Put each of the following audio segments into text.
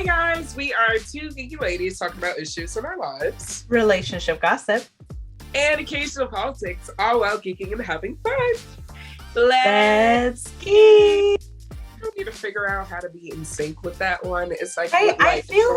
guys, we are two geeky ladies talking about issues in our lives, relationship gossip, and occasional politics, all while geeking and having fun. Let's geek. I need to figure out how to be in sync with that one. It's like, hey, I feel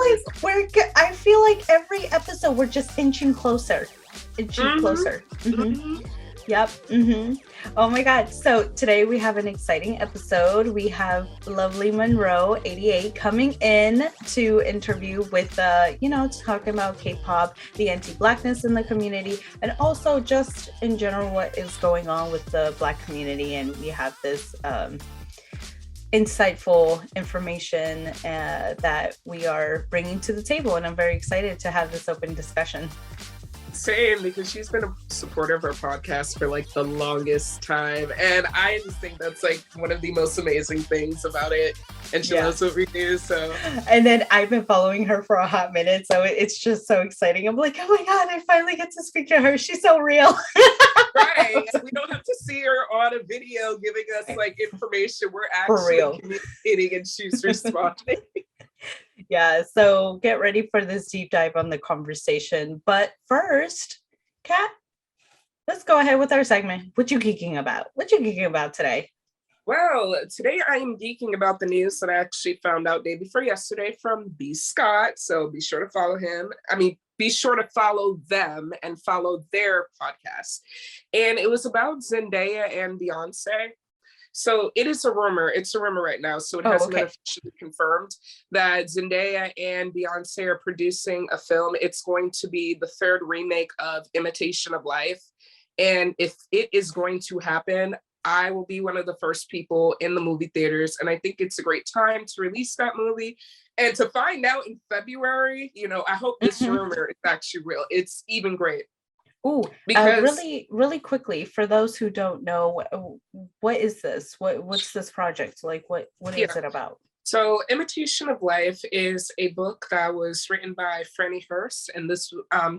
like every episode we're just inching closer. Closer. Mm-hmm. Yep. Mm-hmm. Oh my God. So today we have an exciting episode. We have Lovelymonroe 88 coming in to interview with, talking about K-pop, the anti-blackness in the community, and also just in general what is going on with the Black community. And we have this insightful information that we are bringing to the table. And I'm very excited to have this open discussion. Same, because she's been a supporter of our podcast for like the longest time, and I just think that's like one of the most amazing things about it. And she loves what we do. So, and then I've been following her for a hot minute, so it's just so exciting. I'm like, oh my God, I finally get to speak to her. She's so real. Right, we don't have to see her on a video giving us like information. We're actually communicating, and she's responding. Yeah, so get ready for this deep dive on the conversation. But first, Kat, let's go ahead with our segment. What you geeking about? What you geeking about today? Well, today I am geeking about the news that I actually found out day before yesterday from B. Scott. So be sure to follow him. Be sure to follow them and follow their podcast. And it was about Zendaya and Beyonce. So it is a rumor. It's a rumor right now. So it hasn't been officially confirmed that Zendaya and Beyonce are producing a film. It's going to be the third remake of Imitation of Life. And if it is going to happen, I will be one of the first people in the movie theaters. And I think it's a great time to release that movie. And to find out in February, I hope this rumor is actually real. It's even great. Oh, really quickly, for those who don't know, what is this? What's this project? Like, what is it about? So Imitation of Life is a book that was written by Franny Hurst, and this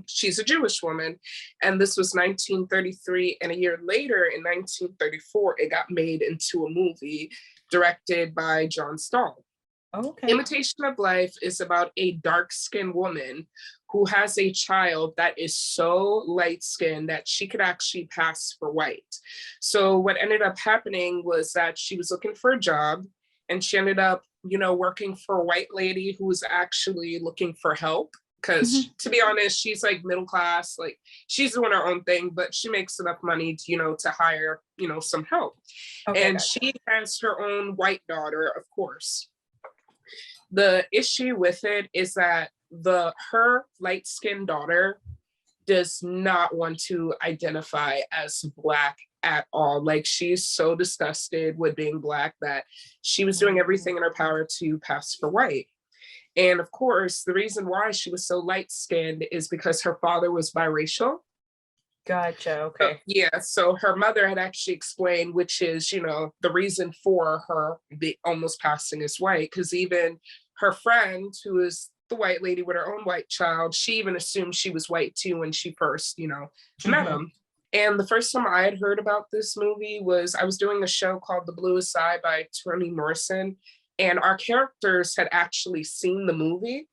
she's a Jewish woman, and this was 1933, and a year later in 1934 it got made into a movie directed by John Stahl. Okay. Imitation of Life is about a dark-skinned woman who has a child that is so light-skinned that she could actually pass for white. So what ended up happening was that she was looking for a job, and she ended up, working for a white lady who was actually looking for help. Because to be honest, she's like middle class, like she's doing her own thing, but she makes enough money to, to hire, some help. Okay, and she has her own white daughter, of course. The issue with it is that her light-skinned daughter does not want to identify as Black at all. Like, she's so disgusted with being Black that she was doing everything in her power to pass for white. And of course, the reason why she was so light-skinned is because her father was biracial. Gotcha. Okay. So her mother had actually explained, which is, the reason for her almost passing as white, because even her friend, who is the white lady with her own white child, she even assumed she was white too when she first, met him. And the first time I had heard about this movie was I was doing a show called The Bluest Eye by Toni Morrison, and our characters had actually seen the movie.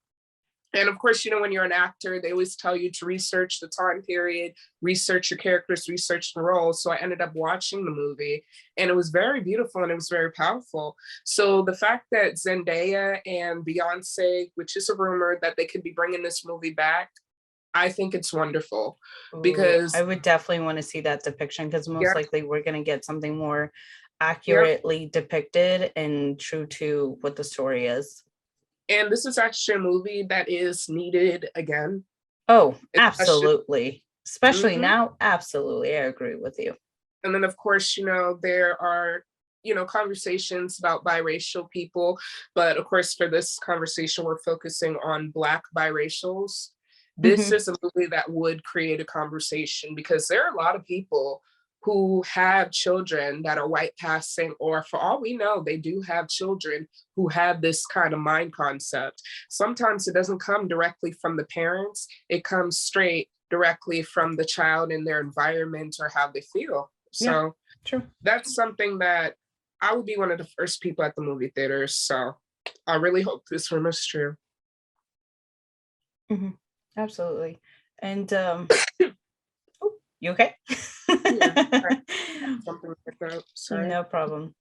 And of course, when you're an actor, they always tell you to research the time period, research your characters, research the role. So I ended up watching the movie, and it was very beautiful and it was very powerful. So the fact that Zendaya and Beyonce, which is a rumor that they could be bringing this movie back, I think it's wonderful. Because I would definitely want to see that depiction, because most likely we're going to get something more accurately depicted and true to what the story is. And this is actually a movie that is needed again. Oh, absolutely. Especially now. Absolutely. I agree with you. And then, of course, there are, conversations about biracial people. But of course, for this conversation, we're focusing on Black biracials. This is a movie that would create a conversation, because there are a lot of people who have children that are white passing, or for all we know, they do have children who have this kind of mind concept. Sometimes it doesn't come directly from the parents. It comes straight directly from the child and their environment or how they feel. So that's something that I would be one of the first people at the movie theaters. So I really hope this rumor is true. Hmm. Absolutely. And oh, you okay? Yeah, something like that. Sorry. No problem.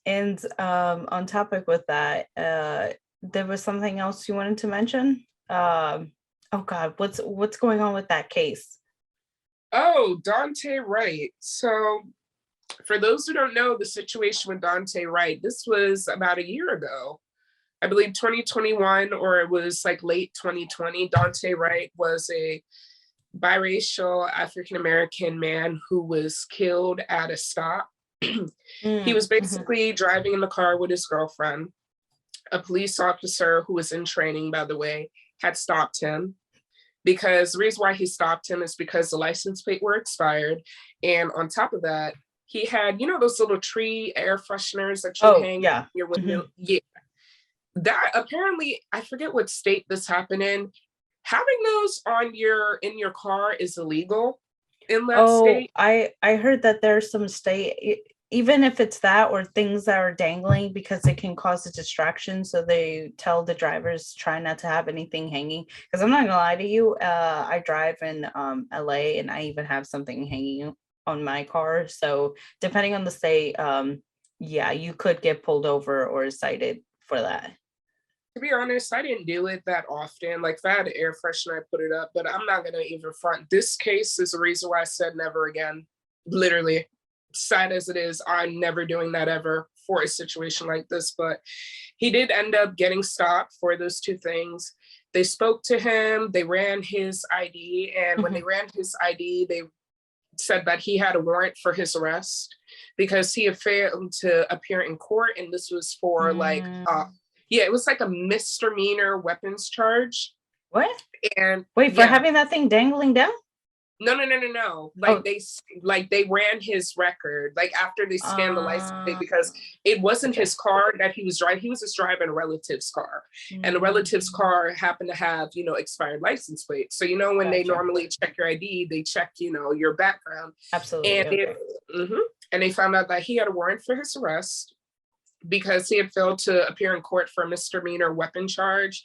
And on topic with that, there was something else you wanted to mention. Oh God, what's going on with that case? Oh, Dante Wright. So, for those who don't know the situation with Dante Wright, this was about a year ago. I believe 2021, or it was like late 2020. Dante Wright was a biracial African American man who was killed at a stop. He was Mhm. basically driving in the car with his girlfriend. A police officer who was in training, by the way, had stopped him, because the reason why he stopped him is because the license plate were expired. And on top of that, he had, those little tree air fresheners that you Oh hang in yeah. your Hmm. window. Yeah. That apparently, I forget what state this happened in. Having those on in your car is illegal in that Oh, state. I heard that there's some even if it's that or things that are dangling because it can cause a distraction. So they tell the drivers try not to have anything hanging. Because I'm not gonna lie to you, I drive in LA and I even have something hanging on my car. So depending on the state, yeah, you could get pulled over or cited for that. To be honest, I didn't do it that often. Like if I had an air freshener, I put it up, but I'm not gonna even front. This case is the reason why I said never again. Literally, sad as it is, I'm never doing that ever for a situation like this. But he did end up getting stopped for those two things. They spoke to him, they ran his ID, and when they Mhm. ran his ID, they said that he had a warrant for his arrest because he had failed to appear in court, and this was for like Mm, yeah, it was like a misdemeanor weapons charge. what? And Wait, for yeah, having that thing dangling down? no. Oh, Like they ran his record like after they scanned the license plate, uh, because it wasn't gotcha. his car that he was driving. He was just driving a relative's car, and the Mm, relative's car happened to have expired license plates. So when they gotcha. normally check your ID, they check your background, and Absolutely. they Okay. and they found out that he had a warrant for his arrest because he had failed to appear in court for a misdemeanor weapon charge.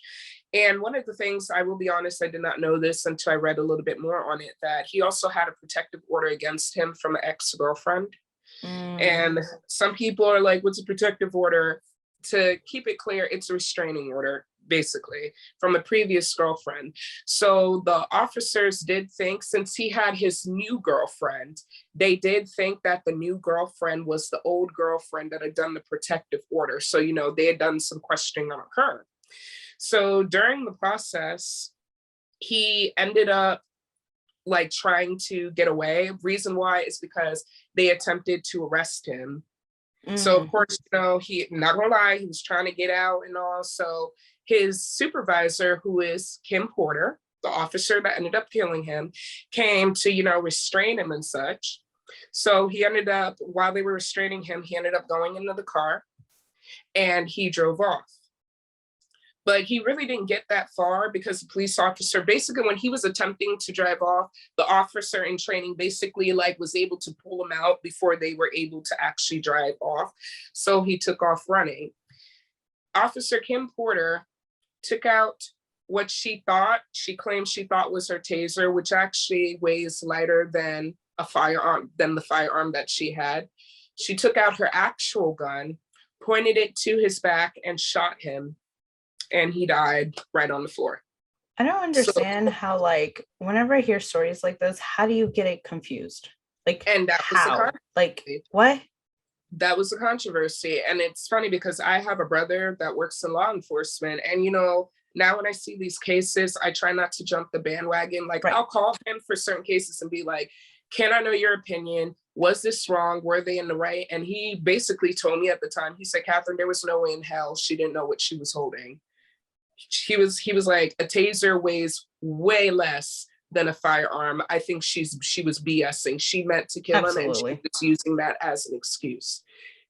And one of the things, I will be honest, I did not know this until I read a little bit more on it, that he also had a protective order against him from an ex-girlfriend. Mm, And some people are like, what's a protective order? To keep it clear, it's a restraining order, basically, from a previous girlfriend. So the officers did think, since he had his new girlfriend, they did think that the new girlfriend was the old girlfriend that had done the protective order. So, they had done some questioning on her. So during the process, he ended up like trying to get away. Reason why is because they attempted to arrest him. So of mm, course, he, not gonna lie, he was trying to get out and all. So his supervisor, who is Kim Porter, the officer that ended up killing him, came to, restrain him and such. So he ended up, while they were restraining him, he ended up going into the car and he drove off. But he really didn't get that far because the police officer, basically when he was attempting to drive off, the officer in training basically like was able to pull him out before they were able to actually drive off. So he took off running. Officer Kim Porter took out what she claimed she thought was her taser, which actually weighs lighter than the firearm that she had. She took out her actual gun, pointed it to his back, and shot him, and he died right on the floor. I don't So, understand how, like, whenever I hear stories like this, how do you get it confused? Like, and that was the how? Like, controversy. what? That was the controversy. And it's funny because I have a brother that works in law enforcement. And, now when I see these cases, I try not to jump the bandwagon. Like, Right. I'll call him for certain cases and be like, can I know your opinion? Was this wrong? Were they in the right? And he basically told me at the time, he said, Catherine, there was no way in hell she didn't know what she was holding. He was like, a taser weighs way less than a firearm. I think she was BSing. She meant to kill him and she Absolutely. was using that as an excuse.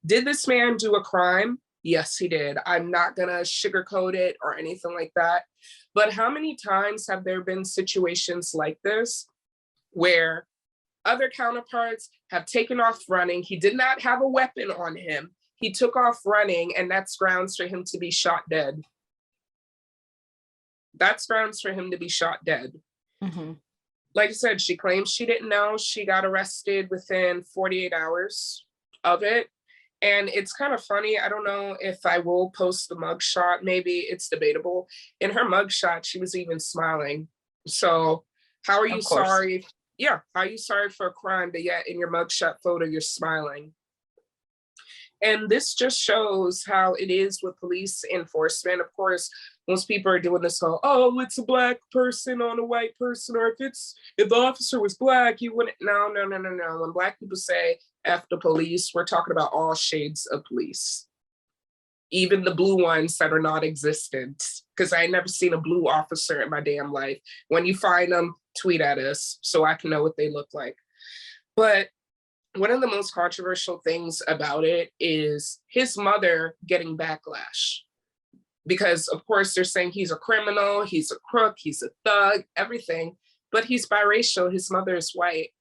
Did this man do a crime? Yes, he did. I'm not gonna sugarcoat it or anything like that. But how many times have there been situations like this where other counterparts have taken off running? He did not have a weapon on him. He took off running, and that's grounds for him to be shot dead. That's grounds for him to be shot dead. Mm-hmm. Like I said, she claims she didn't know. She got arrested within 48 hours of it. And it's kind of funny. I don't know if I will post the mugshot. Maybe it's debatable. In her mugshot, she was even smiling. So how are you sorry? Yeah, how are you sorry for a crime, but yet in your mugshot photo, you're smiling? And this just shows how it is with police enforcement. Of course, most people are doing this whole, oh, it's a black person on a white person, or if the officer was black, you wouldn't. No. When black people say F the police, we're talking about all shades of police. Even the blue ones that are not existent, because I ain't never seen a blue officer in my damn life. When you find them, tweet at us so I can know what they look like. But one of the most controversial things about it is his mother getting backlash. Because of course they're saying he's a criminal, he's a crook, he's a thug, everything, but he's biracial. His mother is white.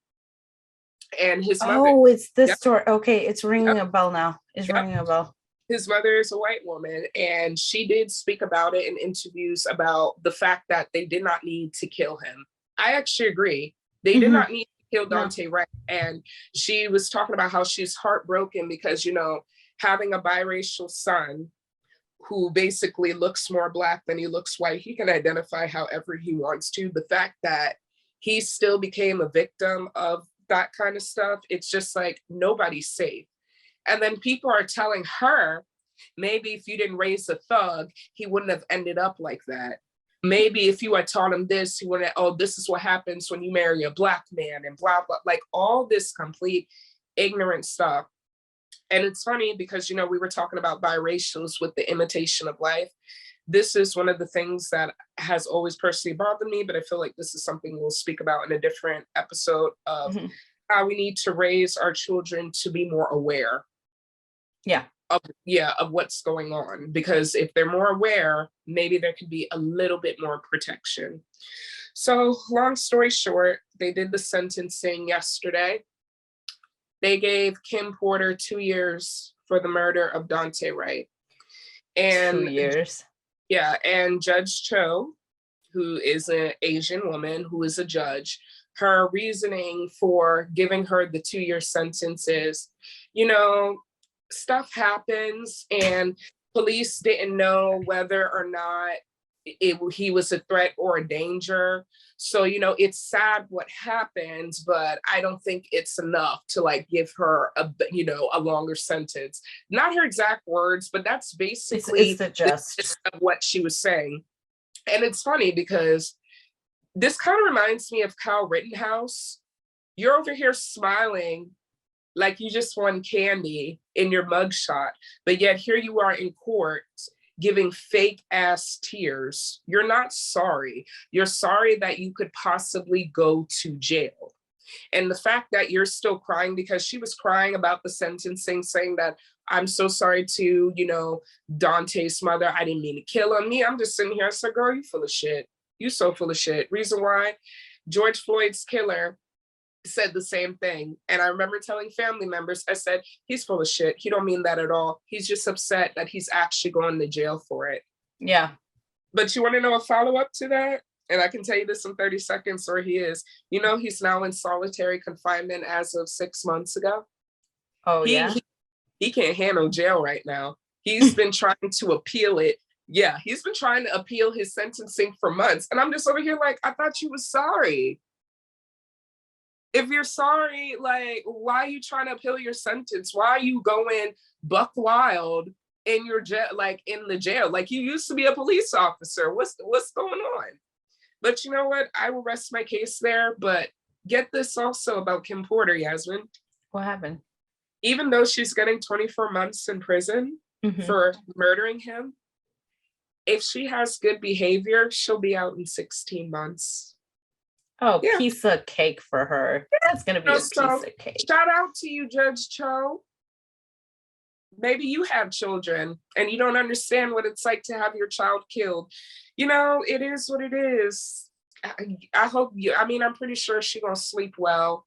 And his mother— Oh, it's this story. Okay, it's ringing a bell now. It's ringing a bell. His mother is a white woman, and she did speak about it in interviews about the fact that they did not need to kill him. I actually agree. They did not need to kill Dante Wright. And she was talking about how she's heartbroken because, you know, having a biracial son who basically looks more black than he looks white, he can identify however he wants to. The fact that he still became a victim of that kind of stuff, it's just like nobody's safe. And then people are telling her, maybe if you didn't raise a thug, he wouldn't have ended up like that. Maybe if you had taught him this, he wouldn't, oh, this is what happens when you marry a black man and blah, blah, like all this complete ignorant stuff. And it's funny because, you know, we were talking about biracials with the Imitation of Life. This is one of the things that has always personally bothered me, but I feel like this is something we'll speak about in a different episode of how we need to raise our children to be more aware. Of what's going on, because if they're more aware, maybe there could be a little bit more protection. So long story short, they did the sentencing yesterday. They gave Kim Porter 2 years for the murder of Dante Wright. And 2 years. Yeah, and Judge Cho, who is an Asian woman who is a judge, her reasoning for giving her the 2-year sentence is, you know, stuff happens and police didn't know whether or not he was a threat or a danger. So, you know, it's sad what happens, but I don't think it's enough to like give her a longer sentence. Not her exact words, but that's basically it's the gist of what she was saying. And it's funny because this kind of reminds me of Kyle Rittenhouse. You're over here smiling like you just won candy in your mugshot, but yet here you are in court giving fake ass tears. You're not sorry. You're sorry that you could possibly go to jail. And the fact that you're still crying, because she was crying about the sentencing, saying that I'm so sorry to, you know, Dante's mother. I didn't mean to kill him. Me, I'm just sitting here. I said, girl, you full of shit. You so full of shit. Reason why? George Floyd's killer said the same thing. And I remember telling family members, I said, he's full of shit. He don't mean that at all. He's just upset that he's actually going to jail for it. Yeah. But you want to know a follow-up to that? And I can tell you this in 30 seconds where he is. You know, he's now in solitary confinement as of 6 months ago. Oh, He can't handle jail right now. He's been trying to appeal it. Yeah, he's been trying to appeal his sentencing for months. And I'm just over here like, I thought you was sorry. If you're sorry, like, why are you trying to appeal your sentence? Why are you going buck wild in your jail, like in the jail? Like you used to be a police officer. What's going on? But you know what? I will rest my case there. But get this also about Kim Porter, Yasmin. What happened? Even though she's getting 24 months in prison for murdering him, if she has good behavior, she'll be out in 16 months. Oh, yeah. Piece of cake for her. That's going to be a piece of cake. Shout out to you, Judge Cho. Maybe you have children and you don't understand what it's like to have your child killed. You know, it is what it is. I hope you, I mean, I'm pretty sure she's going to sleep well.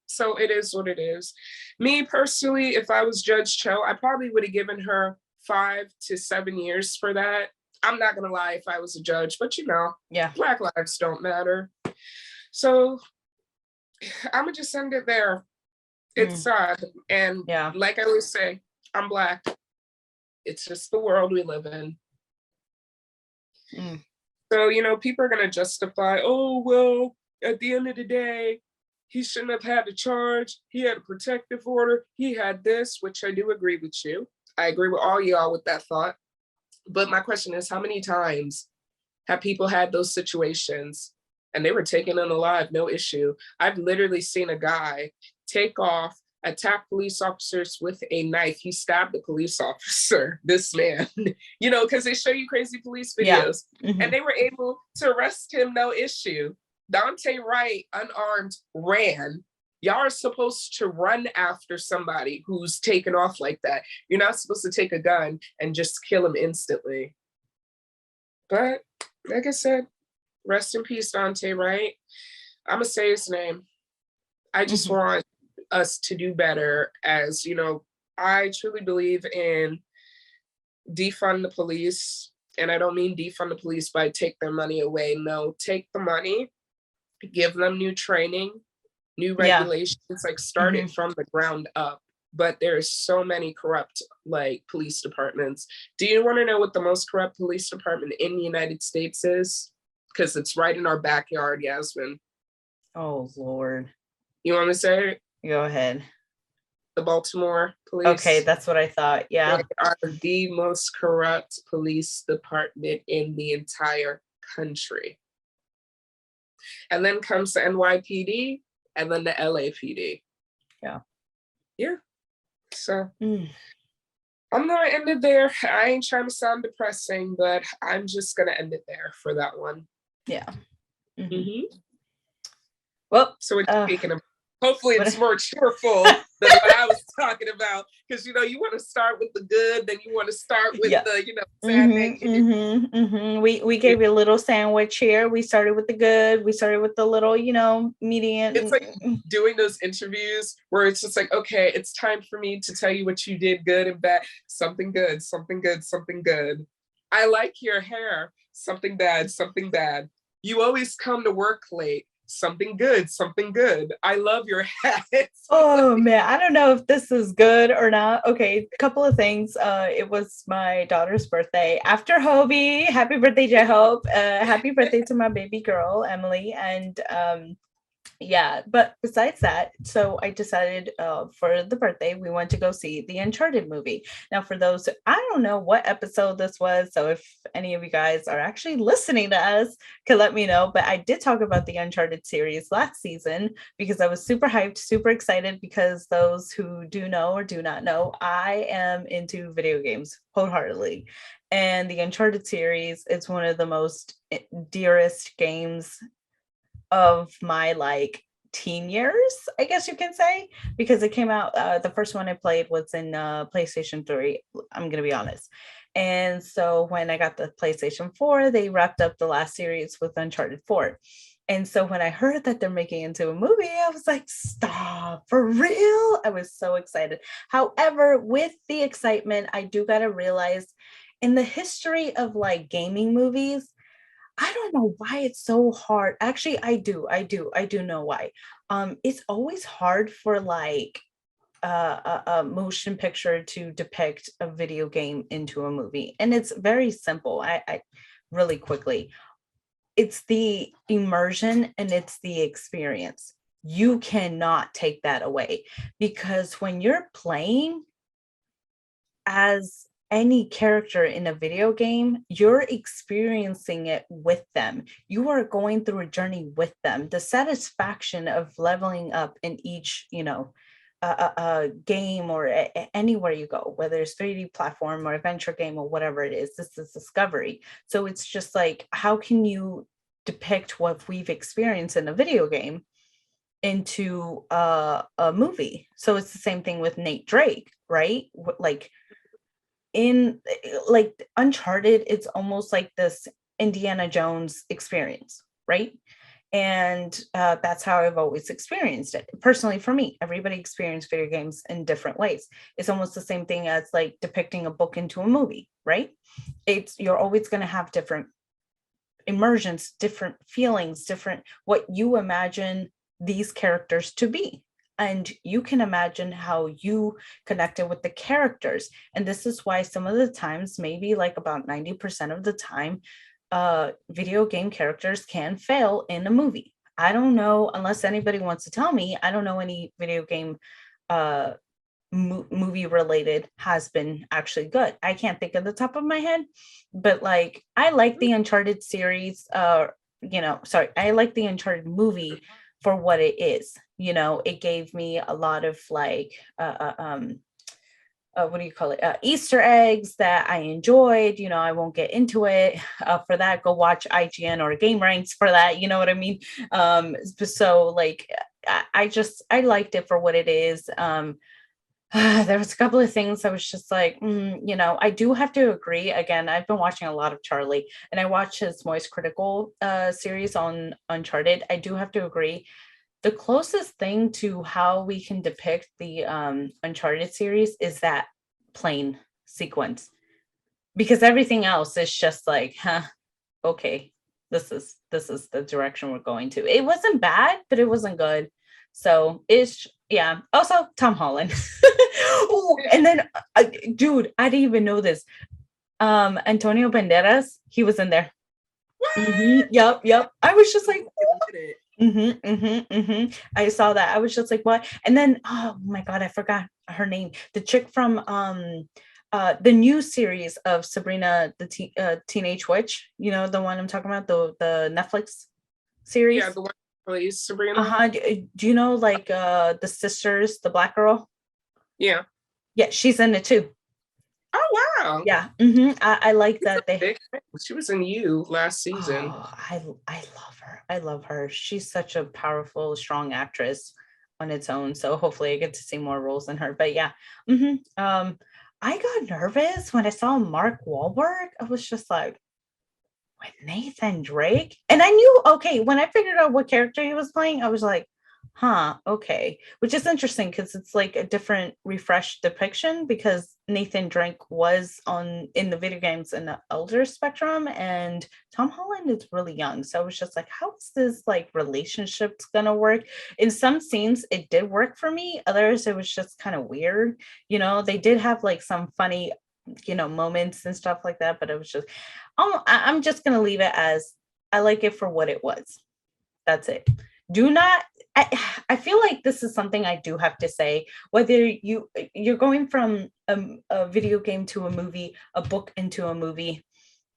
So it is what it is. Me personally, if I was Judge Cho, I probably would have given her 5 to 7 years for that. I'm not gonna lie if I was a judge, but Yeah. Black lives don't matter. So I'm gonna just end it there. It's sad. And Yeah. like I always say, I'm Black. It's just the world we live in. So, people are gonna justify, oh, well, at the end of the day, he shouldn't have had a charge. He had a protective order. He had this, which I do agree with you. I agree with all y'all with that thought. But my question is, how many times have people had those situations and they were taken unalive, no issue? I've literally seen a guy take off, attack police officers with a knife. He stabbed a police officer, this man, because they show you crazy police videos. Yeah. And they were able to arrest him, no issue. Dante Wright, unarmed, ran. Y'all are supposed to run after somebody who's taken off like that. You're not supposed to take a gun and just kill him instantly. But like I said, rest in peace, Dante Wright. I'm gonna say his name. I just want us to do better. As I truly believe in defund the police. And I don't mean defund the police by take their money away. No, take the money, give them new training, new regulations, like start it from the ground up. But there's so many corrupt police departments. Do you want to know what the most corrupt police department in the United States is? Because it's right in our backyard, Yasmin. Oh, Lord. You want to say it? Go ahead. The Baltimore police. Okay, that's what I thought. Yeah. They are the most corrupt police department in the entire country. And then comes the NYPD and then the LAPD. Yeah. Yeah. So I'm going to end it there. I ain't trying to sound depressing, but I'm just going to end it there for that one. Yeah. Well, so we're speaking of, hopefully it's more cheerful than what I was talking about. Because, you want to start with the good, then you want to start with the, sad We gave you a little sandwich here. We started with the good. We started with the little, median. It's like doing those interviews where it's just like, okay, it's time for me to tell you what you did good and bad. Something good, something good, something good. I like your hair. Something bad, something bad. You always come to work late. Something good, something good. I love your hat. Oh man, I don't know if this is good or not. Okay, a couple of things. It was my daughter's birthday. After Hobie, happy birthday, J-Hope. Happy birthday to my baby girl, Emily. And yeah, but besides that, so I decided for the birthday we went to go see the Uncharted movie. Now, for those, I don't know what episode this was, so if any of you guys are actually listening to us, can let me know. But I did talk about the Uncharted series last season because I was super hyped, super excited, because those who do know or do not know, I am into video games wholeheartedly. And the Uncharted series is one of the most dearest games of my teen years, I guess you can say, because it came out, the first one I played was in PlayStation 3, I'm gonna be honest. And so when I got the PlayStation 4, they wrapped up the last series with Uncharted 4. And so when I heard that they're making it into a movie, I was like, stop, for real? I was so excited. However, with the excitement, I do gotta realize, in the history of gaming movies, I don't know why it's so hard. Actually, I do know why. It's always hard for a motion picture to depict a video game into a movie. And it's very simple. I really quickly, it's the immersion and it's the experience. You cannot take that away, because when you're playing as any character in a video game, you're experiencing it with them. You are going through a journey with them. The satisfaction of leveling up in each, a game or anywhere you go, whether it's 3D platform or adventure game or whatever it is, this is discovery. So it's just like, how can you depict what we've experienced in a video game into a movie? So it's the same thing with Nate Drake, right? In Uncharted, it's almost like this Indiana Jones experience, right? And that's how I've always experienced it. Personally, for me, everybody experienced video games in different ways. It's almost the same thing as like depicting a book into a movie, right? You're always going to have different immersions, different feelings, different what you imagine these characters to be. And you can imagine how you connected with the characters. And this is why some of the times, maybe like about 90% of the time, video game characters can fail in a movie. I don't know, unless anybody wants to tell me, I don't know any video game movie related has been actually good. I can't think of the top of my head, but like I like the Uncharted series, I like the Uncharted movie for what it is. It gave me a lot of like what do you call it? Easter eggs that I enjoyed. I won't get into it. For that, go watch IGN or Game Ranks for that. You know what I mean? So like, I liked it for what it is. There was a couple of things I was just like, I do have to agree. Again, I've been watching a lot of Charlie, and I watched his Moist Critical series on Uncharted. I do have to agree. The closest thing to how we can depict the Uncharted series is that plane sequence, because everything else is just like, okay, this is the direction we're going to. It wasn't bad, but it wasn't good. So yeah. Also, Tom Holland. Ooh, and then, dude, I didn't even know this. Antonio Banderas, he was in there. Mm-hmm. Yep. I was just like, I saw that. I was just like, what? And then, oh my God, I forgot her name. The chick from the new series of Sabrina the Teenage Witch. The one I'm talking about, the Netflix series. Yeah, the one who plays Sabrina. Do you know like the sisters, the black girl? Yeah. Yeah, she's in it too. Oh wow. Yeah. I like that. She was in You last season. Oh, I love her. I love her. She's such a powerful, strong actress on its own. So hopefully I get to see more roles in her. But yeah. I got nervous when I saw Mark Wahlberg. I was just like, with Nathan Drake? And I knew, okay, when I figured out what character he was playing, I was like, okay, which is interesting because it's like a different refreshed depiction, because Nathan Drake was in the video games in the elder spectrum, and Tom Holland is really young. So I was just like, how is this like relationships gonna work? In some scenes it did work for me, others it was just kind of weird. They did have like some funny moments and stuff like that, but it was just, I'm just gonna leave it as I like it for what it was. That's it. I feel like this is something I do have to say, whether you're going from a video game to a movie, a book into a movie,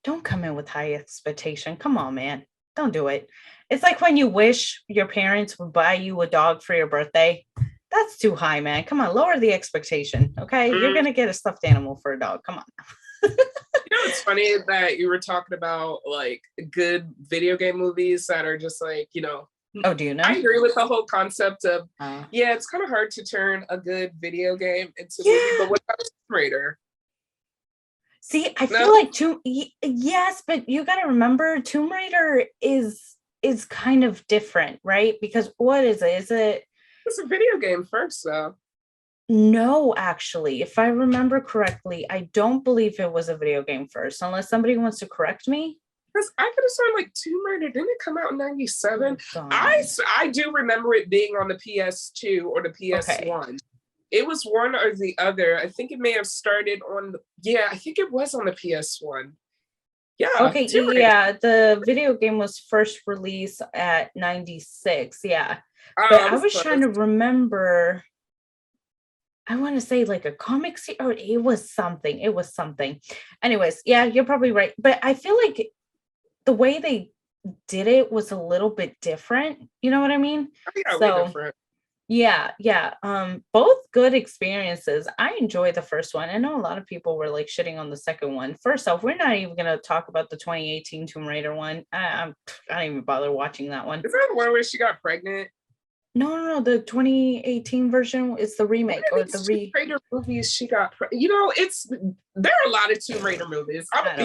don't come in with high expectation. Come on, man. Don't do it. It's like when you wish your parents would buy you a dog for your birthday. That's too high, man. Come on, lower the expectation. Okay. You're going to get a stuffed animal for a dog. Come on. It's funny that you were talking about like good video game movies that are just like, Oh, do you know? I agree with the whole concept of, it's kind of hard to turn a good video game into a movie, but what about Tomb Raider? See, I feel like yes, but you got to remember Tomb Raider is kind of different, right? Because what is it? It's a video game first, though. No, actually, if I remember correctly, I don't believe it was a video game first, unless somebody wants to correct me. Because I could have sworn like Tomb Raider, didn't it come out in 97? I do remember it being on the PS2 or the PS1. Okay. It was one or the other. I think it may have started on I think it was on the PS1. Yeah. Okay, yeah, the video game was first released at 96, yeah. But I was trying to remember, I want to say like a comic series, or it was something. Anyways, yeah, you're probably right. But I feel like the way they did it was a little bit different. You know what I mean? Yeah, way different. Yeah. Both good experiences. I enjoy the first one. I know a lot of people were like shitting on the second one. First off, we're not even going to talk about the 2018 Tomb Raider one. I don't even bother watching that one. Is that the one where she got pregnant? No. The 2018 version is the remake or the Tomb Raider movies. She got, there are a lot of Tomb Raider movies. I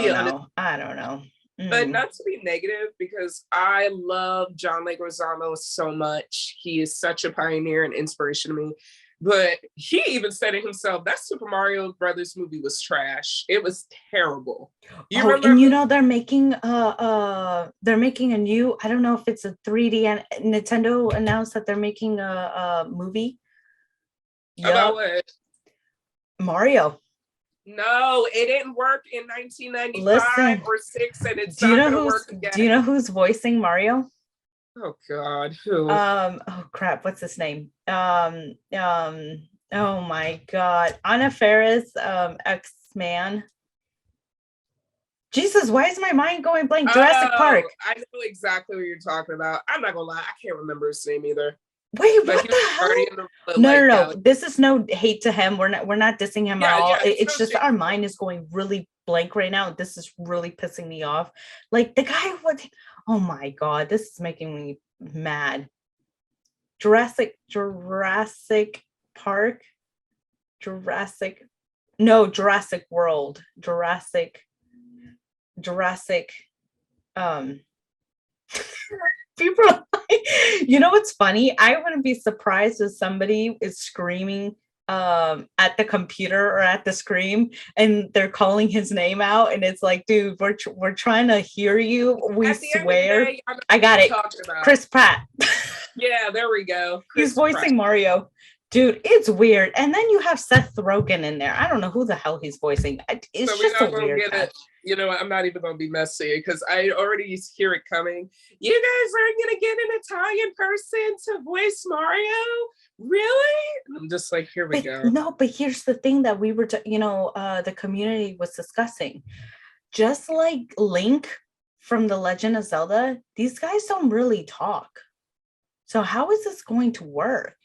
don't know. But not to be negative, because I love John Leguizamo so much. He is such a pioneer and inspiration to me. But he even said it himself, that Super Mario Brothers movie was trash. It was terrible. You remember? And you know, they're making a new, I don't know if it's a 3D, and Nintendo announced that they're making a movie. About what? Mario. No, it didn't work in 1995 or 6, and it's not going to work again. Do you know who's voicing Mario? Oh God, who? Oh crap, what's his name? Oh my God, Anna Faris, X-Man. Jesus, why is my mind going blank? Jurassic Park. I know exactly what you're talking about. I'm not gonna lie, I can't remember his name either. Wait, what the hell? No. This is no hate to him. We're not dissing him at all. Yeah, it's just our mind is going really blank right now. This is really pissing me off. Like the guy would. Oh my God, this is making me mad. Jurassic Park. Jurassic World. Jurassic. People, you know what's funny? I wouldn't be surprised if somebody is screaming at the computer or at the screen, and they're calling his name out, and it's like, dude, we're trying to hear you. We swear. I got it. Chris Pratt. Yeah, there we go. He's voicing Mario. Dude, it's weird. And then you have Seth Rogen in there. I don't know who the hell he's voicing. It's just a weird. You know what? I'm not even going to be messy, because I already hear it coming. You guys aren't going to get an Italian person to voice Mario? Really? I'm just like, here we go. No, but here's the thing that we were, the community was discussing. Just like Link from The Legend of Zelda, these guys don't really talk. So how is this going to work?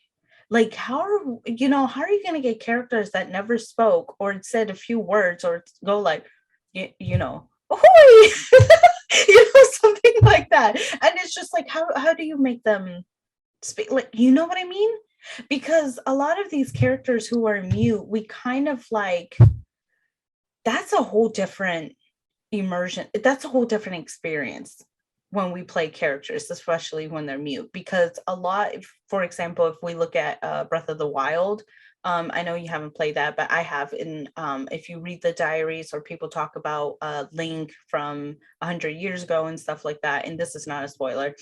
Like, how are you going to get characters that never spoke or said a few words or go like, ahoy! Something like that. And it's just like, how do you make them speak? Like, you know what I mean? Because a lot of these characters who are mute, we kind of like, that's a whole different immersion. That's a whole different experience when we play characters, especially when they're mute, because a lot, for example, if we look at Breath of the Wild, I know you haven't played that, but I have. In if you read the diaries or people talk about Link from 100 years ago and stuff like that, and this is not a spoiler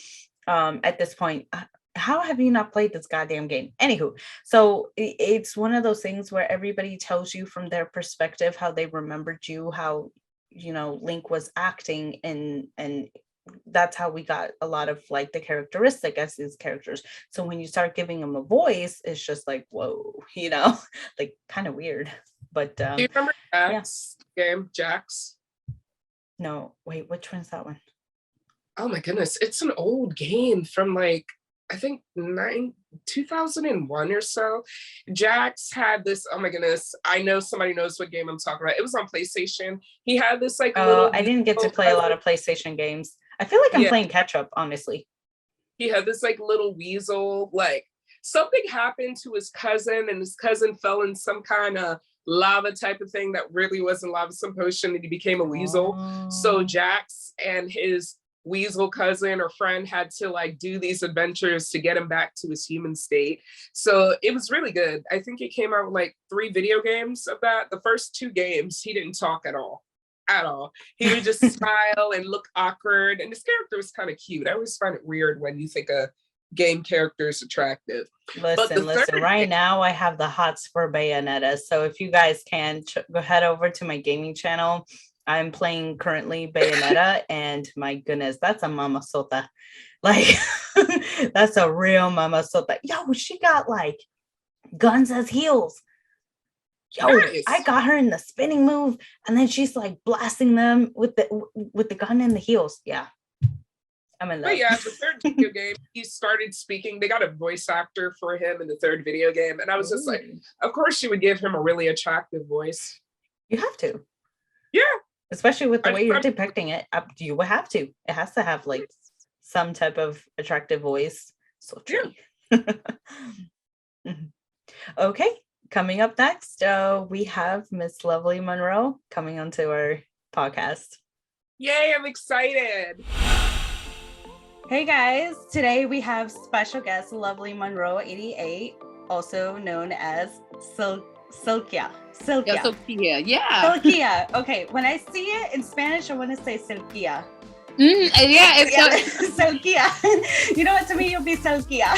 at this point. How have you not played this goddamn game? Anywho, so it's one of those things where everybody tells you from their perspective how they remembered you, how Link was acting, and that's how we got a lot of like the characteristic as these characters. So when you start giving them a voice, it's just like, whoa, like kind of weird. But do you remember Jax game? Jax? No, wait, which one's that one? Oh my goodness, it's an old game from like, I think 2001 or so. Jax had this, oh my goodness, I know somebody knows what game I'm talking about. It was on PlayStation. He had this like little. I didn't get to play a lot of PlayStation games. I feel like I'm playing catch up, honestly. He had this like little weasel, like something happened to his cousin, and his cousin fell in some kind of lava type of thing that really wasn't lava, some potion, and he became a weasel. So Jax and his weasel cousin or friend had to like do these adventures to get him back to his human state. So it was really good. I think it came out with like 3 video games of that. The first 2 games, he didn't talk at all. He would just smile and look awkward, and his character was kind of cute. I always find it weird when you think a game character is attractive. Listen, right now I have the hots for Bayonetta, so if you guys can go head over to my gaming channel. I'm playing currently Bayonetta, and my goodness, that's a mama sota. Like, that's a real mama sota. Yo, she got like guns as heels. Yo, nice. I got her in the spinning move, and then she's like blasting them with the gun in the heels. Yeah, I'm in love. But yeah, the third video game, he started speaking. They got a voice actor for him in the third video game, and I was just like, of course you would give him a really attractive voice. You have to. Yeah. Especially with the way you're depicting it, you would have to. It has to have like some type of attractive voice. So true. Yeah. Okay. Coming up next, we have Miss Lovelymonroe coming onto our podcast. Yay, I'm excited. Hey guys, today we have special guest Lovelymonroe 88, also known as Silkia. Yeah, Silkia, yeah. Silkia. Okay, when I see it in Spanish, I want to say Silkia. Yeah, it's Silkia. You know what? To me, you'll be Silkia.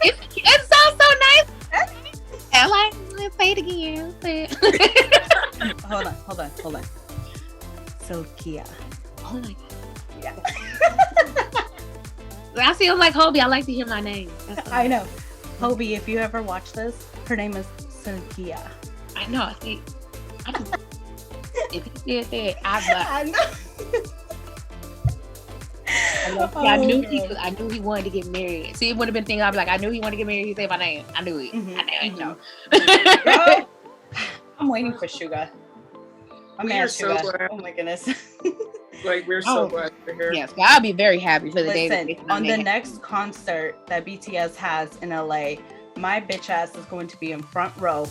It sounds so nice. I like, say it again. Say it. Hold on. Silkia. Oh my God. Yeah. I feel like Hobie. I like to hear my name. I know. Hobie, if you ever watch this, her name is Silkia. I know. See, if he said that, I know. I knew he wanted to get married. See, it would have been things I'd be like, I knew he wanted to get married. He said my name. I knew it. Mm-hmm. I knew it. Girl, I'm waiting for Sugar. We are so glad. Oh my goodness. Like, we're so glad you're here. Yes, well, I'll be very happy for the day. Listen, on the next concert that BTS has in LA, my bitch ass is going to be in front row,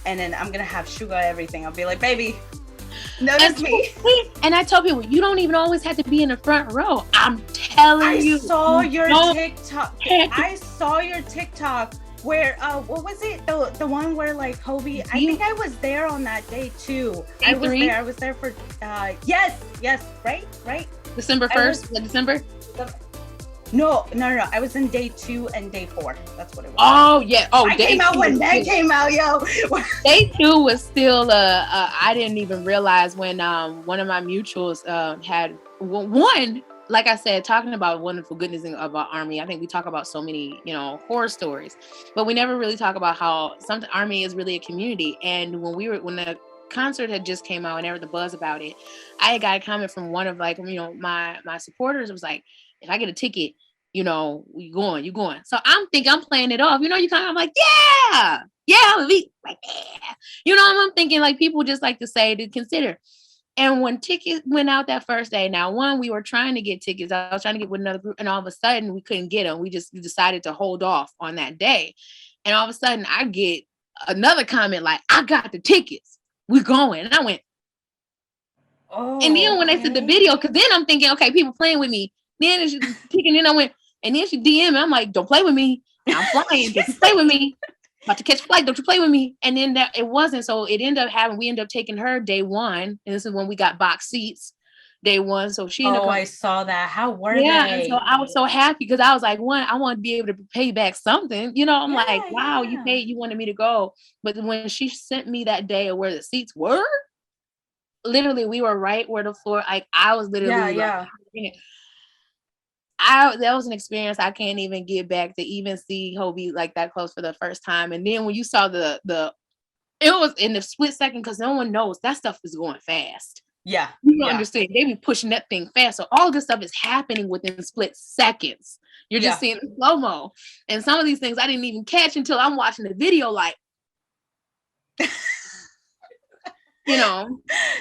and then I'm gonna have Sugar everything. I'll be like, baby, notice me. And I tell people, you don't even always have to be in the front row. I'm telling you. I saw your TikTok where what was it? The one where like Hobie, I think I was there on that day too. I was there for yes, right. December 1st? December? No. I was in day 2 and day 4. That's what it was. Oh yeah. Oh, I came out when that came out, yo. Day 2 was still I didn't even realize when one of my mutuals had one. Like I said, talking about wonderful goodness about Army, I think we talk about so many, horror stories, but we never really talk about how Army is really a community. And when the concert had just came out and there was the buzz about it, I got a comment from one of my supporters. It was like, if I get a ticket, you going. So I'm playing it off. I'm like, yeah, I'm like, yeah. I'm thinking like people just like to say to consider. And when tickets went out that first day, we were trying to get tickets. I was trying to get with another group, and all of a sudden we couldn't get them. We just decided to hold off on that day. And all of a sudden I get another comment like, I got the tickets. We're going. And I went, oh. And then when I said the video, because then I'm thinking, okay, people playing with me. Then she's kicking in. I went, and then she DM me. I'm like, don't play with me. I'm flying. Don't play with me. About to catch flight, don't you play with me? And then it wasn't. So it ended up we ended up taking her day 1. And this is when we got box seats day 1. So she ended up I saw that. How were they? And so I was so happy because I was like, I want to be able to pay back something. I'm like, wow, you paid, you wanted me to go. But when she sent me that day of where the seats were, literally we were right where the floor, like I was literally that was an experience I can't even get back to even see Hobie like that close for the first time. And then when you saw it was in the split second, because no one knows that stuff is going fast. Yeah. You don't understand. They be pushing that thing fast. So all this stuff is happening within split seconds. You're just seeing the slow-mo. And some of these things I didn't even catch until I'm watching the video like,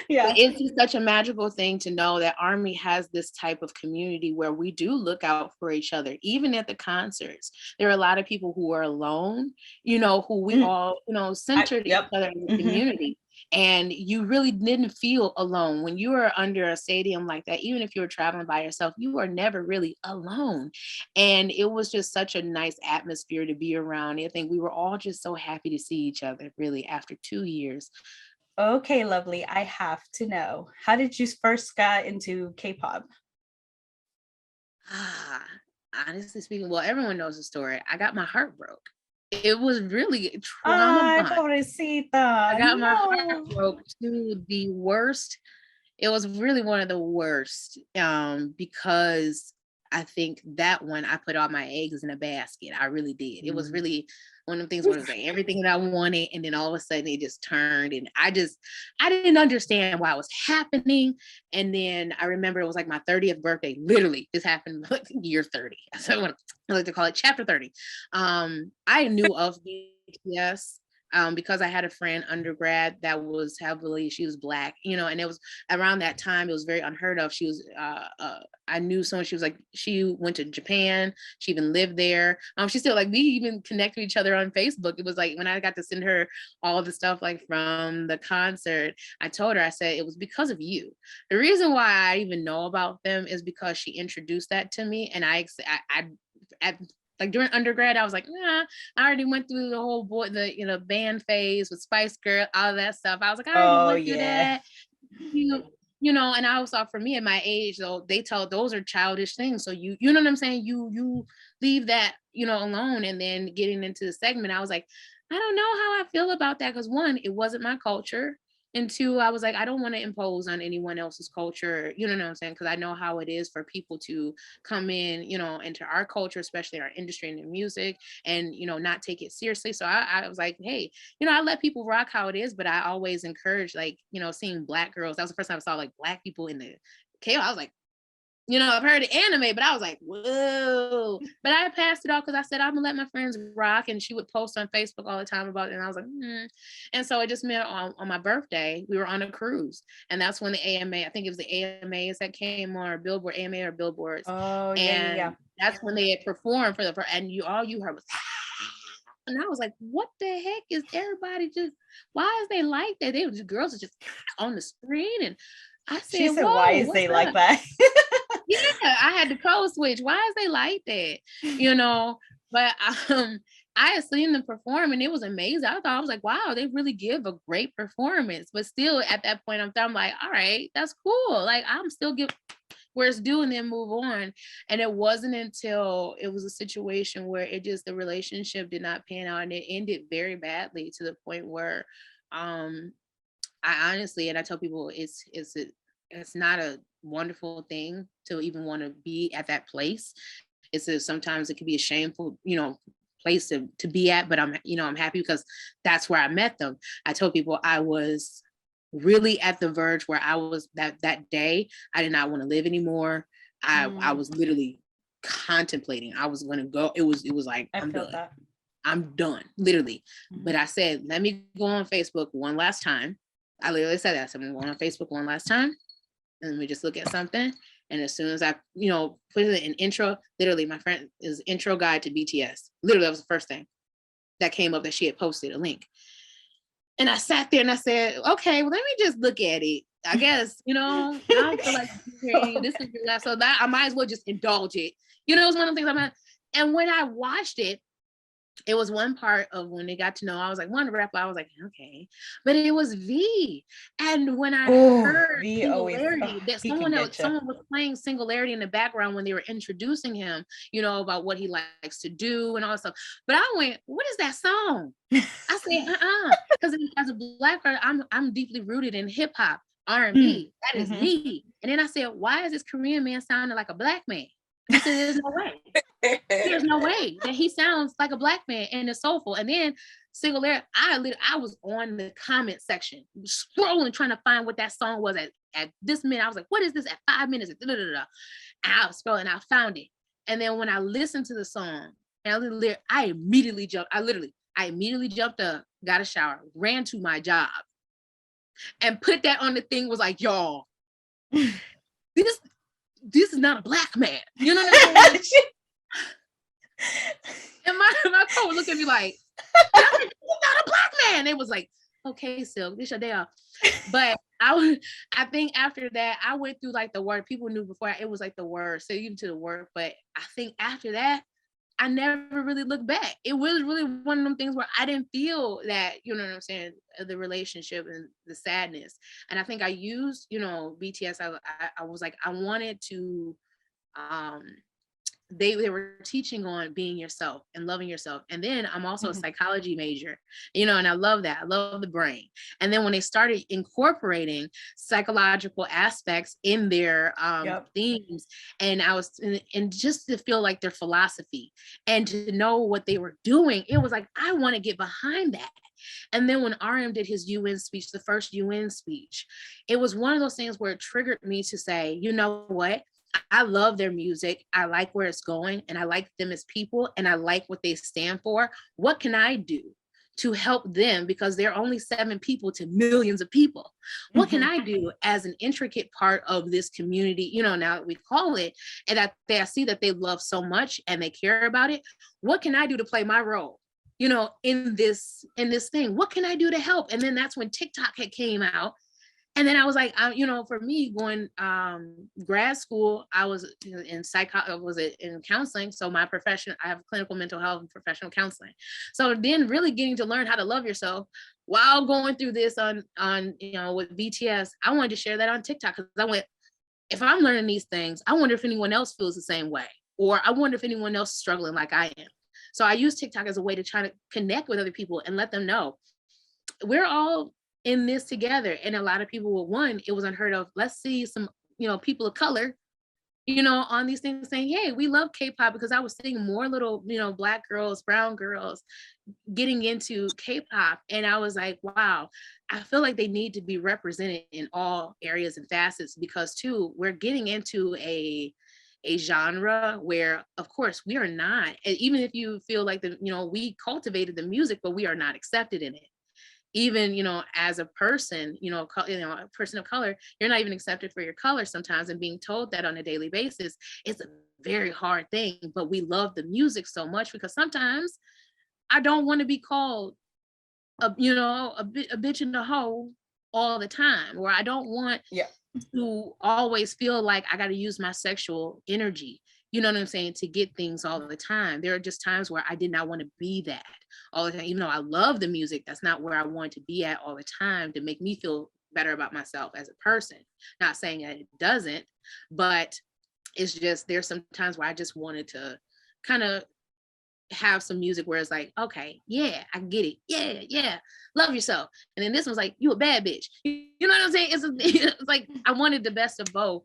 it's just such a magical thing to know that Army has this type of community where we do look out for each other. Even at the concerts, there are a lot of people who are alone, who we all, centered each other in the community. And you really didn't feel alone when you were under a stadium like that. Even if you were traveling by yourself, you were never really alone. And it was just such a nice atmosphere to be around. I think we were all just so happy to see each other really after 2 years. Okay, lovely. I have to know, how did you first get into K-pop? Honestly speaking, well, everyone knows the story. I got my heart broke. It was really trauma. I got my heart broke to the worst. It was really one of the worst because I think that one I put all my eggs in a basket. I really did. It was really one of the things where it was like everything that I wanted, and then all of a sudden it just turned, and I didn't understand why it was happening. And then I remember it was like my 30th birthday. Literally, this happened like year 30. So I like to call it chapter 30. I knew of BTS. because I had a friend undergrad that was she was Black, you know, and it was around that time, it was very unheard of. She was, I knew someone, she was like, she went to Japan, she even lived there. She still like, we even connect with each other on Facebook. It was like, when I got to send her all the stuff like from the concert, I told her, I said, it was because of you. The reason why I even know about them is because she introduced that to me. And like during undergrad, I was like, nah, I already went through the whole band phase with Spice Girl, all of that stuff. I was like, I already went through that. You know, and I was thought for me at my age, though, they tell those are childish things. So you know what I'm saying? You leave that, you know, alone. And then getting into the segment, I was like, I don't know how I feel about that. Because one, it wasn't my culture. And two, I was like, I don't want to impose on anyone else's culture, you know what I'm saying? Because I know how it is for people to come in, you know, into our culture, especially our industry and the music, and, you know, not take it seriously. So I was like, hey, you know, I let people rock how it is, but I always encourage, like, you know, seeing Black girls. That was the first time I saw like Black people in the chaos. I was like, you know, I've heard of anime, but I was like, whoa. But I passed it off because I said, I'm gonna let my friends rock. And she would post on Facebook all the time about it. And I was like, And so it just meant on my birthday, we were on a cruise. And that's when the AMA, I think it was the AMAs that came on, or Billboard, AMA or Billboards. Oh, yeah. That's when they had performed and all you heard was, and I was like, what the heck is everybody just, why is they like that? They were just, girls are just on the screen. And I said, she said, why is they like that? Yeah, I had to code switch. Why is they like that? You know, but I had seen them perform and it was amazing. I was like, wow, they really give a great performance. But still at that point, I'm like, all right, that's cool. Like I'm still give where it's due and then move on. And it wasn't until it was a situation where the relationship did not pan out and it ended very badly to the point where I honestly, and I tell people it's not a wonderful thing to even want to be at that place. Sometimes it can be a shameful, you know, place to be at, but I'm happy because that's where I met them. I told people I was really at the verge where I was that day. I did not want to live anymore. I was literally contemplating. I was going to go. It was like, I'm done. I'm done, literally. But I said, let me go on Facebook one last time. I literally said that. So I'm going on Facebook one last time. And let me just look at something. And as soon as I, you know, put it in intro, literally my friend is intro guide to BTS. Literally, that was the first thing that came up that she had posted a link. And I sat there and I said, okay, well, let me just look at it. I guess, you know, I don't feel like this is your life. So that I might as well just indulge it. You know, it's one of the things and when I watched it, it was one part of when they got to know, I was like, one rapper, I was like, okay. But it was V. And when I heard V Singularity, that someone was playing Singularity in the background when they were introducing him, you know, about what he likes to do and all that stuff. But I went, what is that song? I said, because as a Black person, I'm deeply rooted in hip hop, R&B. That is me. And then I said, why is this Korean man sounding like a Black man? I said, there's no way. There's no way that he sounds like a Black man and is soulful. And then Singularity, I was on the comment section, scrolling, trying to find what that song was at this minute. I was like, what is this at 5 minutes? And I was scrolling, I found it. And then when I listened to the song, and I immediately jumped. I immediately jumped up, got a shower, ran to my job, and put that on the thing. Was like, y'all, this is not a Black man. You know what I'm saying? And my coach looked at me like, you're not a Black man. It was like, okay, Silk, this your day off. But I think after that, I went through like the word people knew before. It was like the word, so even to the word. But I think after that, I never really looked back. It was really one of them things where I didn't feel that, you know what I'm saying, the relationship and the sadness. And I think I used, you know, BTS. I was like, I wanted to, they were teaching on being yourself and loving yourself. And then I'm also a psychology major, you know, and I love that. I love the brain. And then when they started incorporating psychological aspects in their themes, and and just to feel like their philosophy and to know what they were doing, it was like, I want to get behind that. And then when RM did his UN speech, the first UN speech, it was one of those things where it triggered me to say, you know what? I love their music. I like where it's going, and I like them as people, and I like what they stand for. What can I do to help them, because they're only 7 people to millions of people. What can I do as an intricate part of this community, now that we call it, and that I see that they love so much and they care about it? What can I do to play my role, in this thing? What can I do to help? And then that's when TikTok had came out. And then I was like, for me going grad school, I was in in counseling. So my profession, I have clinical mental health and professional counseling. So then really getting to learn how to love yourself while going through this on with BTS, I wanted to share that on TikTok, because I went, if I'm learning these things, I wonder if anyone else feels the same way, or I wonder if anyone else is struggling like I am. So I use TikTok as a way to try to connect with other people and let them know we're all in this together. And a lot of people it was unheard of. Let's see some, people of color, on these things saying, hey, we love K-pop, because I was seeing more little, Black girls, brown girls getting into K-pop. And I was like, wow, I feel like they need to be represented in all areas and facets, because too, we're getting into a genre where, of course, we are not, even if you feel like we cultivated the music, but we are not accepted in it. Even, as a person, a person of color, you're not even accepted for your color sometimes, and being told that on a daily basis, it's a very hard thing. But we love the music so much, because sometimes I don't want to be called a bitch and a hoe all the time, or I don't want to always feel like I got to use my sexual energy, you know what I'm saying, to get things all the time. There are just times where I did not want to be that all the time. Even though I love the music, that's not where I want to be at all the time to make me feel better about myself as a person. Not saying that it doesn't, but it's just, there's some times where I just wanted to kind of have some music where it's like, okay, yeah, I get it. Yeah. Love yourself. And then this one's like, you a bad bitch. You know what I'm saying? It's like, I wanted the best of both.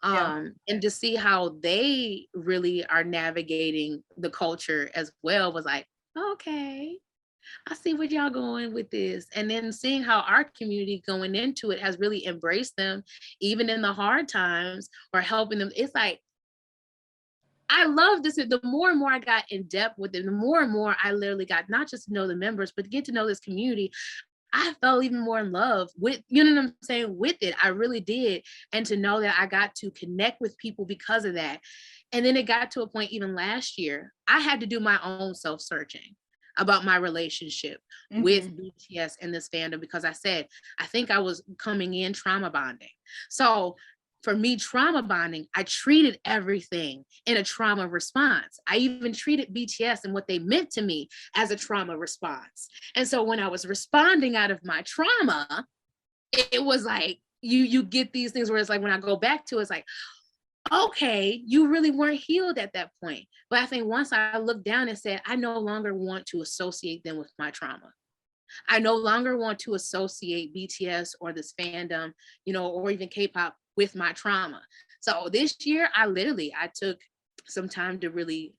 And to see how they really are navigating the culture as well was like, okay, I see what y'all going with this. And then seeing how our community going into it has really embraced them, even in the hard times, or helping them. It's like, I love this. The more and more I got in depth with it, the more and more I literally got not just to know the members, but to get to know this community. I fell even more in love with, you know what I'm saying, with it. I really did. And to know that I got to connect with people because of that. And then it got to a point, even last year, I had to do my own self-searching about my relationship with BTS and this fandom, because I said, I think I was coming in trauma bonding. So for me, trauma bonding, I treated everything in a trauma response. I even treated BTS and what they meant to me as a trauma response. And so when I was responding out of my trauma, it was like, you get these things where it's like, when I go back to it, it's like, okay, you really weren't healed at that point. But I think once I looked down and said, I no longer want to associate them with my trauma. I no longer want to associate BTS or this fandom, or even K-pop with my trauma. So this year, I took some time to really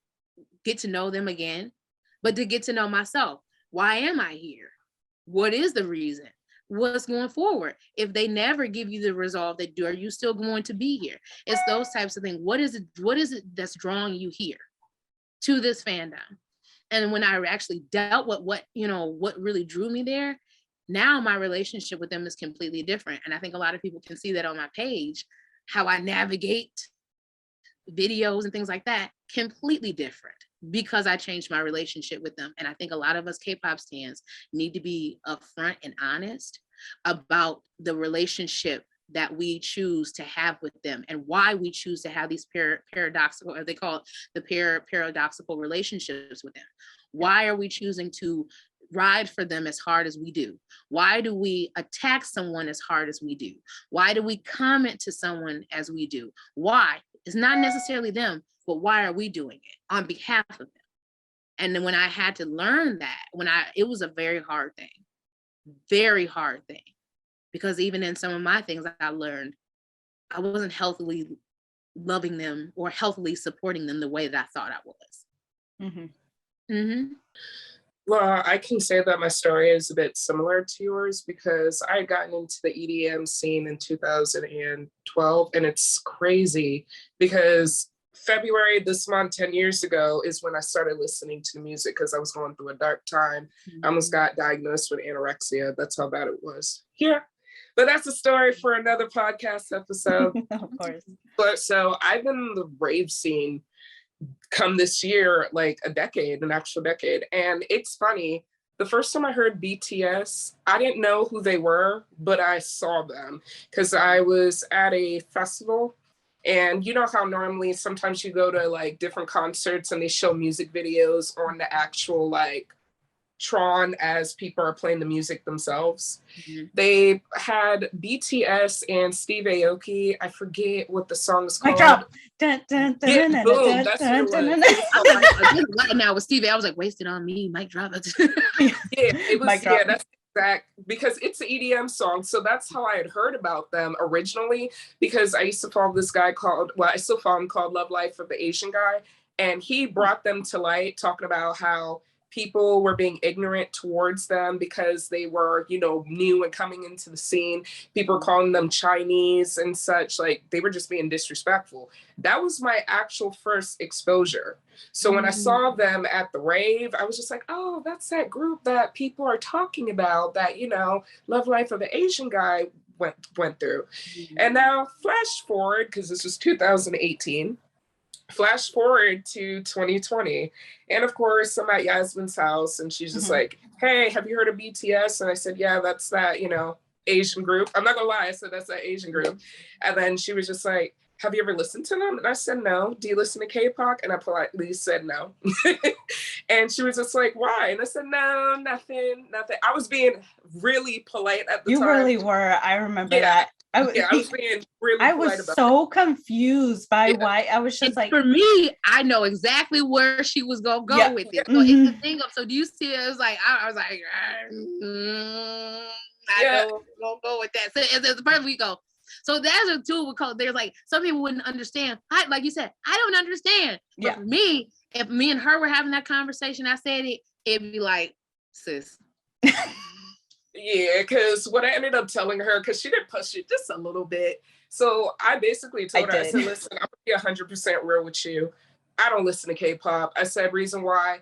get to know them again, but to get to know myself. Why am I here? What is the reason? What's going forward? If they never give you the resolve, are you still going to be here? It's those types of things. What is it that's drawing you here to this fandom? And when I actually dealt with what really drew me there, now my relationship with them is completely different. And I think a lot of people can see that on my page, how I navigate videos and things like that, completely different, because I changed my relationship with them. And I think a lot of us K-pop stans need to be upfront and honest about the relationship that we choose to have with them, and why we choose to have these paradoxical, or they call it the paradoxical relationships with them. Why are we choosing to ride for them as hard as we do? Why do we attack someone as hard as we do? Why do we comment to someone as we do? Why? It's not necessarily them, but why are we doing it on behalf of them? And then when I had to learn that, it was a very hard thing, because even in some of my things I learned, I wasn't healthily loving them or healthily supporting them the way that I thought I was. Well, I can say that my story is a bit similar to yours, because I had gotten into the EDM scene in 2012, and it's crazy because February this month, 10 years ago, is when I started listening to music because I was going through a dark time. I almost got diagnosed with anorexia. That's how bad it was. Yeah. But that's a story for another podcast episode. Of course. But so I've been in the rave scene come this year, like an actual decade. And it's funny. The first time I heard BTS, I didn't know who they were, but I saw them because I was at a festival. And you know how normally sometimes you go to like different concerts and they show music videos on the actual like Tron as people are playing the music themselves. Mm-hmm. They had BTS and Steve Aoki. I forget what the song is called. Boom. That's what it was. Now with Steve, I was like, wasted on me, mic drop. It was. Yeah, that's exact, because it's an EDM song. So that's how I had heard about them originally, because I used to follow this guy I still follow him, called Love Life of the Asian Guy. And he brought them to light, talking about how people were being ignorant towards them because they were, new and coming into the scene. People were calling them Chinese and such. Like, they were just being disrespectful. That was my actual first exposure. So when I saw them at the rave, I was just like, oh, that's that group that people are talking about, that, Love Life of the Asian Guy went through. And now flash forward, because this was 2018. Flash forward to 2020. And of course, I'm at Yasmin's house and she's just like, hey, have you heard of BTS? And I said, yeah, that's that, Asian group. I'm not gonna lie, I said, that's that Asian group. And then she was just like, have you ever listened to them? And I said, no. Do you listen to K-pop? And I politely said no. And she was just like, why? And I said, no, nothing. I was being really polite at the time. You really were. I remember that. I was being really polite. I was so confused by why. I was just and like, for me, I know exactly where she was gonna go with it. So it's the thing of, so do you see it? It was like, I was like, I don't go with that. So it's the part we go. So that's a tool because there's like, some people wouldn't understand. Like you said, I don't understand. But for me, if me and her were having that conversation, I said it'd be like, sis. Yeah, because what I ended up telling her, because she did push it just a little bit. So I basically told her, I said, listen, I'm going to be 100% real with you. I don't listen to K-pop. I said, reason why,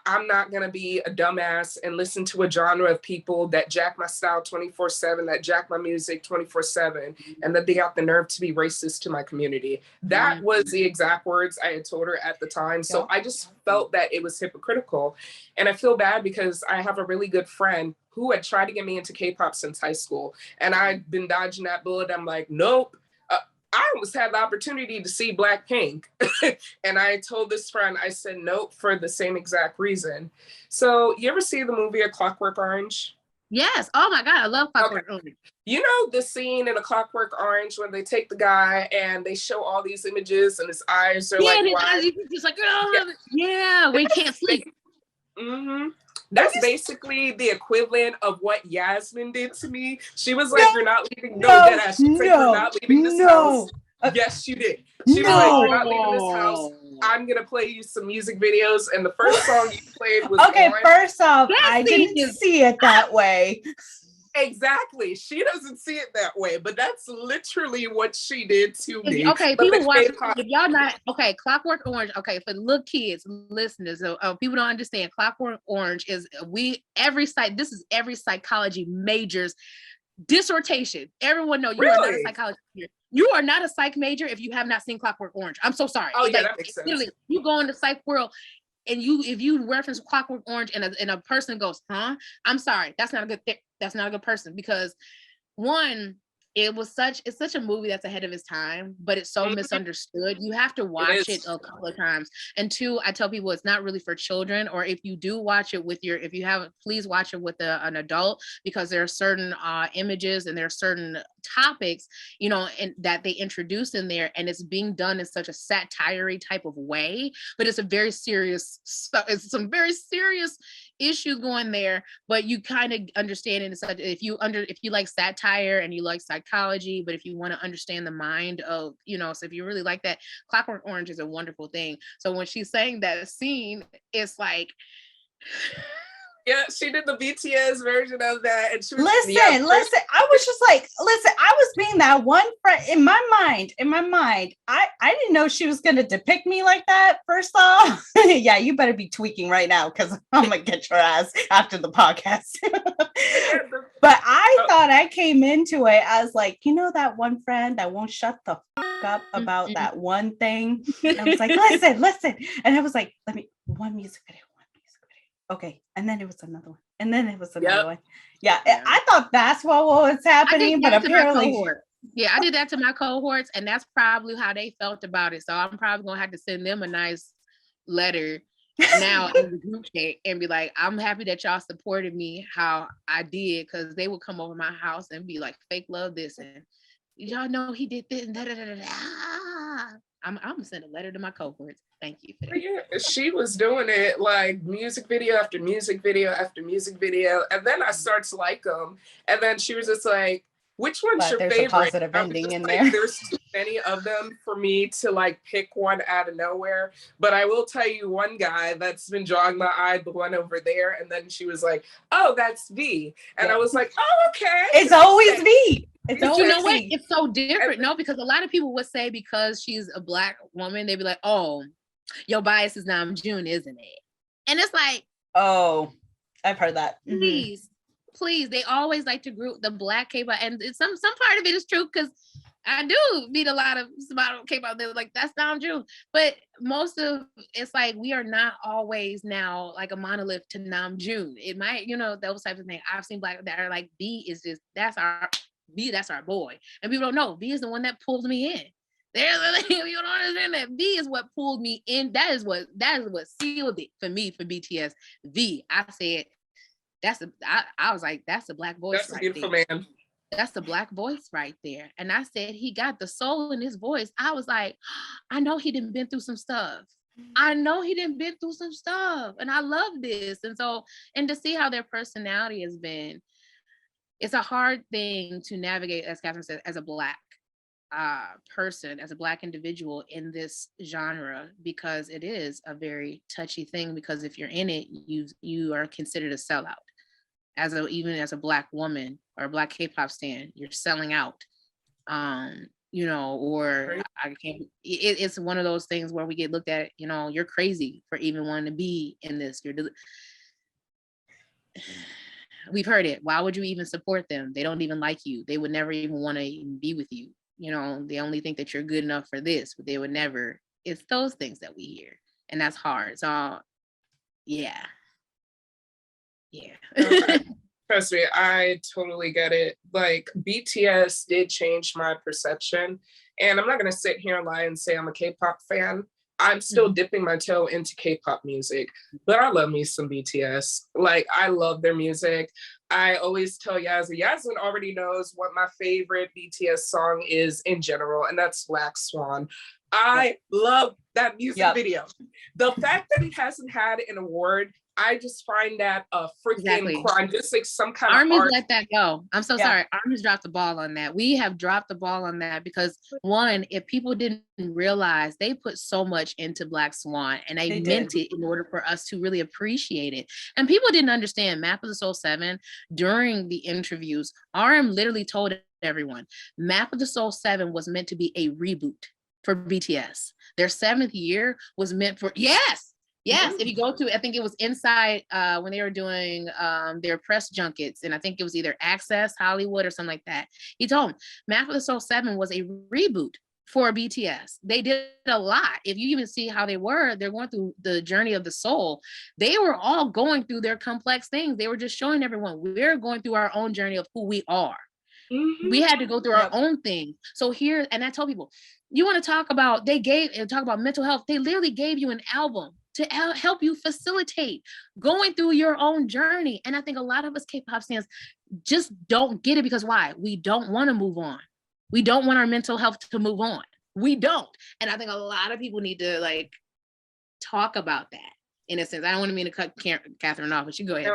I'm not going to be a dumbass and listen to a genre of people that jack my style 24/7, that jack my music 24/7, and that they got the nerve to be racist to my community. That was the exact words I had told her at the time. So I just felt that it was hypocritical. And I feel bad because I have a really good friend who had tried to get me into K-pop since high school. And I'd been dodging that bullet. I'm like, nope. I almost had the opportunity to see Blackpink. And I told this friend, I said, nope, for the same exact reason. So you ever see the movie A Clockwork Orange? Yes. Oh my God, I love Clockwork Orange. You know the scene in A Clockwork Orange when they take the guy and they show all these images and his eyes are like wide. Just like, we can't sleep. That's basically the equivalent of what Yasmin did to me. She was like, you're not leaving. You're not leaving this house. Yes, you did. She was like, you're not leaving this house. I'm going to play you some music videos. And the first song you played was first off, I didn't see it that way. Exactly. She doesn't see it that way, but that's literally what she did to me. Okay, people watch it. If y'all not, Clockwork Orange, for the little kids, listeners, people don't understand. Clockwork Orange is every psychology major's dissertation. Everyone know you are not a psychology major. You are not a psych major if you have not seen Clockwork Orange. I'm so sorry. Oh, that makes sense. Literally, you go in the psych world, and if you reference Clockwork Orange and a person goes, huh? I'm sorry, that's not a good thing. That's not a good person, because one, it's such a movie that's ahead of its time, but it's so misunderstood. You have to watch it a couple of times. And two, I tell people it's not really for children, or if you do watch it please watch it with an adult, because there are certain images and there are certain topics, and that they introduce in there, and it's being done in such a satire type of way, but it's some very serious issues going there, but you kind of understand it. If you like satire and you like psychology, but if you want to understand the mind of, so if you really like that, Clockwork Orange is a wonderful thing. So when she's saying that scene, it's like, Yeah, she did the BTS version of that, and she was Listen. I was just like, I was being that one friend in my mind. I didn't know she was gonna depict me like that. First off, yeah, you better be tweaking right now because I'm gonna get your ass after the podcast. But I thought I came into it as like, that one friend that won't shut the fuck up about that one thing. And I was like, listen, and I was like, let me one music video. Okay, and then it was another one, and then it was another one. Yeah, I thought that's what was happening, but apparently, I did that to my cohorts, and that's probably how they felt about it. So I'm probably gonna have to send them a nice letter now in the group chat and be like, I'm happy that y'all supported me how I did, because they would come over my house and be like, fake love this, and y'all know he did this, and da da da da. I'm gonna send a letter to my cohorts. Thank you for that. Yeah, she was doing it like music video after music video after music video, and then I started to like them, and then she was just like, "Which one's your there's favorite?" A positive ending in like, there. There's too many of them for me to like pick one out of nowhere. But I will tell you one guy that's been drawing my eye, the one over there, and then she was like, "Oh, that's V," and I was like, "Oh, okay." It's always V. But you know what? It's so different. No, because a lot of people would say because she's a Black woman, they'd be like, "Oh, your bias is Namjoon, isn't it?" And it's like, oh, I've heard that. Please, they always like to group the Black K-pop, and it's some part of it is true because I do meet a lot of K-pop. They're like, that's Namjoon, but most of it's like we are not always now like a monolith to Namjoon. It might, those types of things. I've seen Black that are like B is just that's our boy, and people don't know B is the one that pulled me in. They're like, you don't understand that V is what pulled me in. That is what sealed it for me for BTS. V. I said, I was like, that's a Black voice. That's a beautiful man. That's the Black voice right there. And I said, he got the soul in his voice. I was like, I know he didn't been through some stuff. And I love this. And so, and to see how their personality has been, it's a hard thing to navigate, as Catherine said, as a Black person, as a Black individual in this genre, because it is a very touchy thing, because if you're in it, you are considered a sellout. Even as a Black woman or a Black K-pop stan, you're selling out. Or I can't. It's one of those things where we get looked at. You're crazy for even wanting to be in this. We've heard it. Why would you even support them? They don't even like you. They would never even want to even be with you. They only think that you're good enough for this, but they would never. It's those things that we hear, and that's hard. So, yeah. Trust me, I totally get it. Like, BTS did change my perception, and I'm not gonna sit here and lie and say I'm a K-pop fan. I'm still dipping my toe into K-pop music, but I love me some BTS. Like, I love their music. I always tell Yasmin already knows what my favorite BTS song is in general, and that's Black Swan. I love that music video. The fact that it hasn't had an award, I just find that a freaking crime. Just like some kind Army's of art. let that go. I'm so sorry. Army's dropped the ball on that. We have dropped the ball on that because, one, if people didn't realize, they put so much into Black Swan and they meant it in order for us to really appreciate it. And people didn't understand Map of the Soul 7 during the interviews. RM literally told everyone, Map of the Soul 7 was meant to be a reboot for BTS. Their 7th year was meant for, yes, if you go to, I think it was Inside when they were doing their press junkets, and I think it was either Access Hollywood or something like that. He told them Map of the Soul 7 was a reboot for BTS. They did a lot. If you even see how they're going through the journey of the soul. They were all going through their complex things. They were just showing everyone we're going through our own journey of who we are. We had to go through our own thing. So here, and I tell people, you want to talk about mental health. They literally gave you an album to help you facilitate going through your own journey. And I think a lot of us K-pop fans just don't get it because why? We don't want to move on. We don't want our mental health to move on. We don't. And I think a lot of people need to talk about that in a sense. I don't want to mean to cut Catherine off, but you go ahead.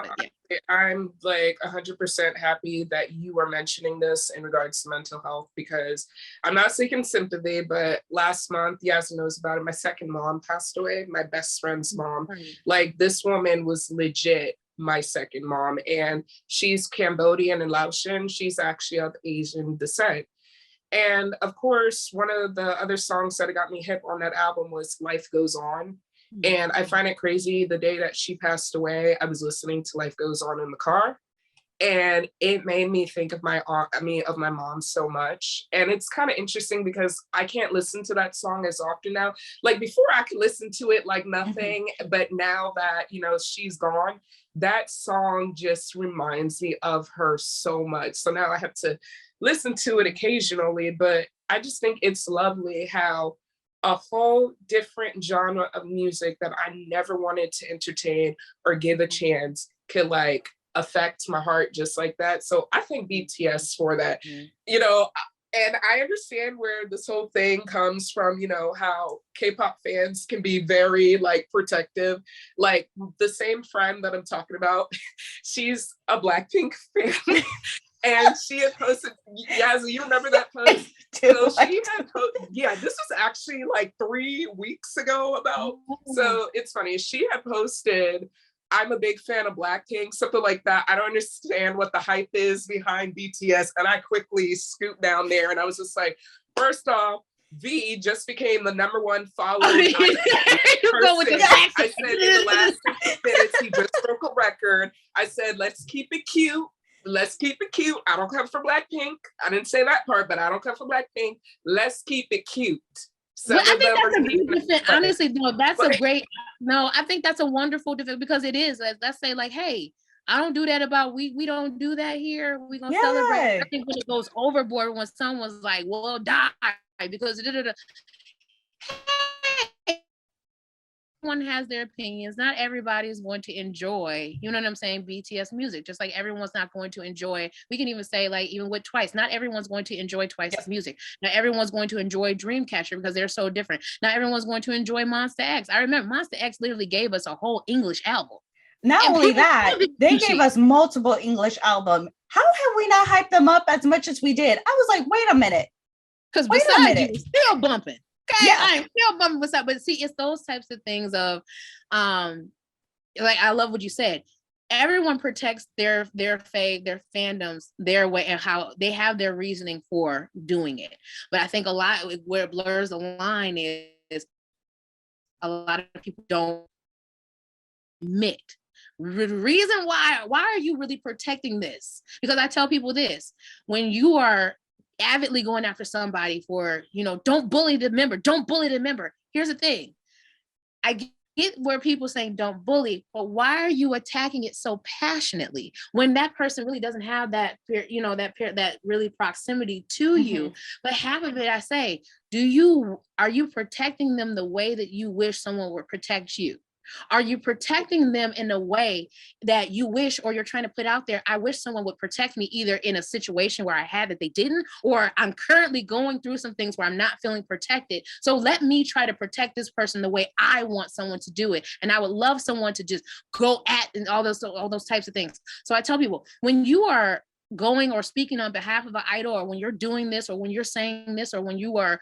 I'm 100% happy that you are mentioning this in regards to mental health, because I'm not seeking sympathy, but last month, Yasmin knows about it, my second mom passed away, my best friend's mom. Like, this woman was legit my second mom, and she's Cambodian and Laotian. She's actually of Asian descent. And of course, one of the other songs that got me hip on that album was Life Goes On. And I find it crazy, the day that she passed away, I was listening to Life Goes On in the car. And it made me think of my aunt, of my mom so much. And it's kind of interesting because I can't listen to that song as often now. Like before I could listen to it like nothing, but now that, you know, she's gone, that song just reminds me of her so much. So now I have to listen to it occasionally, but I just think it's lovely how a whole different genre of music that I never wanted to entertain or give a chance could like affect my heart just like that. So I thank BTS for that, you know, and I understand where this whole thing comes from, you know, how K-pop fans can be very like protective. Like the same friend that I'm talking about, she's a Blackpink fan. And she had posted, Yazzie, you remember that post? So she had posted, yeah, this was actually like 3 weeks ago about, so it's funny, she had posted, I'm a big fan of Blackpink, something like that. I don't understand what the hype is behind BTS. And I quickly scooped down there and I was just like, first off, V just became the #1 followed person. I said in the last 50 minutes, he just broke a record. I said, let's keep it cute. Let's keep it cute. I don't come from Blackpink. I didn't say that part, but I don't come from Blackpink. Let's keep it cute. Well, I think that's a great defense. Honestly, no, that's a great. No, I think that's a wonderful defense because it is. Let's say like, hey, I don't do that about we don't do that here. We're gonna celebrate. I think when it goes overboard when someone's like, well, die because everyone has their opinions. Not everybody is going to enjoy, you know what I'm saying, BTS music. Just like everyone's not going to enjoy, we can even say like even with Twice, not everyone's going to enjoy Twice's music. Not everyone's going to enjoy Dreamcatcher because they're so different. Not everyone's going to enjoy Monster X. I remember Monster X literally gave us a whole English album. Not only that, they gave us multiple English albums. How have we not hyped them up as much as we did? I was like, wait a minute. Because besides you, still bumping. Okay, yeah. I'm still bumping what's up, but see, it's those types of things of, like I love what you said. Everyone protects their fandoms their way and how they have their reasoning for doing it. But I think a lot where it blurs the line is a lot of people don't admit the reason why are you really protecting this? Because I tell people this, when you are avidly going after somebody for, you know, don't bully the member. Here's the thing. I get where people saying don't bully, but why are you attacking it so passionately when that person really doesn't have that, you know, that really proximity to you? But half of it, I say, are you protecting them the way that you wish someone would protect you? Are you protecting them in a way that you wish, or you're trying to put out there, I wish someone would protect me either in a situation where I had that they didn't, or I'm currently going through some things where I'm not feeling protected. So let me try to protect this person the way I want someone to do it. And I would love someone to just go at and all those types of things. So I tell people, when you are going or speaking on behalf of an idol, or when you're doing this, or when you're saying this, or when you are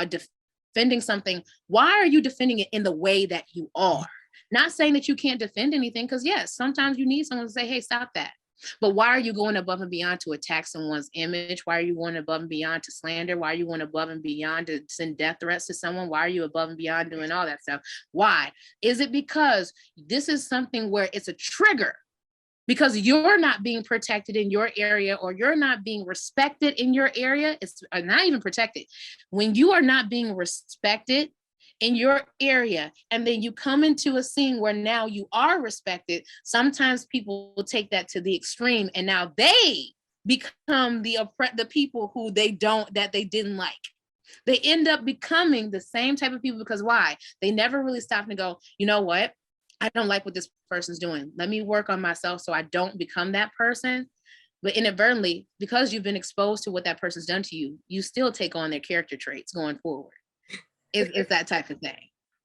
defending something, why are you defending it in the way that you are? Not saying that you can't defend anything, because yes, sometimes you need someone to say, hey, stop that. But why are you going above and beyond to attack someone's image? Why are you going above and beyond to slander? Why are you going above and beyond to send death threats to someone? Why are you above and beyond doing all that stuff? Why? Is it because this is something where it's a trigger? Because you're not being protected in your area, or you're not being respected in your area? It's not even protected. When you are not being respected in your area, and then you come into a scene where now you are respected, sometimes people will take that to the extreme, and now they become the people who they didn't like. They end up becoming the same type of people, because why? They never really stop and go, you know what? I don't like what this person's doing. Let me work on myself so I don't become that person. But inadvertently, because you've been exposed to what that person's done to you, you still take on their character traits going forward. It's that type of thing.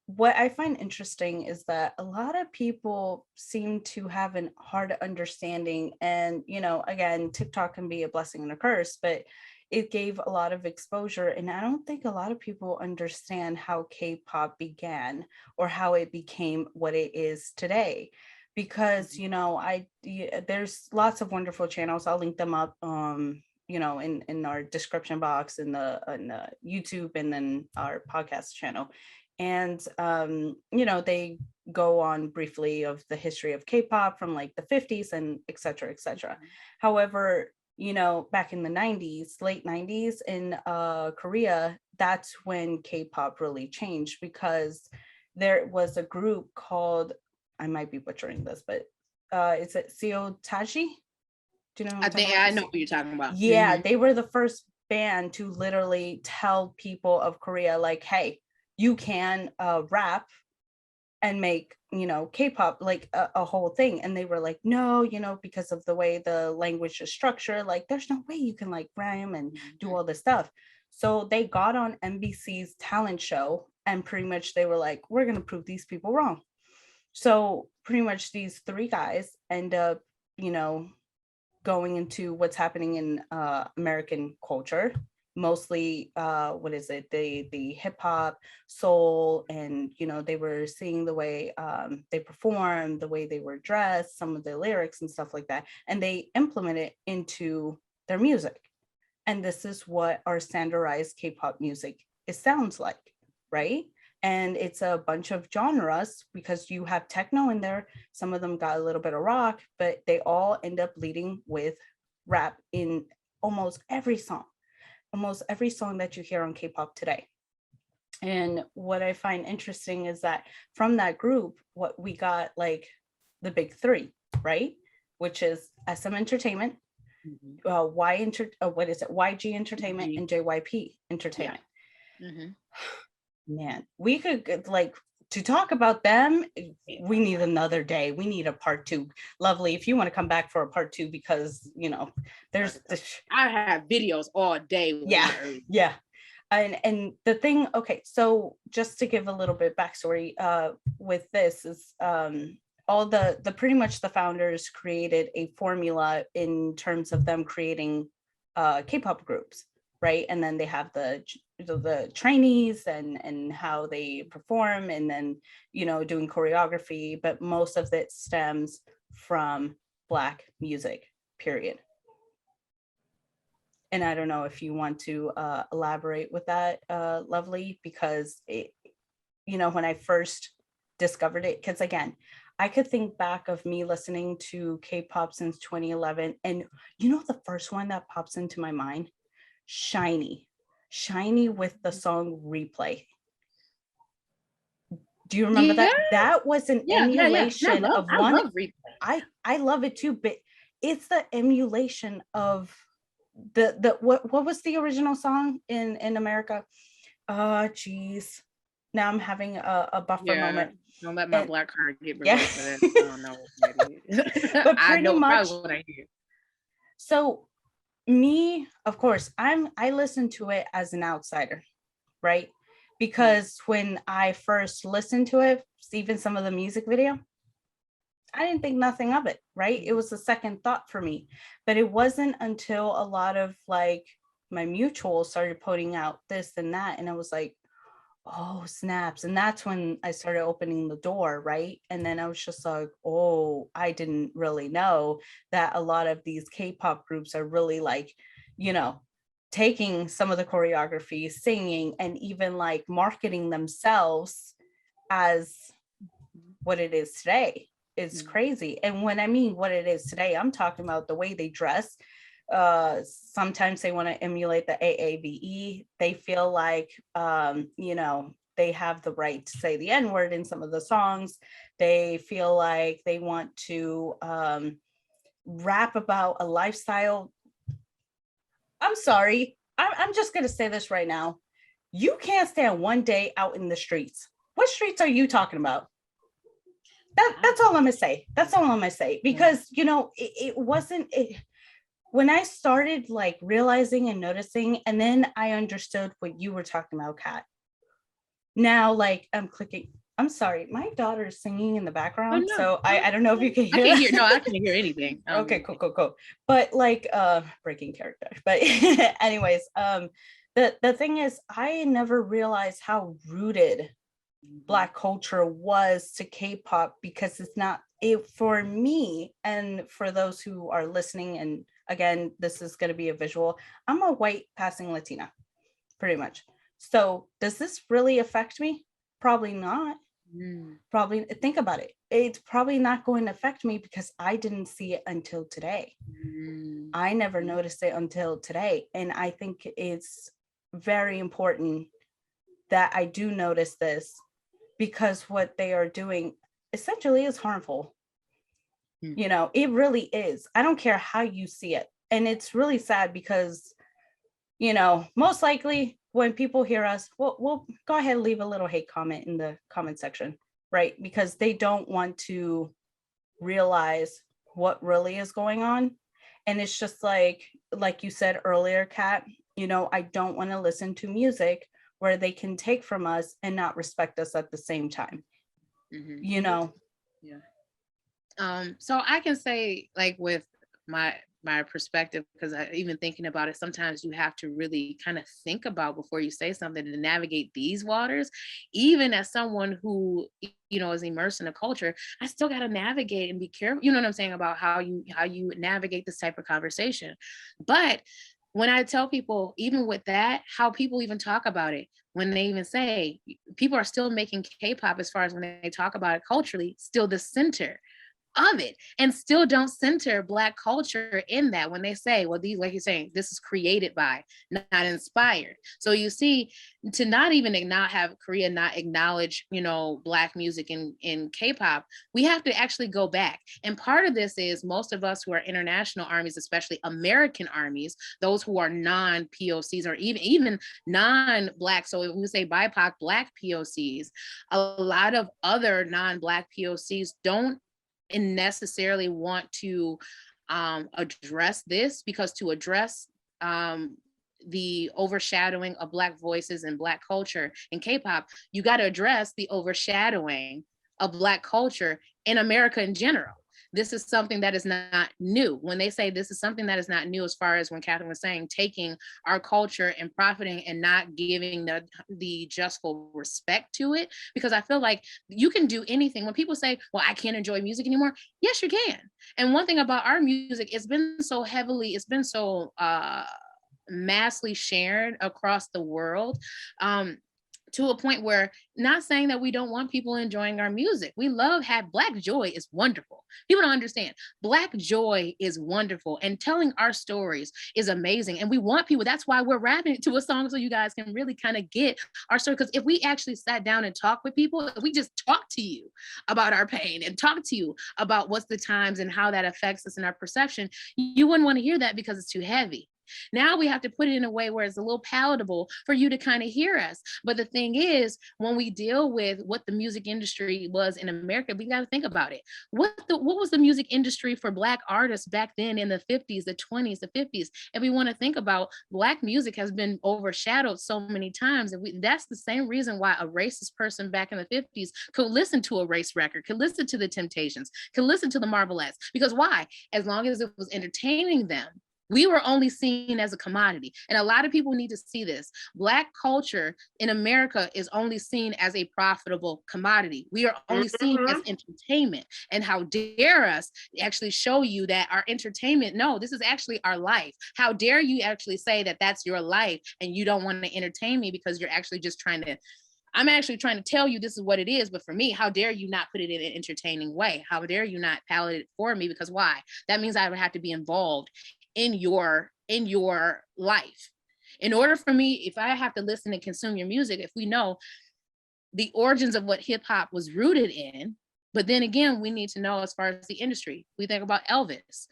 What I find interesting is that a lot of people seem to have a hard understanding, and, you know, again, TikTok can be a blessing and a curse, but it gave a lot of exposure. And I don't think a lot of people understand how K-pop began or how it became what it is today. because, there's lots of wonderful channels. I'll link them up, in our description box in the YouTube and then our podcast channel. And, they go on briefly of the history of K-pop from like the 50s and et cetera, et cetera. However, back in the 90s, late 90s in Korea, that's when K-pop really changed, because there was a group called, I might be butchering this, but is it Taji? Do you know? I know what you're talking about. Yeah, they were the first band to literally tell people of Korea, like, hey, you can rap and make, K-pop like a whole thing. And they were like, no, because of the way the language is structured, like there's no way you can like rhyme and do all this stuff. So they got on NBC's talent show, and pretty much they were like, we're going to prove these people wrong. So pretty much these three guys end up, going into what's happening in American culture, mostly the hip hop, soul, and they were seeing the way they performed, the way they were dressed, some of the lyrics and stuff like that, and they implement it into their music. And this is what our standardized K-pop music sounds like, right? And it's a bunch of genres, because you have techno in there, some of them got a little bit of rock, but they all end up leading with rap in almost every song that you hear on K-pop today. And what I find interesting is that from that group, what we got, like the big three, right? Which is SM Entertainment, YG Entertainment, and JYP Entertainment. Yeah. Man, we could like to talk about them. We need another day. We need a part 2. Lovely, if you want to come back for a part 2, because there's I have videos all day. Yeah. And the thing, okay, so just to give a little bit backstory with this is all the pretty much the founders created a formula in terms of them creating K-pop groups, right? And then they have the trainees and how they perform, and then doing choreography, but most of it stems from Black music, period. And I don't know if you want to elaborate with that, Lovely, because when I first discovered it, because again, I could think back of me listening to K-pop since 2011, and the first one that pops into my mind, Shiny with the song Replay. Do you remember that? That was an emulation of one. I love Replay. I love it too, but it's the emulation of the what was the original song in America? Geez. Now I'm having a buffer moment. Don't let my black card get revoked for that. I don't know what that is. But pretty much what I hear. So me, of course, I listen to it as an outsider, right? Because when I first listened to it, even some of the music video, I didn't think nothing of it, right? It was a second thought for me. But it wasn't until a lot of like my mutuals started putting out this and that, and I was like, oh snaps. And that's when I started opening the door, right? And then I was just like, oh, I didn't really know that a lot of these K-pop groups are really like, taking some of the choreography, singing, and even like marketing themselves as what it is today. It's crazy. And when I mean what it is today, I'm talking about the way they dress. Sometimes they want to emulate the AAVE. They feel like, they have the right to say the N-word in some of the songs. They feel like they want to rap about a lifestyle. I'm sorry. I'm just going to say this right now. You can't stand one day out in the streets. What streets are you talking about? That's all I'm going to say. That's all I'm going to say. Because, it wasn't... When I started like realizing and noticing, and then I understood what you were talking about, Kat. Now, like I'm clicking. I'm sorry, my daughter is singing in the background, so I don't know if you can hear. I can't hear anything. Okay, cool. But like breaking character. But anyways, the thing is, I never realized how rooted Black culture was to K-pop, because it's not for me, and for those who are listening, and again, this is going to be a visual, I'm a white passing Latina, pretty much. So does this really affect me? Probably not. Probably, think about it. It's probably not going to affect me because I didn't see it until today. I never noticed it until today. And I think it's very important that I do notice this, because what they are doing essentially is harmful. You know, it really is. I don't care how you see it. And it's really sad because, you know, most likely when people hear us, we'll go ahead and leave a little hate comment in the comment section, right? Because they don't want to realize what really is going on. And it's just like you said earlier, Kat, you know, I don't want to listen to music where they can take from us and not respect us at the same time. You know? Yeah. So I can say, like, with my perspective, because even thinking about it, sometimes you have to really kind of think about before you say something to navigate these waters. Even as someone who, you know, is immersed in a culture, I still got to navigate and be careful. You know what I'm saying about how you navigate this type of conversation. But when I tell people, even with that, how people even talk about it, when they even say, people are still making K-pop, as far as when they talk about it culturally, still the center of it, and still don't center Black culture in that. When they say, well, these, like you're saying, this is created by, not inspired. So you see, to not even not have Korea not acknowledge, you know, Black music in K-pop, we have to actually go back. And part of this is most of us who are international armies, especially American armies, those who are non-POCs or even non-Black. So when we say BIPOC, Black POCs, a lot of other non-Black POCs don't necessarily want to address this, because to address the overshadowing of Black voices and Black culture in K-pop, you got to address the overshadowing of Black culture in America in general. This is something that is not new. When they say this is something that is not new, as far as when Catherine was saying, taking our culture and profiting and not giving the just full respect to it, because I feel like you can do anything. When people say, well, I can't enjoy music anymore, yes, you can. And one thing about our music, it's been so massively shared across the world, to a point where, not saying that we don't want people enjoying our music. We love Black joy is wonderful. People don't understand. Black joy is wonderful, and telling our stories is amazing. And we want people, that's why we're rapping to a song, so you guys can really kind of get our story. Because if we actually sat down and talked with people, if we just talk to you about our pain and talk to you about what's the times and how that affects us in our perception, you wouldn't want to hear that because it's too heavy. Now we have to put it in a way where it's a little palatable for you to kind of hear us. But the thing is, when we deal with what the music industry was in America, we got to think about it. What was the music industry for Black artists back then in the 50s, the 20s, the 50s? And we want to think about, Black music has been overshadowed so many times. And that's the same reason why a racist person back in the 50s could listen to a race record, could listen to the Temptations, could listen to the Marvelettes. Because why? As long as it was entertaining them, we were only seen as a commodity. And a lot of people need to see this. Black culture in America is only seen as a profitable commodity. We are only seen as entertainment. And how dare us actually show you that our entertainment, no, this is actually our life. How dare you actually say that that's your life and you don't want to entertain me because you're actually just I'm actually trying to tell you this is what it is. But for me, how dare you not put it in an entertaining way? How dare you not palette it for me? Because why? That means I would have to be involved in your life. In order for me, if I have to listen and consume your music, if we know the origins of what hip hop was rooted in, but then again, we need to know, as far as the industry, we think about Elvis.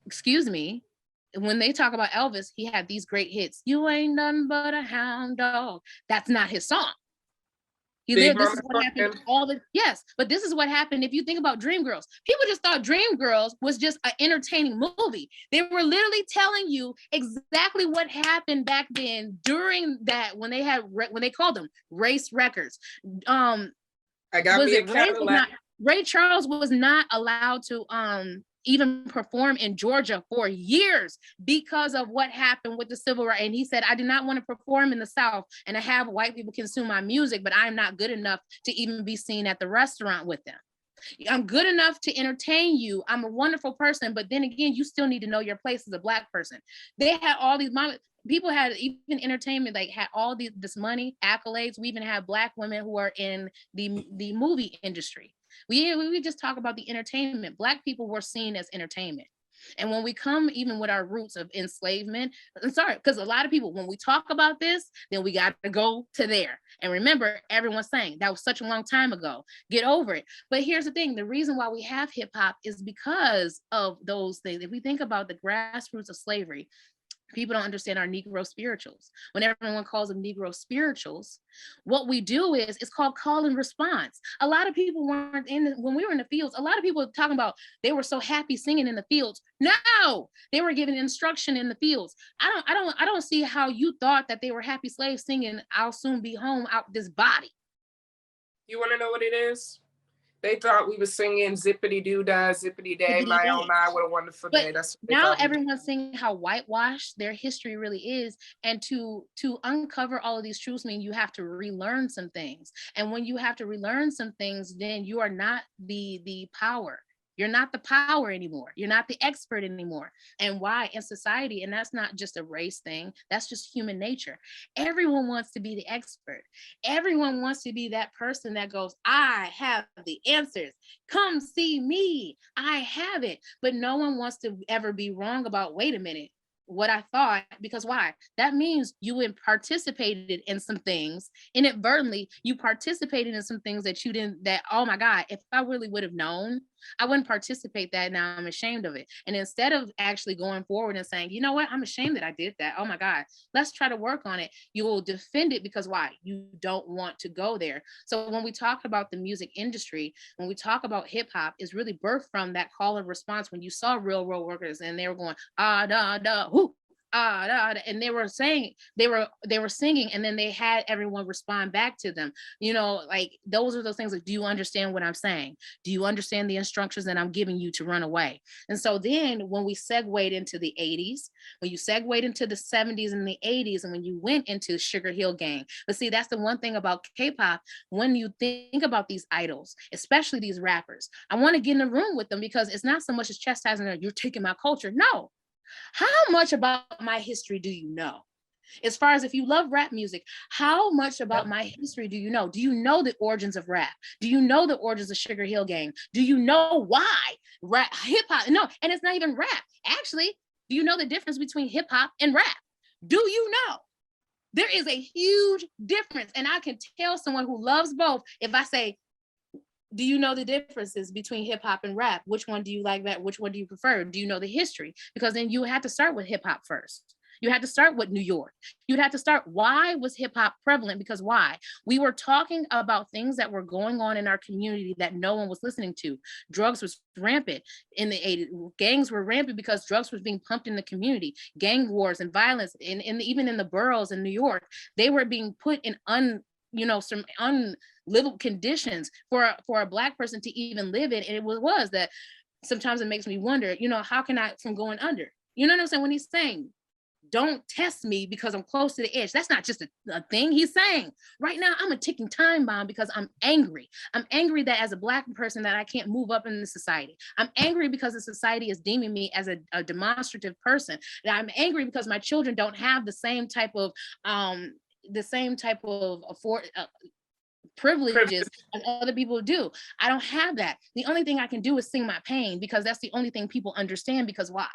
Excuse me, when they talk about Elvis, he had these great hits. You ain't nothing but a hound dog. That's not his song. This is what happened. Yes, but this is what happened. If you think about Dreamgirls, people just thought Dreamgirls was just an entertaining movie. They were literally telling you exactly what happened back then during that, when they called them race records. Ray Charles was not allowed to even perform in Georgia for years because of what happened with the civil rights. And he said, I do not want to perform in the South and to have white people consume my music, but I'm not good enough to even be seen at the restaurant with them. I'm good enough to entertain you. I'm a wonderful person. But then again, you still need to know your place as a Black person. They had all these people had even entertainment, like had all this money, accolades. We even have Black women who are in the movie industry. We just talk about the entertainment. Black people were seen as entertainment. And when we come even with our roots of enslavement, I'm sorry, because a lot of people, when we talk about this, then we got to go to there. And remember, everyone's saying that was such a long time ago. Get over it. But here's the thing. The reason why we have hip hop is because of those things. If we think about the grassroots of slavery, people don't understand our Negro spirituals. When everyone calls them Negro spirituals, what we do is it's called call and response. A lot of people weren't when we were in the fields, a lot of people were talking about they were so happy singing in the fields. No, they were giving instruction in the fields. I don't see how you thought that they were happy slaves singing, I'll soon be home out this body. You want to know what it is? They thought we were singing zippity doo dah, zippity day, my oh my, what a wonderful day. That's what now everyone's saying how whitewashed their history really is. And to uncover all of these truths mean you have to relearn some things. And when you have to relearn some things, then you are not the power. You're not the power anymore. You're not the expert anymore. And why in society, and that's not just a race thing, that's just human nature. Everyone wants to be the expert. Everyone wants to be that person that goes, I have the answers. Come see me. I have it. But no one wants to ever be wrong about, wait a minute, what I thought, because why? That means you participated in some things inadvertently. You participated in some things that you didn't, that, oh my God, if I really would have known, I wouldn't participate that. Now I'm ashamed of it. And instead of actually going forward and saying, you know what, I'm ashamed that I did that. Oh my God, let's try to work on it. You will defend it because why? You don't want to go there. So when we talk about the music industry, when we talk about hip hop, is really birthed from that call and response. When you saw Real World Workers and they were going, ah, da, da, whoo, and they were saying, they were singing, and then they had everyone respond back to them. You know, like those are those things like, do you understand what I'm saying? Do you understand the instructions that I'm giving you to run away? And so then when we segued into the 80s, when you segued into the 70s and the 80s, and when you went into Sugar Hill Gang, but see, that's the one thing about K-pop. When you think about these idols, especially these rappers, I want to get in the room with them because it's not so much as chastising them, you're taking my culture. No. How much about my history do you know? As far as if you love rap music, how much about my history do you know? Do you know the origins of rap? Do you know the origins of Sugar Hill Gang? Do you know why rap, hip hop? No, and it's not even rap. Actually, do you know the difference between hip hop and rap? Do you know? There is a huge difference. And I can tell someone who loves both if I say, do you know the differences between hip hop and rap? Which one do you like that? Which one do you prefer? Do you know the history? Because then you had to start with hip hop first. You had to start with New York. You'd have to start, why was hip hop prevalent? Because why? We were talking about things that were going on in our community that no one was listening to. Drugs was rampant in the 80s. Gangs were rampant because drugs was being pumped in the community. Gang wars and violence, even in the boroughs in New York, they were being put in some unlivable conditions for a Black person to even live in. And it was that sometimes it makes me wonder, how can I from going under? You know what I'm saying? When he's saying, don't test me because I'm close to the edge. That's not just a thing he's saying. Right now, I'm a ticking time bomb because I'm angry. I'm angry that as a Black person that I can't move up in the society. I'm angry because the society is deeming me as a demonstrative person. That I'm angry because my children don't have the same type of privileges as other people do. I don't have that. The only thing I can do is sing my pain because that's the only thing people understand. Because why?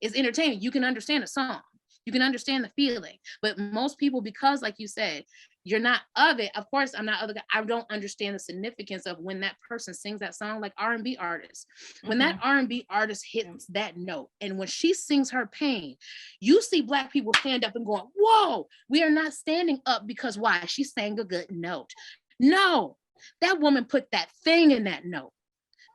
It's entertainment. You can understand a song. You can understand the feeling. But most people, because like you said, you're not of it. Of course, I'm not of it. I don't understand the significance of when that person sings that song, like R&B artists. When that R&B artist hits that note, and when she sings her pain, you see Black people stand up and going, whoa, we are not standing up because why? She sang a good note. No, that woman put that thing in that note.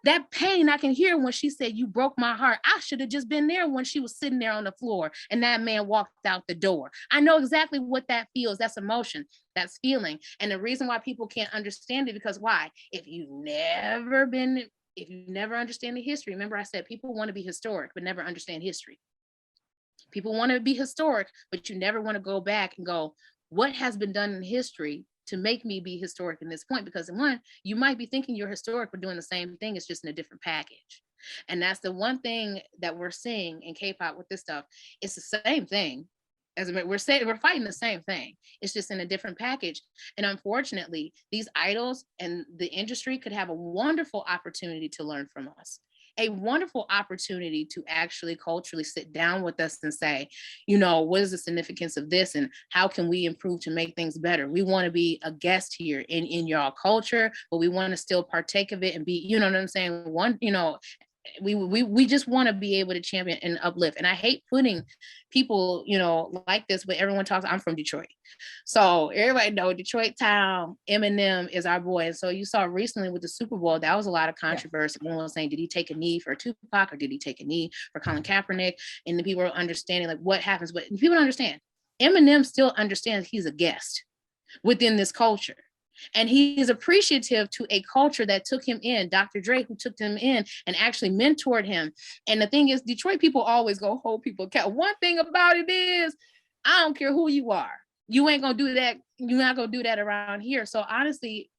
That pain I can hear when she said, you broke my heart. I should have just been there when she was sitting there on the floor and that man walked out the door. I know exactly what that feels. That's emotion. That's feeling. And the reason why people can't understand it, because why? If you never understand the history, remember I said people want to be historic, but never understand history. People want to be historic, but you never want to go back and go, what has been done in history to make me be historic in this point, because one, you might be thinking you're historic, but doing the same thing. It's just in a different package. And that's the one thing that we're seeing in K-pop with this stuff. It's the same thing. As we're saying, we're fighting the same thing. It's just in a different package. And unfortunately, these idols and the industry could have a wonderful opportunity to learn from us. A wonderful opportunity to actually culturally sit down with us and say, you know, what is the significance of this and how can we improve to make things better? We want to be a guest here in your culture, but we want to still partake of it and be, you know what I'm saying? One, you know, we just want to be able to champion and uplift. And I hate putting people, you know, like this, but everyone talks, I'm from Detroit. So everybody know Detroit town, Eminem is our boy. And so you saw recently with the Super Bowl, that was a lot of controversy. Yeah. Everyone was saying, did he take a knee for Tupac or did he take a knee for Colin Kaepernick? And the people were understanding like what happens, but people don't understand. Eminem still understands he's a guest within this culture. And he is appreciative to a culture that took him in, Dr. Dre, who took him in and actually mentored him. And the thing is, Detroit people always go hold people accountable. One thing about it is, I don't care who you are. You ain't gonna do that. You're not gonna do that around here. So honestly,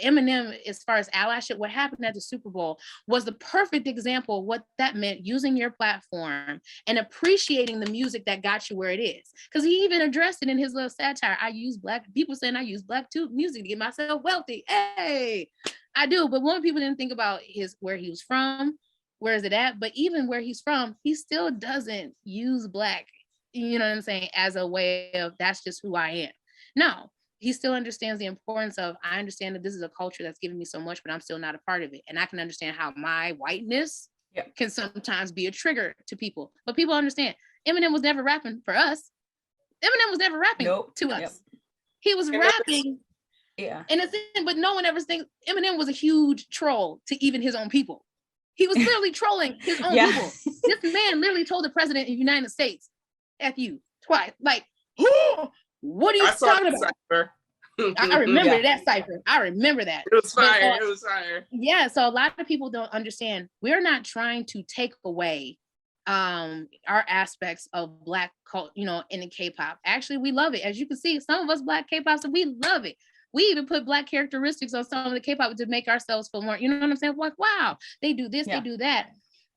Eminem, as far as allyship, what happened at the Super Bowl was the perfect example of what that meant, using your platform and appreciating the music that got you where it is. Because he even addressed it in his little satire. I use black people saying I use black music to get myself wealthy. Hey, I do. But one people didn't think about where he was from, where is it at? But even where he's from, he still doesn't use black, you know what I'm saying, as a way of that's just who I am. No. He still understands the importance of, I understand that this is a culture that's giving me so much, but I'm still not a part of it. And I can understand how my whiteness can sometimes be a trigger to people. But people understand, Eminem was never rapping for us. Eminem was never rapping to us. He was rapping. Yeah. And it's but no one ever thinks Eminem was a huge troll to even his own people. He was literally trolling his own people. This man literally told the president of the United States, F you, twice. Like, what are you talking about? I remember that cipher. I remember that. It was fire. It was fire. Yeah. So a lot of people don't understand. We're not trying to take away our aspects of Black culture, you know, in the K-pop. Actually, we love it. As you can see, some of us Black K-pops, we love it. We even put Black characteristics on some of the K-pop to make ourselves feel more, you know what I'm saying? Like, wow, they do this, they do that.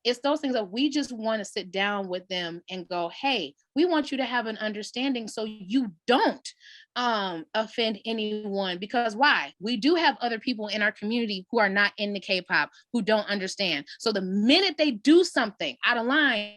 It's those things that we just want to sit down with them and go, hey, we want you to have an understanding so you don't offend anyone. Because why? We do have other people in our community who are not in the K-pop who don't understand. So the minute they do something out of line,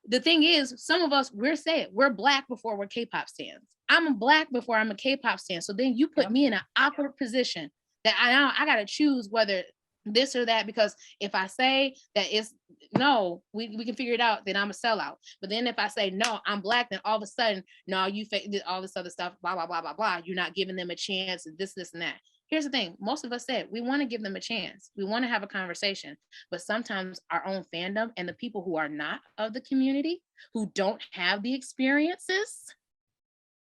the thing is, some of us, we're Black before we're K-pop stans. I'm a Black before I'm a K-pop stan. So then you put me in an awkward position that I got to choose whether this or that, because if I say that it's no, we can figure it out, then I'm a sellout. But then if I say no, I'm Black, then all of a sudden, no, you all this other stuff, blah, blah, blah, blah, blah. You're not giving them a chance, this, and that. Here's the thing. Most of us said we want to give them a chance. We want to have a conversation. But sometimes our own fandom and the people who are not of the community, who don't have the experiences,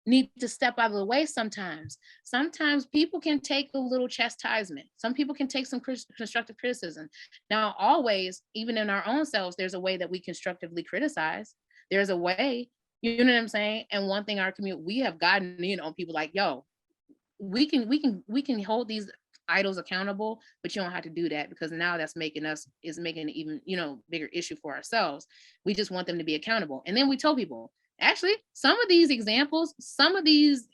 need to step out of the way sometimes. Sometimes people can take a little chastisement. Some people can take some constructive criticism. Now, always, even in our own selves, there's a way that we constructively criticize. There's a way, you know what I'm saying? And one thing our community, we have gotten, you know, people like, yo, we can hold these idols accountable, but you don't have to do that, because now that's making it even, you know, bigger issue for ourselves. We just want them to be accountable. And then we told people, actually, some of these examples, some of these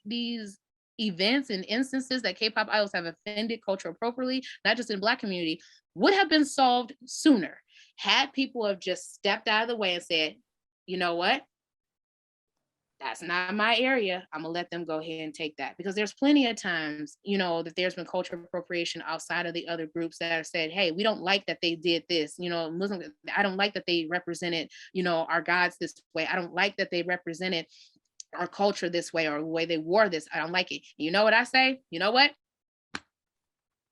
events and instances that K-pop idols have offended culture appropriately, not just in Black community, would have been solved sooner had people have just stepped out of the way and said, you know what? That's not my area. I'm gonna let them go ahead and take that. Because there's plenty of times, you know, that there's been cultural appropriation outside of the other groups that have said, hey, we don't like that they did this, you know, Muslim, I don't like that they represented, you know, our gods this way. I don't like that they represented our culture this way, or the way they wore this. I don't like it. You know what I say? You know what?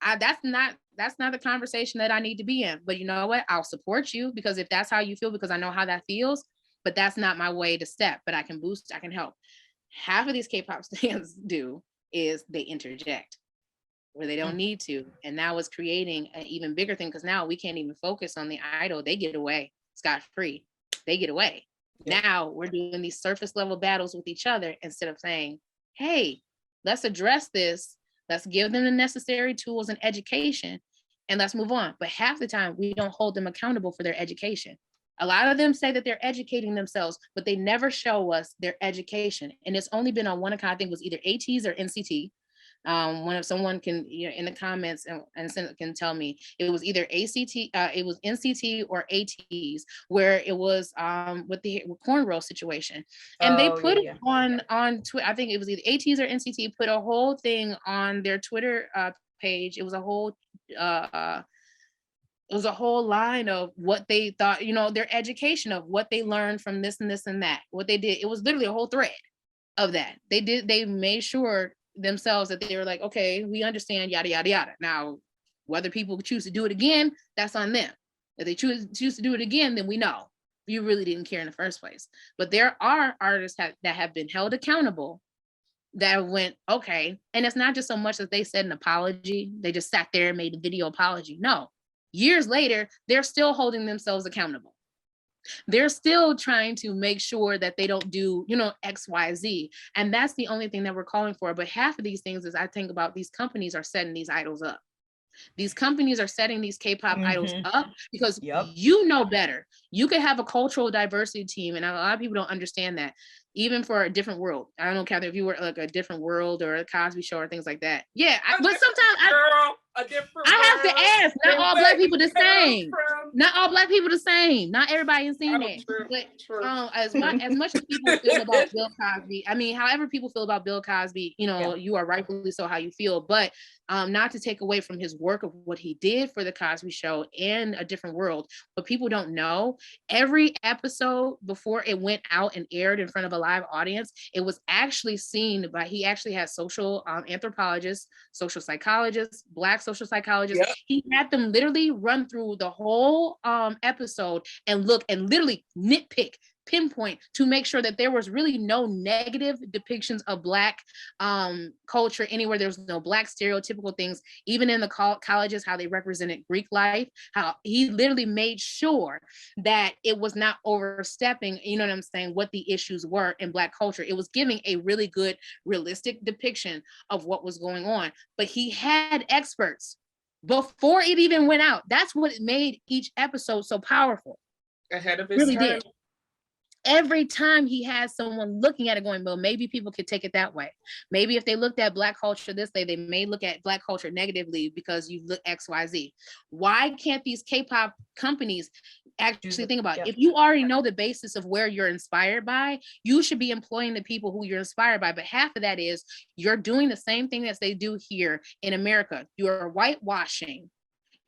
That's not the conversation that I need to be in. But you know what? I'll support you, because if that's how you feel, because I know how that feels. But that's not my way to step, but I can boost, I can help. Half of these K-pop stans do is they interject where they don't need to. And now it's creating an even bigger thing, because now we can't even focus on the idol. They get away scot-free. They get away. Yeah. Now we're doing these surface level battles with each other instead of saying, hey, Let's address this. Let's give them the necessary tools and education, and let's move on. But half the time, we don't hold them accountable for their education. A lot of them say that they're educating themselves, but they never show us their education. And it's only been on one account, I think it was either ATs or NCT. One of someone can, in the comments and can tell me it was either it was NCT or ATs, where it was with the cornrow situation, and they put it on Twitter. I think it was either ATs or NCT put a whole thing on their Twitter page. It was a whole line of what they thought, their education of what they learned from this and this and that. What they did, it was literally a whole thread of that. They made sure themselves that they were like, okay, we understand, yada yada yada. Now, whether people choose to do it again, that's on them. If they choose to do it again, then we know you really didn't care in the first place. But there are artists that have been held accountable that went, okay, and it's not just so much that they said an apology, they just sat there and made a video apology. No, years later, they're still holding themselves accountable. They're still trying to make sure that they don't do, X, Y, Z. And that's the only thing that we're calling for. But half of these things is I think about these companies are setting these idols up. These companies are setting these K-pop idols up because you know better. You could have a cultural diversity team, and a lot of people don't understand that. Even for a different world. I don't know, Catherine, if you were like a different world or a Cosby Show or things like that. Yeah, but sometimes I have to ask. Not all Black people the same. Not all Black people the same. Not everybody is seeing that. But as much as people feel about Bill Cosby, I mean, however people feel about Bill Cosby, you are rightfully so how you feel. But not to take away from his work of what he did for the Cosby Show and A Different World. But people don't know, every episode before it went out and aired in front of a live audience, it was actually seen by, he actually had social anthropologists, social psychologists, Black social psychologists. Yep. He had them literally run through the whole episode and look and literally nitpick, pinpoint to make sure that there was really no negative depictions of Black culture anywhere. There was no Black stereotypical things, even in the colleges, how they represented Greek life, how he literally made sure that it was not overstepping, what the issues were in Black culture. It was giving a really good, realistic depiction of what was going on. But he had experts before it even went out. That's what made each episode so powerful. Ahead of his time. Did. Every time he has someone looking at it going, well, maybe people could take it that way. Maybe if they looked at Black culture this way, they may look at Black culture negatively because you look X, Y, Z. Why can't these K-pop companies actually think about it? If you already know the basis of where you're inspired by, you should be employing the people who you're inspired by. But half of that is you're doing the same thing as they do here in America. You're whitewashing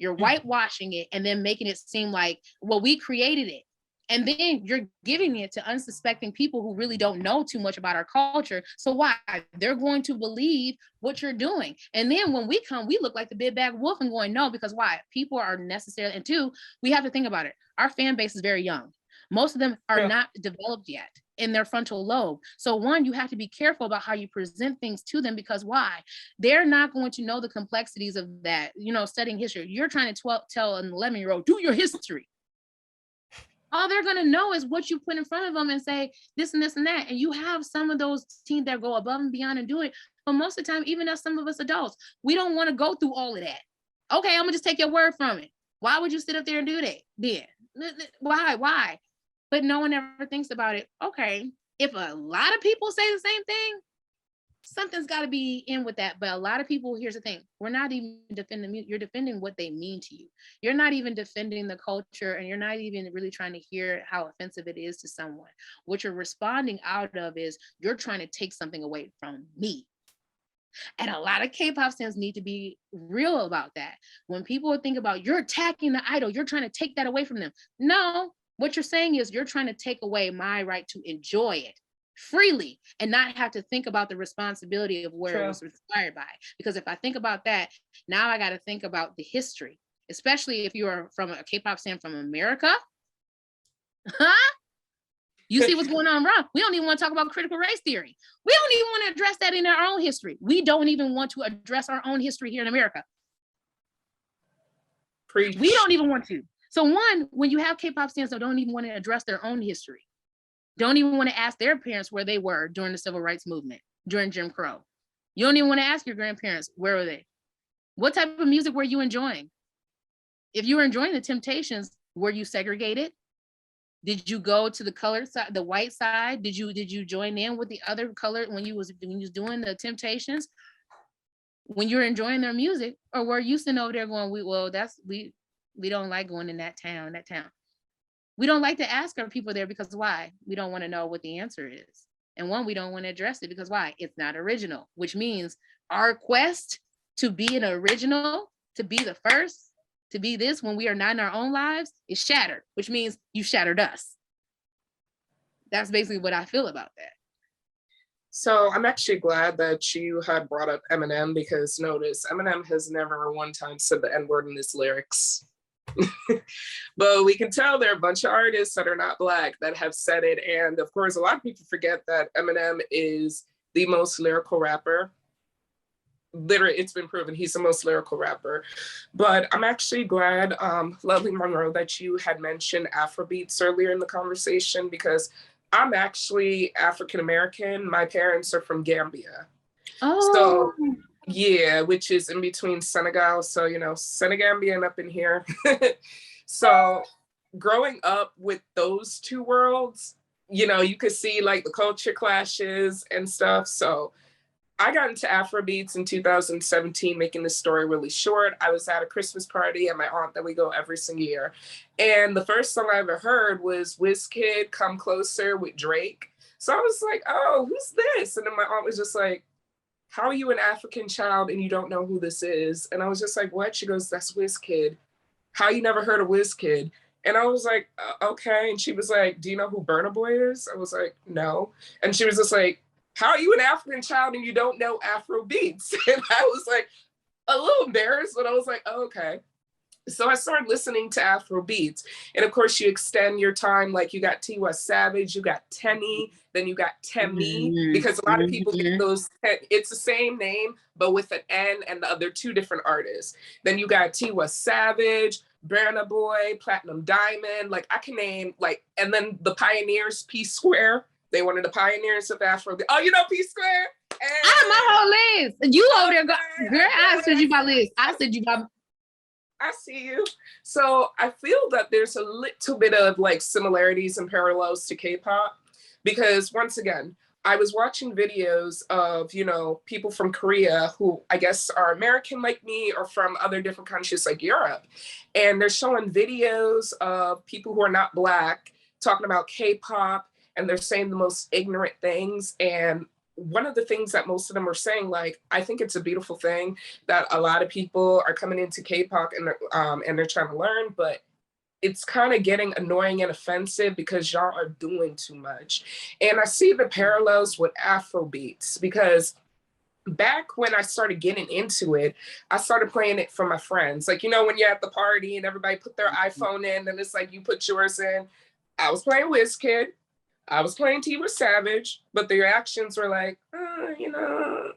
it and then making it seem like, well, we created it. And then you're giving it to unsuspecting people who really don't know too much about our culture. So why? They're going to believe what you're doing. And then when we come, we look like the big bad wolf and going, no, because why? People are necessary. And two, we have to think about it. Our fan base is very young. Most of them are not developed yet in their frontal lobe. So one, you have to be careful about how you present things to them, because why? They're not going to know the complexities of that, studying history. You're trying to tell an 11-year-old, do your history. All they're going to know is what you put in front of them and say this and this and that. And you have some of those teens that go above and beyond and do it. But most of the time, even as some of us adults, we don't want to go through all of that. Okay, I'm going to just take your word from it. Why would you sit up there and do that? Then why? But no one ever thinks about it. Okay, if a lot of people say the same thing, something's got to be in with that. But a lot of people, here's the thing, we're not even defending, you're defending what they mean to you. You're not even defending the culture, and you're not even really trying to hear how offensive it is to someone. What you're responding out of is you're trying to take something away from me. And a lot of K-pop fans need to be real about that. When people think about you're attacking the idol, you're trying to take that away from them. No, what you're saying is you're trying to take away my right to enjoy it freely and not have to think about the responsibility of where it was inspired by. Because if I think about that, now I got to think about the history, especially if you are from a K-pop fan from America. You see what's going on wrong. We don't even want to talk about critical race theory. We don't even want to address that in our own history. We don't even want to address our own history here in America. Preach. We don't even want to. So one, when you have K-pop fans that don't even want to address their own history, don't even want to ask their parents where they were during the civil rights movement, during Jim Crow. You don't even want to ask your grandparents, where were they? What type of music were you enjoying? If you were enjoying the Temptations, were you segregated? Did you go to the color side, the white side? Did you join in with the other color when you was doing the Temptations? When you were enjoying their music, or were you sitting over there going, we don't like going in that town. We don't like to ask our people there because why? We don't want to know what the answer is. And one, we don't want to address it because why? It's not original, which means our quest to be an original, to be the first, to be this when we are not in our own lives is shattered, which means you shattered us. That's basically what I feel about that. So I'm actually glad that you had brought up Eminem, because notice Eminem has never one time said the N-word in his lyrics. But we can tell there are a bunch of artists that are not Black that have said it. And of course, a lot of people forget that Eminem is the most lyrical rapper. Literally, it's been proven he's the most lyrical rapper. But I'm actually glad, Lovelymonroe, that you had mentioned Afrobeats earlier in the conversation, because I'm actually African American. My parents are from Gambia. Oh. So yeah, which is in between Senegal. So, you know, Senegambian up in here. So growing up with those two worlds, you know, you could see like the culture clashes and stuff. So I got into Afrobeats in 2017, making this story really short. I was at a Christmas party at my aunt that we go every single year. And the first song I ever heard was Wizkid, Come Closer with Drake. So I was like, oh, who's this? And then my aunt was just like, how are you an African child and you don't know who this is? And I was just like, what? She goes, that's Wizkid. How you never heard of Wizkid? And I was like, okay. And she was like, do you know who Burna Boy is? I was like, no. And she was just like, how are you an African child and you don't know Afro beats? And I was like, a little embarrassed, but I was like, oh, okay. So I started listening to Afro beats. And of course, you extend your time, like you got Tiwa Savage, you got Temi, then you got Temi, because a lot of people get those, it's the same name, but with an N, and the other two different artists. Then you got Tiwa Savage, Burna Boy, Platinum Diamond, like I can name like, and then the pioneers, P Square, they one of the pioneers of Afro. Oh, you know P Square? I have my whole list. You over there, girl, I sent you my list. I sent you my. I see you. So I feel that there's a little bit of like similarities and parallels to K-pop, because once again, I was watching videos of, you know, people from Korea who I guess are American like me, or from other different countries like Europe. And they're showing videos of people who are not Black talking about K-pop, and they're saying the most ignorant things. And one of the things that most of them are saying, like, I think it's a beautiful thing that a lot of people are coming into K-pop and they're trying to learn, but it's kind of getting annoying and offensive because y'all are doing too much. And I see the parallels with Afro beats, because back when I started getting into it, I started playing it for my friends. Like, you know, when you're at the party and everybody put their iPhone in, and it's like you put yours in. I was playing Wizkid. I was playing Tiwa Savage, but the reactions were like, you know,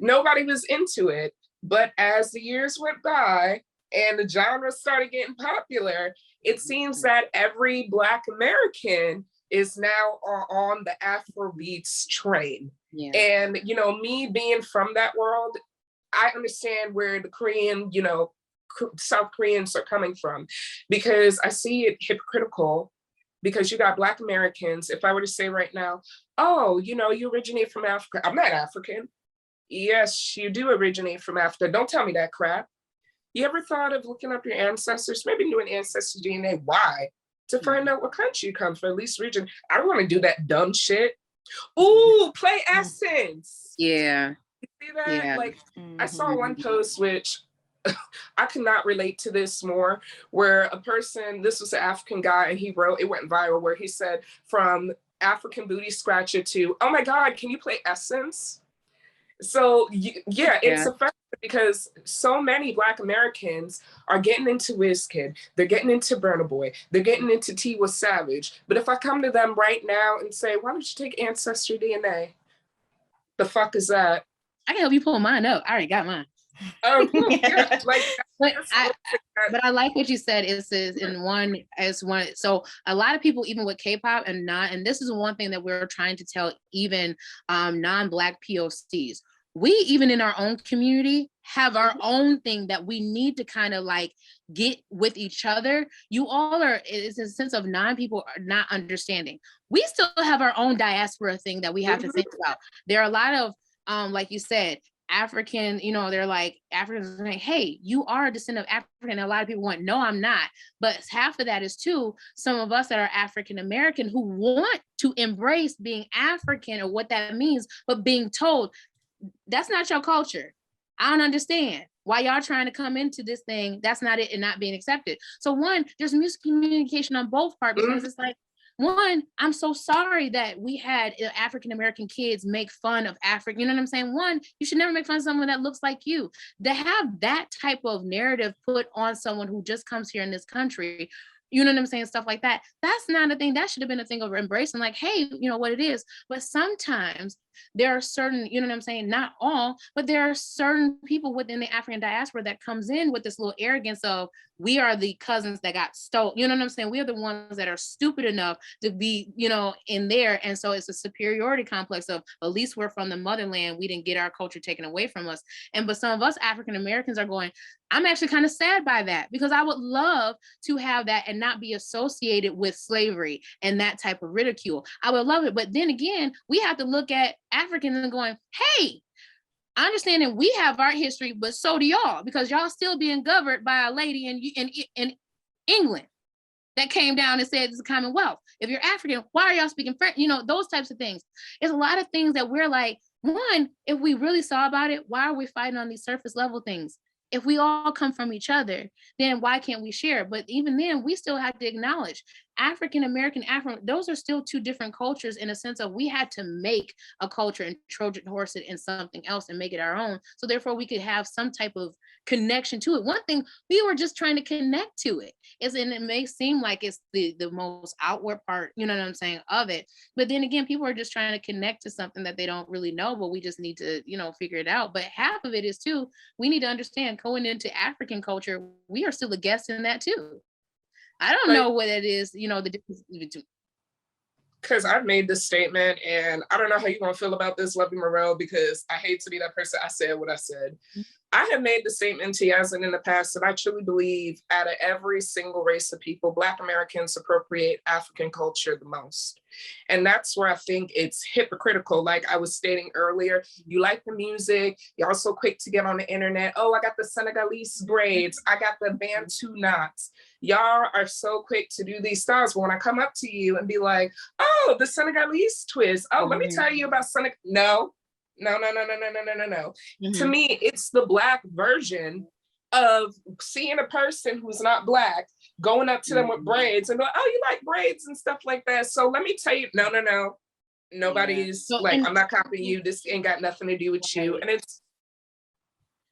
nobody was into it. But as the years went by and the genre started getting popular, it seems that every Black American is now on the Afrobeats train. Yeah. And, you know, me being from that world, I understand where the Korean, you know, South Koreans are coming from, because I see it hypocritical. Because you got Black Americans, if I were to say right now, oh, you know, you originate from Africa. I'm not African. Yes, you do originate from Africa. Don't tell me that crap. You ever thought of looking up your ancestors? Maybe doing ancestry DNA. Why? To find out what country you come from, at least region. I don't want to do that dumb shit. Ooh, play Essence. Yeah. You see that? Yeah. Like, I saw one post which I could not relate to this more, where a person, this was an African guy, and he wrote, it went viral, where he said, from African booty scratcher to, oh my God, can you play Essence? So yeah, it's effective, because so many Black Americans are getting into Wizkid, they're getting into Burna Boy, they're getting into Tiwa Savage. But if I come to them right now and say, why don't you take Ancestry DNA? The fuck is that? I can help you pull mine up. I already got mine. Yeah, like, but I like what you said. So a lot of people, even with K-pop and this is one thing that we're trying to tell even non-Black POCs. we even in our own community have our own thing that we need to kind of like get with each other. You all are, it's a sense of non-people are not understanding. We still have our own diaspora thing that we have to think about. There are a lot of, like you said, African, you know, they're like Africans saying, hey, you are a descendant of African. And a lot of people want, no, I'm not. But half of that is too, some of us that are African American who want to embrace being African or what that means, but being told that's not your culture. I don't understand why y'all trying to come into this thing. That's not it and not being accepted. So one, there's miscommunication on both parts because it's like, one, I'm so sorry that we had African-American kids make fun of Africa. You know what I'm saying? One, you should never make fun of someone that looks like you. To have that type of narrative put on someone who just comes here in this country, you know what I'm saying? Stuff like that. That's not a thing. That should have been a thing of embracing, like, hey, you know what it is. But sometimes there are certain, you know what I'm saying? Not all, but there are certain people within the African diaspora that comes in with this little arrogance of, we are the cousins that got stole. You know what I'm saying? We are the ones that are stupid enough to be, you know, in there. And so it's a superiority complex of, at least we're from the motherland. We didn't get our culture taken away from us. But some of us African Americans are going, I'm actually kind of sad by that because I would love to have that and not be associated with slavery and that type of ridicule. I would love it. But then again, we have to look at Africans and going, hey, I understand that we have our history, but so do y'all, because y'all still being governed by a lady in England that came down and said it's a Commonwealth. If you're African, why are y'all speaking French? You know, those types of things. It's a lot of things that we're like, one, if we really saw about it, why are we fighting on these surface level things? If we all come from each other, then why can't we share? But even then, we still have to acknowledge African American, those are still two different cultures in a sense of we had to make a culture and Trojan horse it in something else and make it our own. So therefore we could have some type of connection to it. One thing, we were just trying to connect to it. And it may seem like it's the most outward part, you know what I'm saying, of it. But then again, people are just trying to connect to something that they don't really know, but we just need to, you know, figure it out. But half of it is too, we need to understand going into African culture, we are still a guest in that too. I don't know what it is, you know, the difference between. Because I've made this statement, and I don't know how you're going to feel about this, Lovelymonroe, because I hate to be that person. I said what I said. I have made the statement to Yasmin in the past that I truly believe out of every single race of people, Black Americans appropriate African culture the most. And that's where I think it's hypocritical. Like I was stating earlier, you like the music, you're also quick to get on the internet. Oh, I got the Senegalese braids, I got the Bantu knots. Y'all are so quick to do these styles. But when I come up to you and be like, oh, the Senegalese twist. Oh, let me tell you about Senegal. No. To me, it's the Black version of seeing a person who's not Black, going up to them with braids and go, oh, you like braids and stuff like that. So let me tell you, no. Nobody's I'm not copying you. This ain't got nothing to do with you. And it's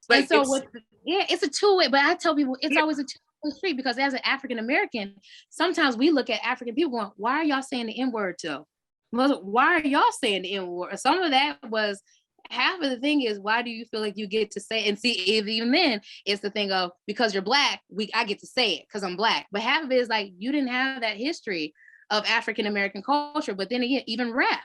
like, and so it's a two-way, but I tell people it's always a two-way street, because as an African American, sometimes we look at African people going, why are y'all saying the N-word though? Why are y'all saying the N-word? Some of that was, half of the thing is, why do you feel like you get to say, and see, even then it's the thing of, because you're Black, I get to say it because I'm Black. But half of it is like, you didn't have that history of African American culture. But then again, even rap,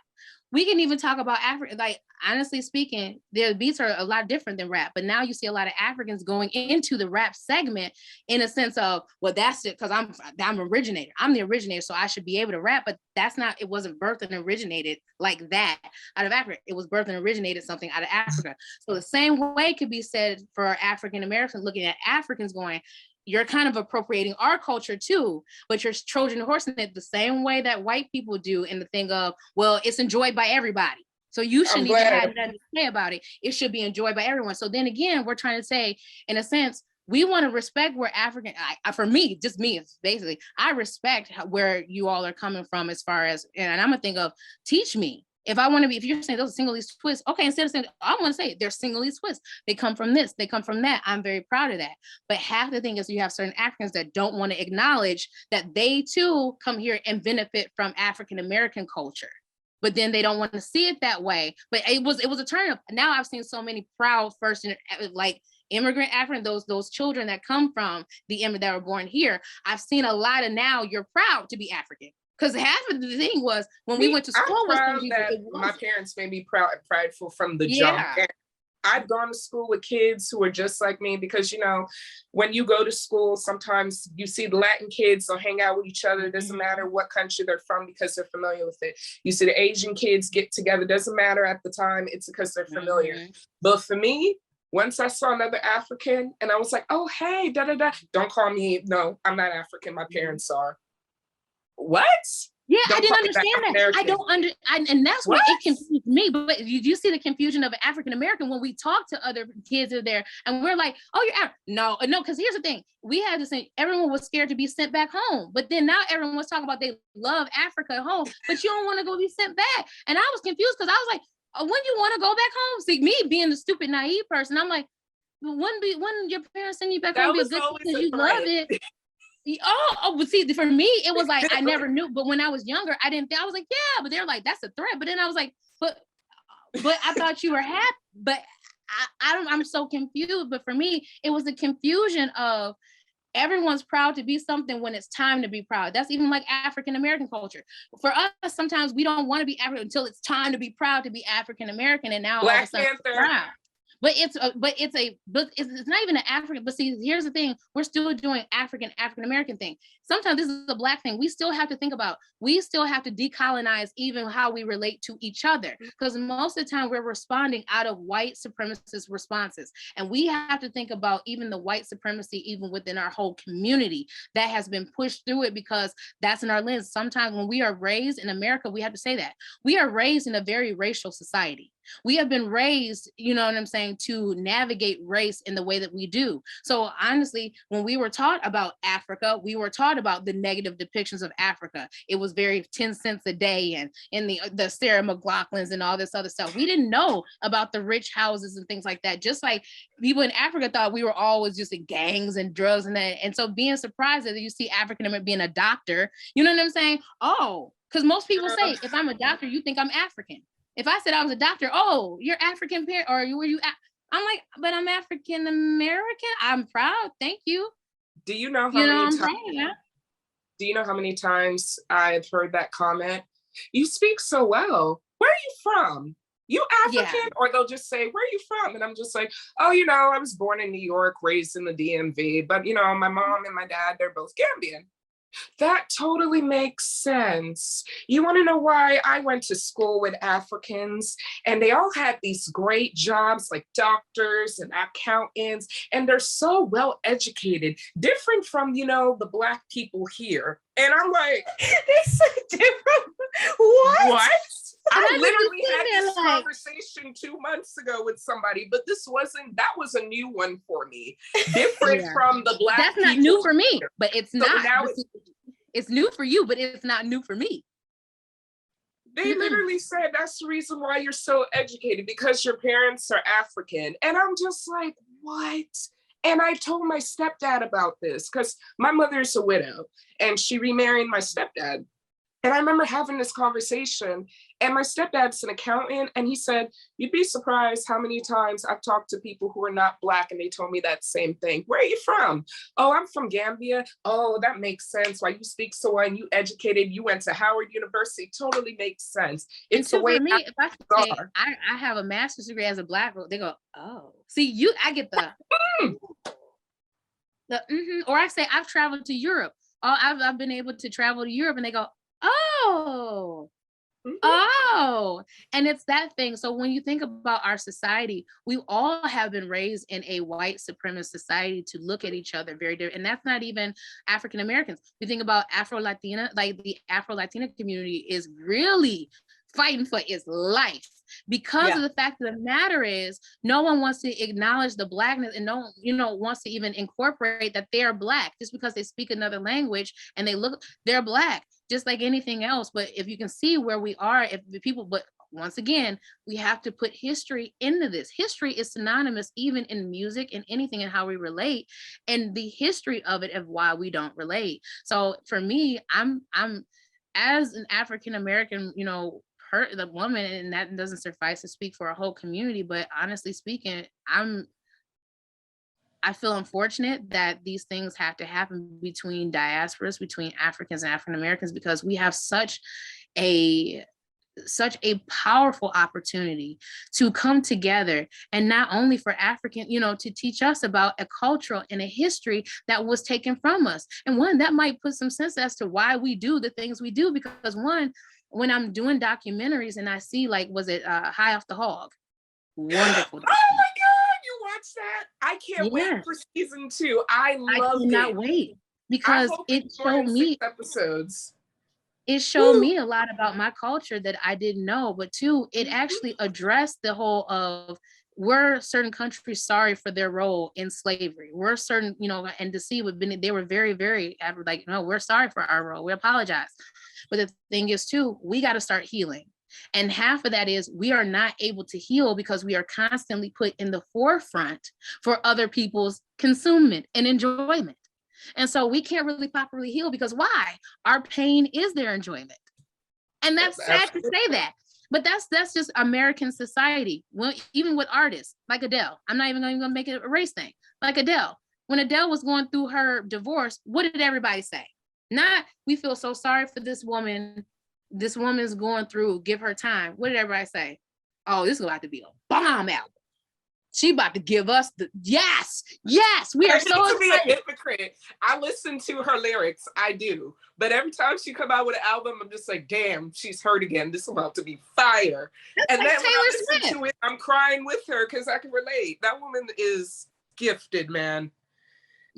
we can even talk about Africa. Like, honestly speaking, their beats are a lot different than rap. But now you see a lot of Africans going into the rap segment in a sense of, well, that's it, because I'm originator. I'm the originator, so I should be able to rap. But that's not, it wasn't birthed and originated like that out of Africa. It was birthed and originated something out of Africa. So the same way could be said for African Americans looking at Africans going, you're kind of appropriating our culture too, but you're Trojan horsing it the same way that white people do, in the thing of, well, it's enjoyed by everybody, so you shouldn't even have nothing to say about it. It should be enjoyed by everyone. So then again, we're trying to say, in a sense, we want to respect where African, for me, just me, basically, I respect where you all are coming from as far as, and I'm gonna think of, teach me. If I want to be, if you're saying those are Sinhalese twists, okay, instead of saying, I want to say they're Sinhalese twists. They come from this, they come from that. I'm very proud of that. But half the thing is, you have certain Africans that don't want to acknowledge that they too come here and benefit from African American culture. But then they don't want to see it that way. But it was a turn up. Now I've seen so many proud first, like immigrant African, those children that come from the immigrant that were born here. I've seen a lot of, now you're proud to be African. Because half of the thing was, when we went to school, I'm proud that my parents made me prideful from the jump. I've gone to school with kids who are just like me, because, you know, when you go to school, sometimes you see the Latin kids, they'll hang out with each other. It doesn't matter what country they're from because they're familiar with it. You see the Asian kids get together, doesn't matter at the time, it's because they're familiar. But for me, once I saw another African and I was like, oh, hey, da da da, don't call me, no, I'm not African, my parents are. What? Yeah, Don't I didn't call me understand that. I don't and that's what it confused me. But you see the confusion of an African American when we talk to other kids who are there, and we're like, "Oh, you're no," because here's the thing: we had this thing. Everyone was scared to be sent back home, but then now everyone was talking about they love Africa at home, but you don't want to go be sent back. And I was confused because I was like, "When you want to go back home?" See, me being the stupid naive person, I'm like, "When your parents send you back home, be a good thing because you love it." But see, for me, it was like I never knew. But when I was younger, I didn't think. I was like, yeah, but they're like, that's a threat. But then I was like, but I thought you were happy. But I'm so confused. But for me, it was the confusion of everyone's proud to be something when it's time to be proud. That's even like African American culture. For us, sometimes we don't want to be African until it's time to be proud to be African American, and now Black all of a sudden, Panther. proud. But it's not even an African. But see, here's the thing: we're still doing African American thing. Sometimes this is a Black thing. We still have to think about. We still have to decolonize even how we relate to each other, because most of the time we're responding out of white supremacist responses, and we have to think about even the white supremacy even within our whole community that has been pushed through it, because that's in our lens. Sometimes when we are raised in America, we have to say that we are raised in a very racial society. We have been raised, you know what I'm saying, to navigate race in the way that we do. So honestly, when we were taught about Africa, we were taught about the negative depictions of Africa. It was very 10 cents a day and in the Sarah McLaughlins and all this other stuff. We didn't know about the rich houses and things like that. Just like people in Africa thought we were always just in gangs and drugs and that. And so being surprised that you see African American being a doctor, you know what I'm saying? Oh, because most people say, if I'm a doctor, you think I'm African. If I said I was a doctor, oh, you're African parent, or were you? I'm like, but I'm African American. I'm proud. Thank you. Do you know how many times? Yeah. Do you know how many times I've heard that comment? You speak so well. Where are you from? You African? Yeah. Or they'll just say, where are you from? And I'm just like, oh, you know, I was born in New York, raised in the DMV, but you know, my mom and my dad, they're both Gambian. That totally makes sense. You want to know why? I went to school with Africans and they all had these great jobs like doctors and accountants, and they're so well educated, different from, you know, the Black people here. And I'm like, they said different. What? I literally had this conversation 2 months ago with somebody, but that was a new one for me. Different from the Black people. That's not new for me, but it's so not. Now it's new for you, but it's not new for me. They literally said that's the reason why you're so educated, because your parents are African. And I'm just like, what? And I told my stepdad about this because my mother's a widow and she remarried my stepdad. And I remember having this conversation, and my stepdad's an accountant, and he said, you'd be surprised how many times I've talked to people who are not Black, and they told me that same thing. Where are you from? Oh, I'm from Gambia. Oh, that makes sense. Why you speak so well, and you educated, you went to Howard University. Totally makes sense. It's the way for me, if I say I have a master's degree as a Black girl, they go, oh. See, I get the, or I say I've traveled to Europe. Oh, I've been able to travel to Europe, and they go, oh, and it's that thing. So when you think about our society, we all have been raised in a white supremacist society to look at each other very different. And that's not even African Americans. We think about Afro-Latina, like the Afro-Latina community is really fighting for its life because of the fact of the matter is no one wants to acknowledge the Blackness, and no one, wants to even incorporate that they're Black just because they speak another language and they're Black just like anything else. But if you can see where we are, but once again, we have to put history into this. History is synonymous even in music and anything and how we relate, and the history of it of why we don't relate. So for me, I'm as an African American, the woman, and that doesn't suffice to speak for a whole community, but honestly speaking, I feel unfortunate that these things have to happen between diasporas, between Africans and African Americans, because we have such a such a powerful opportunity to come together, and not only for African, to teach us about a culture and a history that was taken from us. And one, that might put some sense as to why we do the things we do, because one, when I'm doing documentaries and I see, like, was it High Off the Hog? Wonderful. Oh my God, you watched that? I can't wait Yeah. for season 2. I loved it. cannot wait, because it showed me 6 episodes. It showed me a lot about my culture that I didn't know, but two, it actually addressed the whole of, were certain countries sorry for their role in slavery? Were certain, and to see what they were very, very like, no, we're sorry for our role. We apologize. But the thing is too, we got to start healing. And half of that is we are not able to heal because we are constantly put in the forefront for other people's consumment and enjoyment. And so we can't really properly heal because why? Our pain is their enjoyment. And that's sad to say that. But that's just American society. Well, even with artists like Adele, I'm not even going to make it a race thing. Like Adele, when Adele was going through her divorce, what did everybody say? Not, we feel so sorry for this woman. This woman's going through, give her time. What did everybody say? Oh, this is about to be a bomb album. She about to give us the yes. We are so excited. Be a hypocrite. I listen to her lyrics, I do, but every time she come out with an album, I'm just like, damn, she's hurt again. This is about to be fire. That's and like then Taylor when I listen Swift. to it, I'm crying with her because I can relate. That woman is gifted, man.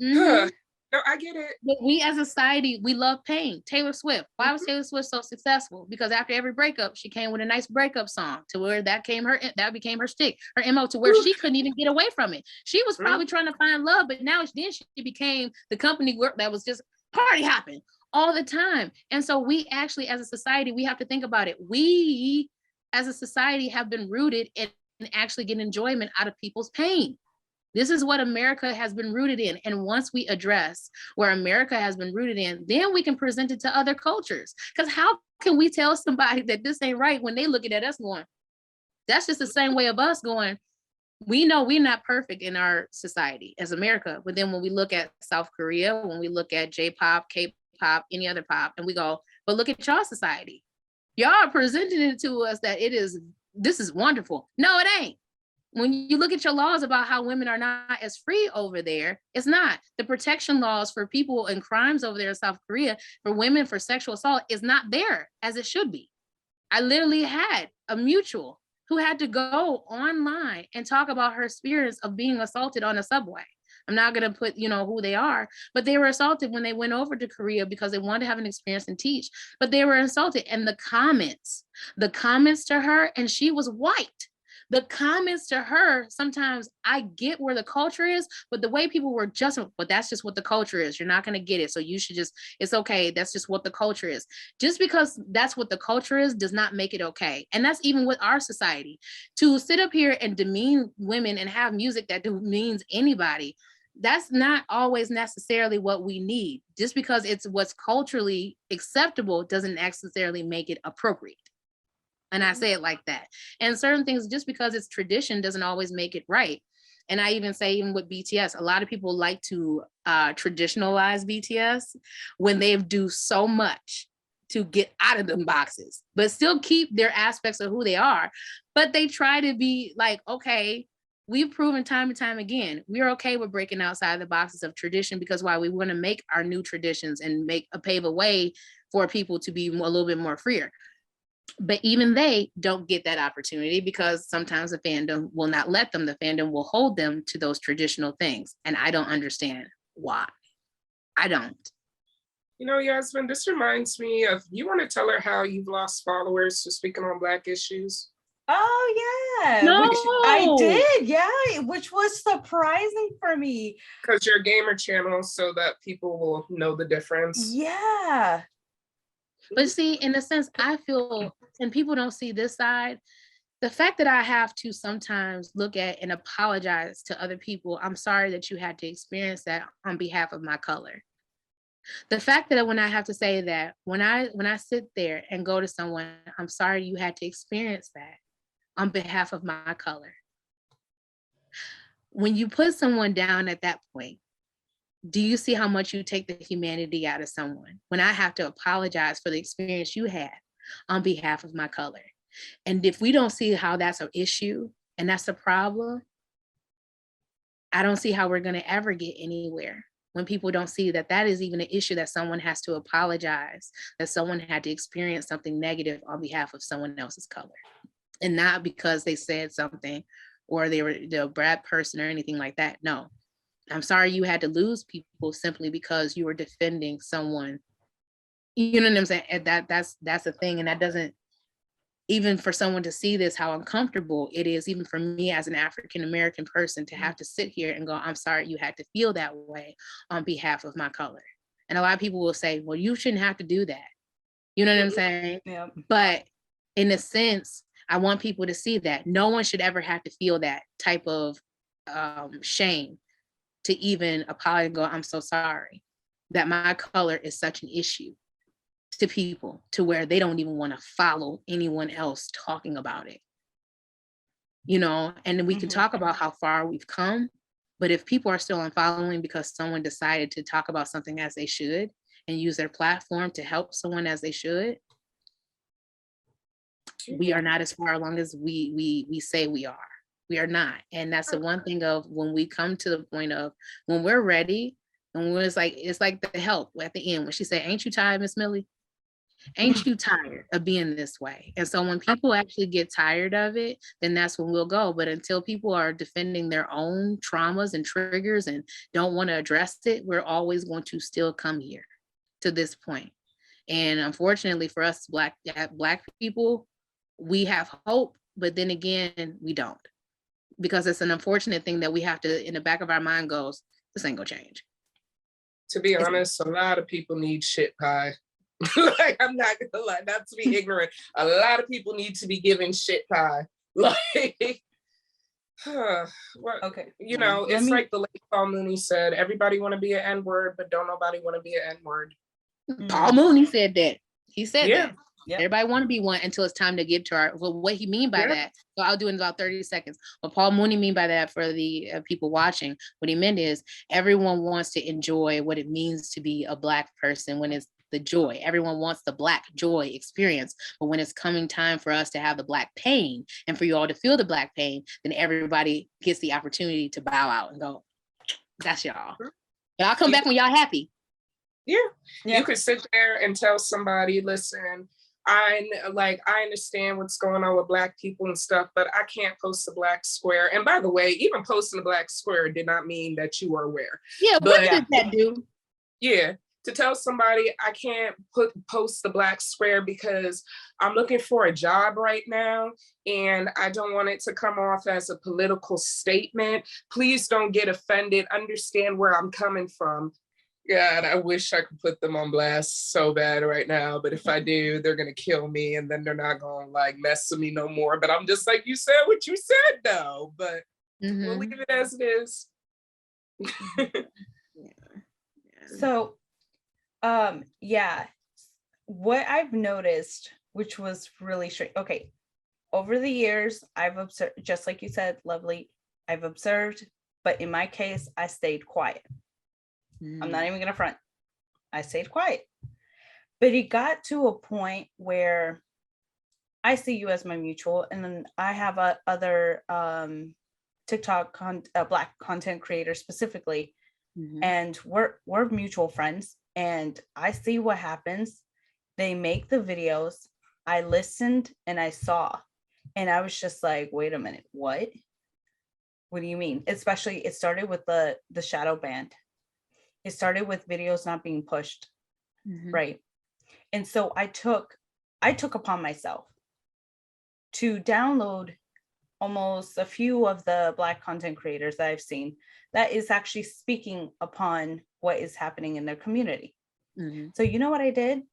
Mm-hmm. No, I get it. But we as a society, we love pain. Taylor Swift. Why was Taylor Swift so successful? Because after every breakup, she came with a nice breakup song to where that became her stick, her MO, to where she couldn't even get away from it. She was probably trying to find love, but now then she became the company that was just party hopping all the time. And so we actually, as a society, we have to think about it. We as a society have been rooted in actually getting enjoyment out of people's pain. This is what America has been rooted in. And once we address where America has been rooted in, then we can present it to other cultures. Because how can we tell somebody that this ain't right when they looking at us going, that's just the same way of us going, we know we're not perfect in our society as America. But then when we look at South Korea, when we look at J-pop, K-pop, any other pop, and we go, but look at y'all society. Y'all are presenting it to us that this is wonderful. No, it ain't. When you look at your laws about how women are not as free over there, it's not. The protection laws for people and crimes over there in South Korea for women for sexual assault is not there as it should be. I literally had a mutual who had to go online and talk about her experience of being assaulted on a subway. I'm not going to put, who they are, but they were assaulted when they went over to Korea because they wanted to have an experience and teach, but they were assaulted. And the comments to her, and she was white. The comments to her, sometimes I get where the culture is, but the way people were just, but that's just what the culture is. You're not going to get it. So you should it's okay. That's just what the culture is. Just because that's what the culture is does not make it okay. And that's even with our society. To sit up here and demean women and have music that demeans anybody, that's not always necessarily what we need. Just because it's what's culturally acceptable doesn't necessarily make it appropriate. And I say it like that. And certain things, just because it's tradition doesn't always make it right. And I even say, even with BTS, a lot of people like to traditionalize BTS when they do so much to get out of them boxes, but still keep their aspects of who they are. But they try to be like, okay, we've proven time and time again, we're okay with breaking outside the boxes of tradition, because why? We want to make our new traditions and pave a way for people to be a little bit more freer. But even they don't get that opportunity because sometimes the fandom will not let them. The fandom will hold them to those traditional things. And I don't understand why. I don't. Yasmin, this reminds me of, you want to tell her how you've lost followers for speaking on Black issues? Oh, yeah. No. Which I did. Yeah. Which was surprising for me. Because you're a gamer channel, so that people will know the difference. Yeah. But see, in a sense, I feel, and people don't see this side, the fact that I have to sometimes look at and apologize to other people, I'm sorry that you had to experience that on behalf of my color. The fact that when I have to say that, when I sit there and go to someone, I'm sorry you had to experience that on behalf of my color. When you put someone down at that point, do you see how much you take the humanity out of someone? When I have to apologize for the experience you had on behalf of my color. And if we don't see how that's an issue and that's a problem, I don't see how we're going to ever get anywhere when people don't see that that is even an issue, that someone has to apologize, that someone had to experience something negative on behalf of someone else's color. And not because they said something or they were the bad person or anything like that. No, I'm sorry you had to lose people simply because you were defending someone. You know what I'm saying? And that's a thing. And that doesn't, even for someone to see this, how uncomfortable it is, even for me as an African-American person, to have to sit here and go, I'm sorry you had to feel that way on behalf of my color. And a lot of people will say, well, you shouldn't have to do that. You know what I'm saying? Yeah. But in a sense, I want people to see that no one should ever have to feel that type of shame to even apologize and go, I'm so sorry that my color is such an issue to people, to where they don't even want to follow anyone else talking about it. You know, and we can talk about how far we've come, but if people are still unfollowing because someone decided to talk about something as they should and use their platform to help someone as they should, we are not as far along as we say we are. We are not. And that's the one thing of when we come to the point of when we're ready, and when it's like the help at the end when she said, ain't you tired, Miss Millie? Ain't you tired of being this way? And so when people actually get tired of it, then that's when we'll go. But until people are defending their own traumas and triggers and don't want to address it, we're always going to still come here to this point. And unfortunately for us Black people, we have hope, but then again, we don't. Because it's an unfortunate thing that we have to, in the back of our mind goes, this ain't gonna change. To be honest, a lot of people need shit pie. Like, I'm not gonna lie, not to be ignorant. A lot of people need to be given shit pie. Like, well, Okay. you know, it's like the late Paul Mooney said, everybody want to be an N-word, but don't nobody want to be an N-word. Paul Mooney said that. He said that. Yep. Everybody want to be one until it's time to get to our, well, what he mean by that. So I'll do it in about 30 seconds. What Paul Mooney mean by that for the people watching, what he meant is everyone wants to enjoy what it means to be a Black person when it's the joy. Everyone wants the Black joy experience. But when it's coming time for us to have the Black pain and for you all to feel the Black pain, then everybody gets the opportunity to bow out and go, that's y'all. Y'all come back when y'all happy. Yeah. You could sit there and tell somebody, listen, I understand what's going on with Black people and stuff, but I can't post a Black square. And by the way, even posting a Black square did not mean that you were aware. Yeah, but what did that do? Yeah, to tell somebody I can't post the Black square because I'm looking for a job right now and I don't want it to come off as a political statement. Please don't get offended. Understand where I'm coming from. God, I wish I could put them on blast so bad right now, but if I do, they're gonna kill me and then they're not gonna like mess with me no more. But I'm just like, you said what you said though, but we'll leave it as it is. So, what I've noticed, which was really strange. Okay, over the years, I've observed, just like you said, Lovely, I've observed, but in my case, I stayed quiet. I'm not even gonna front. I stayed quiet. But it got to a point where I see you as my mutual, and then I have other TikTok Black content creators specifically, and we're mutual friends. And I see what happens. They make the videos. I listened and I saw, and I was just like, wait a minute, what? What do you mean? Especially, it started with the shadow ban. It started with videos not being pushed, right? And so I took upon myself to download almost a few of the Black content creators that I've seen that is actually speaking upon what is happening in their community. So you know what I did?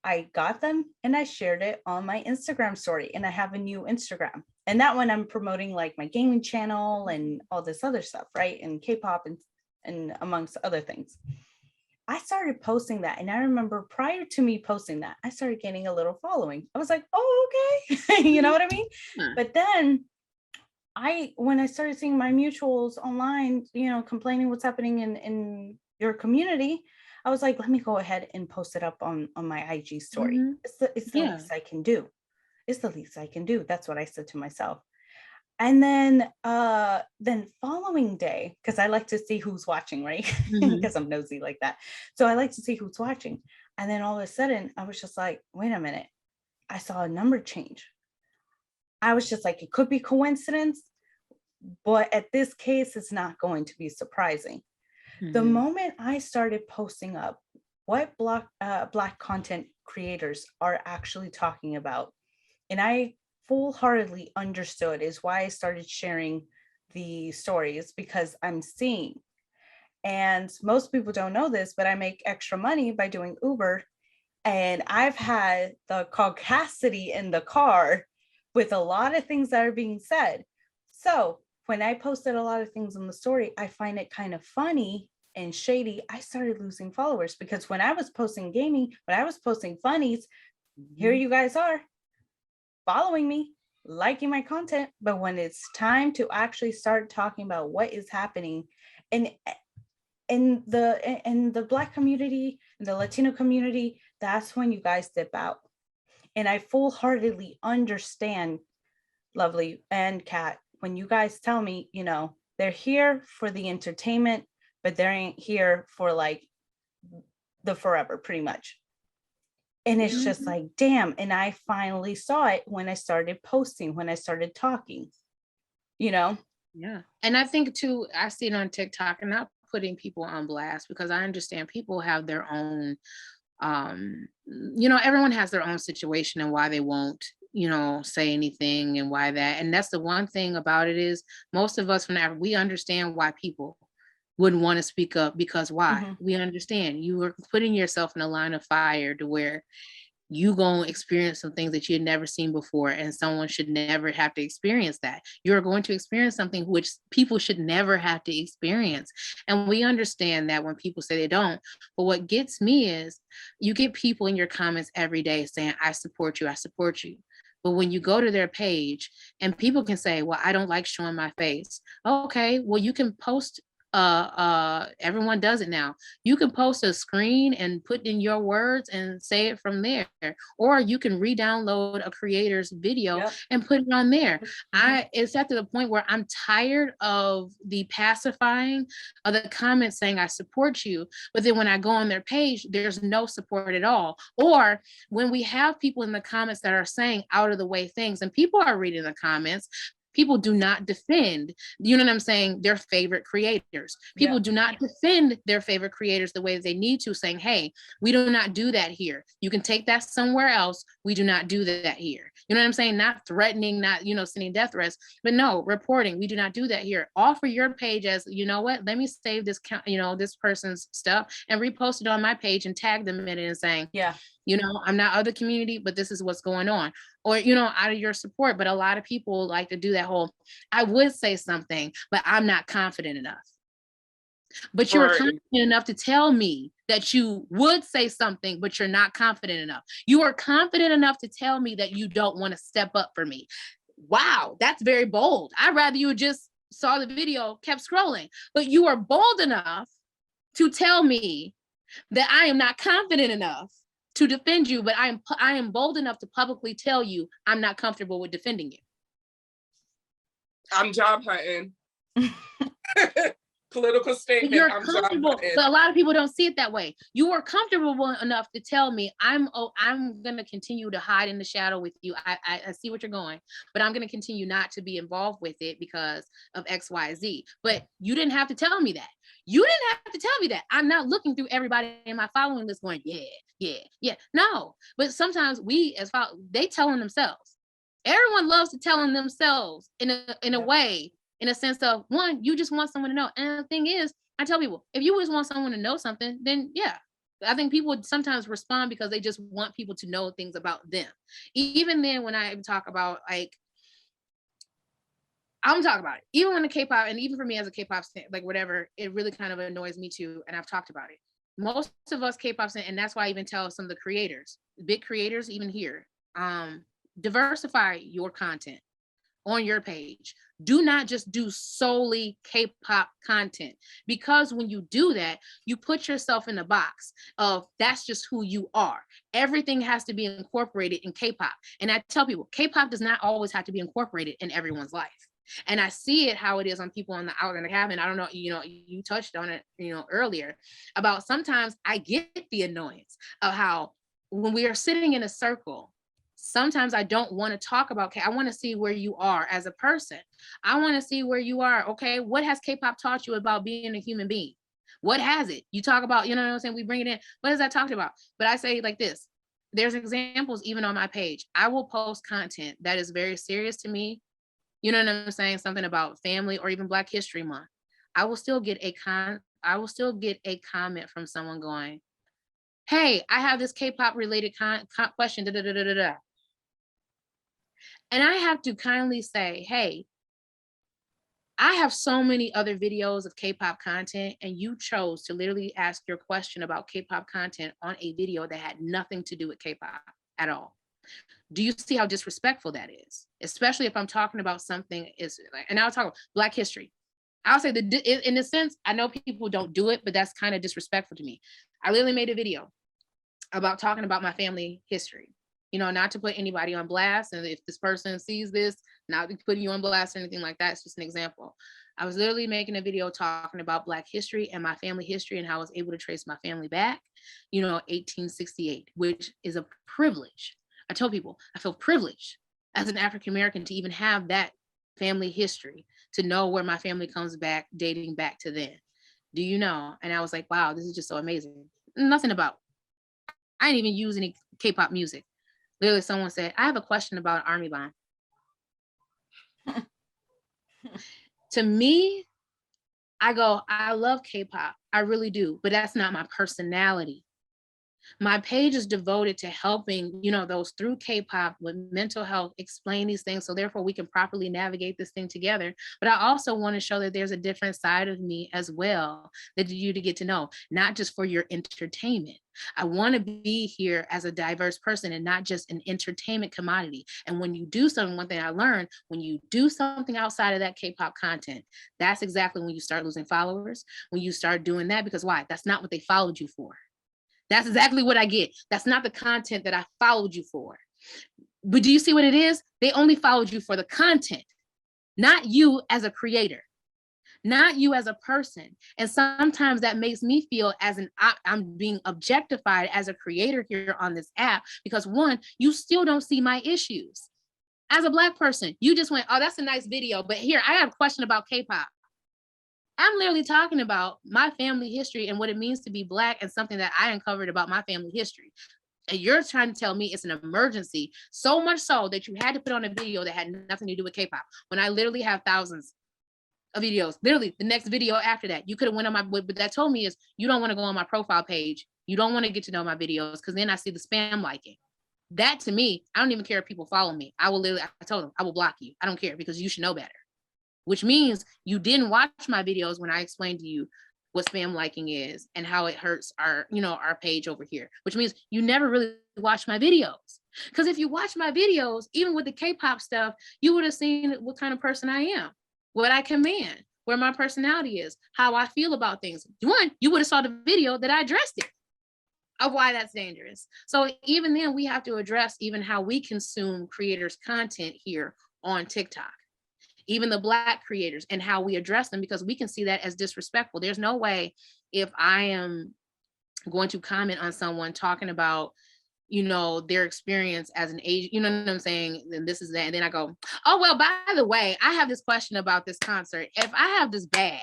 I got them and I shared it on my Instagram story, and I have a new Instagram. And that one I'm promoting like my gaming channel and all this other stuff, right? And K-pop and amongst other things. I started posting that. And I remember prior to me posting that, I started getting a little following. I was like, oh, okay. You know what I mean? But then when I started seeing my mutuals online, you know, complaining what's happening in your community, I was like, let me go ahead and post it up on my IG story. It's the least I can do. It's the least I can do. That's what I said to myself. And then following day, because I like to see who's watching, right? Because I'm nosy like that. So I like to see who's watching. And then all of a sudden I was just like, wait a minute, I saw a number change. I was just like, it could be coincidence, but at this case, it's not going to be surprising. The moment I started posting up what Black content creators are actually talking about, and I full-heartedly understood, is why I started sharing the stories, because I'm seeing, and most people don't know this, but I make extra money by doing Uber, and I've had the caucasity in the car with a lot of things that are being said. So when I posted a lot of things in the story, I find it kind of funny and shady. I started losing followers, because when I was posting gaming, when I was posting funnies, here you guys are following me, liking my content. But when it's time to actually start talking about what is happening in the Black community, in the Latino community, that's when you guys dip out. And I full-heartedly understand, Lovely and Kat, when you guys tell me, you know, they're here for the entertainment, but they ain't here for like the forever, pretty much. And it's just like, damn. And I finally saw it when I started posting, when I started talking, you know? Yeah. And I think too, I see it on TikTok, and not putting people on blast, because I understand people have their own, you know, everyone has their own situation and why they won't, you know, say anything, and why that. And that's the one thing about it, is most of us from Africa, we understand why people wouldn't want to speak up, because why? We understand you are putting yourself in a line of fire to where you gonna experience some things that you had never seen before, and someone should never have to experience that. You're going to experience something which people should never have to experience. And we understand that when people say they don't. But what gets me is, you get people in your comments every day saying, I support you, I support you. But when you go to their page, and people can say, well, I don't like showing my face. Okay, well, you can post, everyone does it now. You can post a screen and put in your words and say it from there, or you can re-download a creator's video and put it on there. It's at the point where I'm tired of the pacifying of the comments saying I support you, but then when I go on their page, there's no support at all. Or when we have people in the comments that are saying out of the way things, and people are reading the comments, people do not defend, you know what I'm saying, their favorite creators. People do not defend their favorite creators the way they need to, saying, hey, we do not do that here. You can take that somewhere else. We do not do that here. You know what I'm saying? Not threatening, not, you know, sending death threats, but no, reporting. We do not do that here. Offer your page as, you know what, let me save this, you know, this person's stuff and repost it on my page and tag them in it and saying, you know, I'm not of the community, but this is what's going on. Or, you know, out of your support. But a lot of people like to do that whole, I would say something, but I'm not confident enough. But you are confident enough to tell me that you would say something, but you're not confident enough. You are confident enough to tell me that you don't want to step up for me. Wow, that's very bold. I'd rather you just saw the video, kept scrolling. But you are bold enough to tell me that I am not confident enough to defend you, but I am bold enough to publicly tell you I'm not comfortable with defending you. I'm job hunting. Political statement. You're comfortable, but a lot of people don't see it that way. You are comfortable enough to tell me I'm going to continue to hide in the shadow with you. I see what you're going, but I'm going to continue not to be involved with it because of X, Y, Z. But you didn't have to tell me that. You didn't have to tell me that. I'm not looking through everybody in my following list going, yeah. No, but sometimes they telling themselves. Everyone loves to tell themselves in a way. In a sense of, one, you just want someone to know. And the thing is, I tell people, if you just want someone to know something, then yeah. I think people would sometimes respond because they just want people to know things about them. Even then, when I talk about, like, I'm talking about it. Even when the K-pop, and even for me as a K-pop fan, like whatever, it really kind of annoys me too. And I've talked about it. Most of us K-pop fan, and that's why I even tell some of the creators, big creators, even here, diversify your content on your page. Do not just do solely K-pop content, because when you do that, you put yourself in a box of that's just who you are. Everything has to be incorporated in K-pop. And I tell people, K-pop does not always have to be incorporated in everyone's life. And I see it how it is on people on the out in the cabin. I don't know, you touched on it, earlier about sometimes I get the annoyance of how when we are sitting in a circle, sometimes I don't want to talk about I want to see where you are as a person. I want to see where you are. Okay, what has K-pop taught you about being a human being? What has it? You talk about, what I'm saying? We bring it in. What has that talked about? But I say like this, there's examples even on my page. I will post content that is very serious to me. You know what I'm saying? Something about family or even Black History Month. I will still get a comment from someone going, hey, I have this K-pop related question, da, da, da, da, da, da. And I have to kindly say, hey, I have so many other videos of K-pop content, and you chose to literally ask your question about K-pop content on a video that had nothing to do with K-pop at all. Do you see how disrespectful that is? Especially if I'm talking about something and I'll talk about Black history. I'll say that in a sense, I know people don't do it, but that's kind of disrespectful to me. I literally made a video about talking about my family history, not to put anybody on blast. And if this person sees this, not putting you on blast or anything like that, it's just an example. I was literally making a video talking about Black history and my family history and how I was able to trace my family back, 1868, which is a privilege. I tell people I feel privileged as an African-American to even have that family history, to know where my family comes back, dating back to then. Do you know? And I was like, wow, this is just so amazing. Nothing about, I didn't even use any K-pop music. Literally someone said, I have a question about an army bomb. To me, I go, I love K-pop. I really do, but that's not my personality. My page is devoted to helping, those through K-pop with mental health, explain these things. So therefore we can properly navigate this thing together. But I also want to show that there's a different side of me as well that you to get to know, not just for your entertainment. I want to be here as a diverse person and not just an entertainment commodity. And when you do something, one thing I learned, when you do something outside of that K-pop content, that's exactly when you start losing followers, when you start doing that, because why? That's not what they followed you for. That's exactly what I get. That's not the content that I followed you for. But do you see what it is? They only followed you for the content, not you as a creator, not you as a person. And sometimes that makes me feel as I'm being objectified as a creator here on this app, because one, you still don't see my issues. As a Black person, you just went, oh, that's a nice video, but here, I have a question about K-pop. I'm literally talking about my family history and what it means to be Black, and something that I uncovered about my family history. And you're trying to tell me it's an emergency, so much so that you had to put on a video that had nothing to do with K-pop, when I literally have thousands of videos. Literally the next video after that, you could have went on my, what that told me is you don't want to go on my profile page. You don't want to get to know my videos, because then I see the spam liking. That to me, I don't even care if people follow me. I told them I will block you. I don't care, because you should know better. Which means you didn't watch my videos when I explained to you what spam liking is and how it hurts our page over here, which means you never really watched my videos. Because if you watch my videos, even with the K-pop stuff, you would have seen what kind of person I am, what I command, where my personality is, how I feel about things. One, you would have saw the video that I addressed it, of why that's dangerous. So even then, we have to address even how we consume creators' content here on TikTok. Even the Black creators, and how we address them, because we can see that as disrespectful. There's no way if I am going to comment on someone talking about, their experience as an age, you know what I'm saying? And this is that. And then I go, oh, well, by the way, I have this question about this concert. If I have this bag,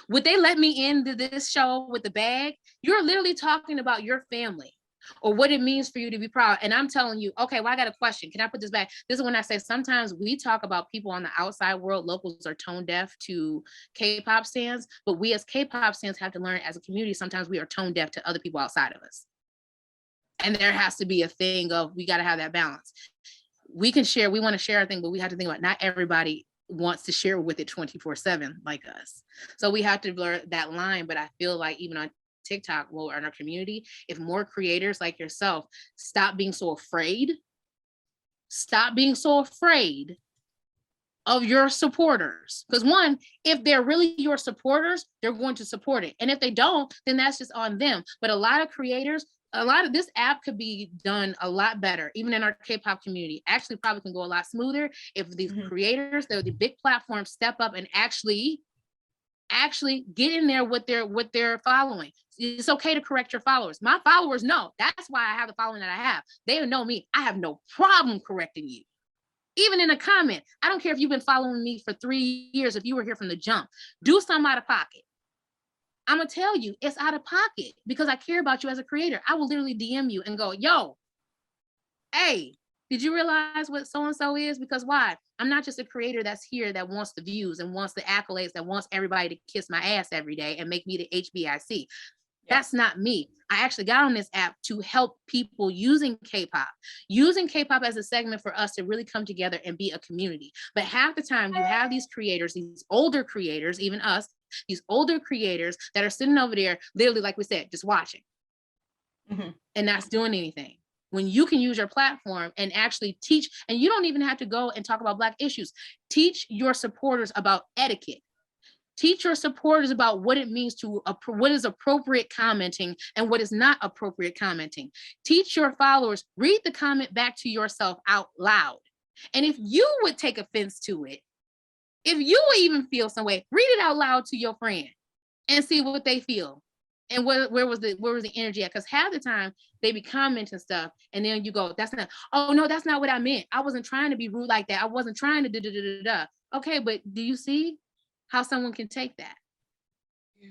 would they let me into this show with the bag? You're literally talking about your family, or what it means for you to be proud. And I'm telling you, okay, well, I got a question. Can I put this back? This is when I say sometimes we talk about people on the outside world, locals are tone deaf to K-pop stans, but we as K-pop stans have to learn as a community, sometimes we are tone deaf to other people outside of us. And there has to be a thing of, we got to have that balance. We want to share our thing, but we have to think about not everybody wants to share with it 24/7 like us. So we have to blur that line. But I feel like even on TikTok, well, in our community, if more creators like yourself stop being so afraid of your supporters. Because one, if they're really your supporters, they're going to support it. And if they don't, then that's just on them. But a lot of creators, a lot of this app could be done a lot better, even in our K-pop community. Actually, probably can go a lot smoother if these creators, the big platforms, step up and actually get in there with their following. It's okay to correct your followers. My followers know. That's why I have the following that I have. They know me. I have no problem correcting you. Even in a comment, I don't care if you've been following me for 3 years, if you were here from the jump, do something out of pocket. I'm gonna tell you it's out of pocket because I care about you as a creator. I will literally DM you and go, yo, hey, did you realize what so-and-so is? Because why? I'm not just a creator that's here that wants the views and wants the accolades, that wants everybody to kiss my ass every day and make me the HBIC. That's not me. I actually got on this app to help people using K-pop as a segment for us to really come together and be a community. But half the time you have these creators, these older creators, even us, these older creators that are sitting over there, literally, like we said, just watching and not doing anything. When you can use your platform and actually teach, and you don't even have to go and talk about Black issues. Teach your supporters about etiquette. Teach your supporters about what it means to what is appropriate commenting and what is not appropriate commenting. Teach your followers, read the comment back to yourself out loud. And if you would take offense to it, if you would even feel some way, read it out loud to your friend and see what they feel. And where was the energy at? Because half the time they be commenting stuff and then you go, that's not what I meant. I wasn't trying to be rude like that. I wasn't trying to da. Okay, but do you see how someone can take that?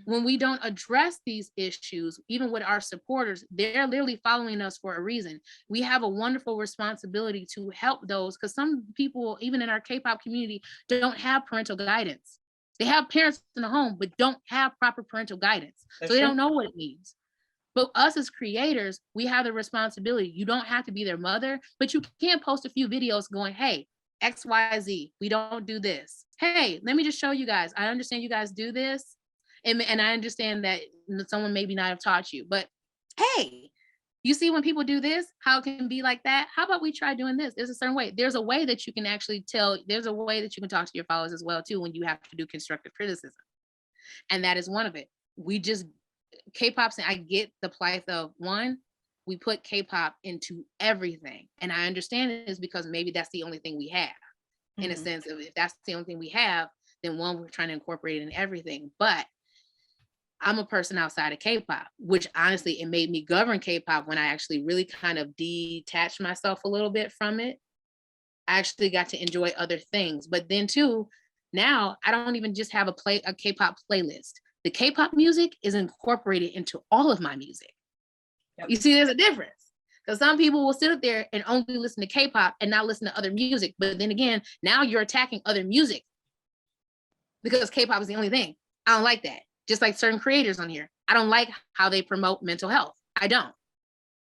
When we don't address these issues, even with our supporters, they're literally following us for a reason. We have a wonderful responsibility to help those, because some people, even in our K-pop community, don't have parental guidance. They have parents in the home, but don't have proper parental guidance. So they don't know what it means. But us as creators, we have the responsibility. You don't have to be their mother, but you can post a few videos going, hey, XYZ, we don't do this. Hey, let me just show you guys. I understand you guys do this. And I understand that someone maybe not have taught you, but hey, you see when people do this, how it can be like that? How about we try doing this? There's a certain way. There's a way that you can actually there's a way that you can talk to your followers as well too, when you have to do constructive criticism. And that is one of it. K-pop, I get the plight of one, we put K-pop into everything. And I understand it is because maybe that's the only thing we have. In a sense of, if that's the only thing we have, then one, we're trying to incorporate it in everything. But I'm a person outside of K-pop, which honestly, it made me govern K-pop when I actually really kind of detached myself a little bit from it. I actually got to enjoy other things. But then too, now I don't even just have a K-pop playlist. The K-pop music is incorporated into all of my music. You see, there's a difference. Because some people will sit up there and only listen to K-pop and not listen to other music. But then again, now you're attacking other music because K-pop is the only thing. I don't like that. Just like certain creators on here. I don't like how they promote mental health. I don't.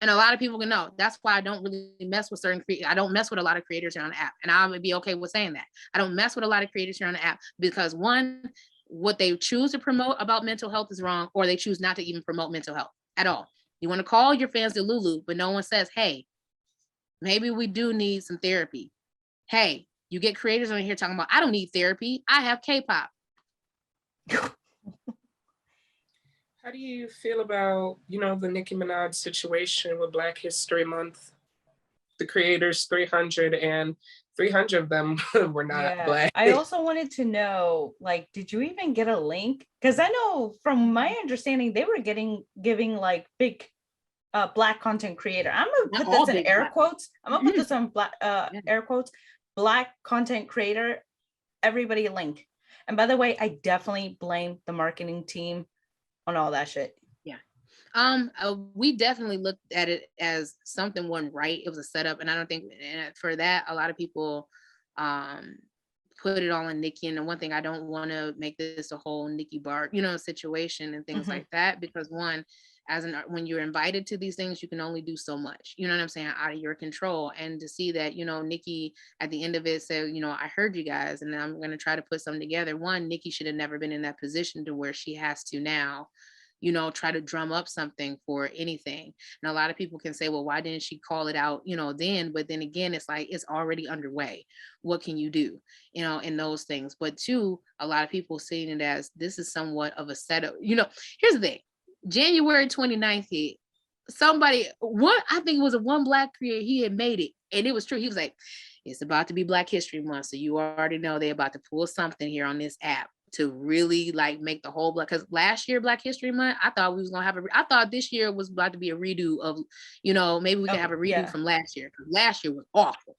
And a lot of people can know. That's why I don't really mess with I don't mess with a lot of creators here on the app. And I would be okay with saying that. I don't mess with a lot of creators here on the app because one, what they choose to promote about mental health is wrong, or they choose not to even promote mental health at all. You want to call your fans the Lulu, but no one says, hey, maybe we do need some therapy. Hey, you get creators on here talking about, I don't need therapy. I have K-pop. How do you feel about, the Nicki Minaj situation with Black History Month? The creators, 300 of them were not Black. I also wanted to know, did you even get a link? Because I know from my understanding, they were giving like big Black content creator. I'm gonna put this in air quotes. I'm gonna put this on air quotes. Black content creator, everybody link. And by the way, I definitely blame the marketing team on all that shit. We definitely looked at it as something wasn't right. It was a setup, and I don't think for that a lot of people put it all on Nicki. And the one thing, I don't want to make this a whole Nicki Bart, situation and things like that, because one, when you're invited to these things, you can only do so much, you know what I'm saying, out of your control. And to see that, Nicki at the end of it said, I heard you guys and I'm going to try to put something together. One, Nicki should have never been in that position to where she has to now try to drum up something for anything. And a lot of people can say, well, why didn't she call it out, then? But then again, it's like, it's already underway. What can you do, in those things? But two, a lot of people seeing it as this is somewhat of a setup. Here's the thing. January 29th hit. I think it was one Black creator, he had made it. And it was true. He was like, it's about to be Black History Month. So you already know they're about to pull something here on this app to really like make the whole because last year Black History Month, I thought we was gonna have I thought this year was about to be a redo of, maybe we can have a redo from last year, because last year was awful.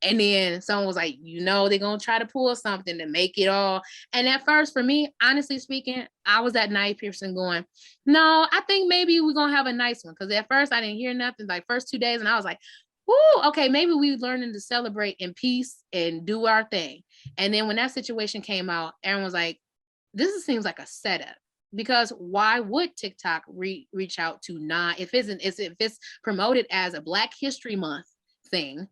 And then someone was like, they're gonna try to pull something to make it all. And at first, for me, honestly speaking, I was that naive person going, no, I think maybe we're gonna have a nice one. Because at first I didn't hear nothing, like first 2 days, and I was like, ooh, okay, maybe we're learning to celebrate in peace and do our thing. And then when that situation came out, everyone was like, this seems like a setup. Because why would TikTok reach out to if it's promoted as a Black History Month thing,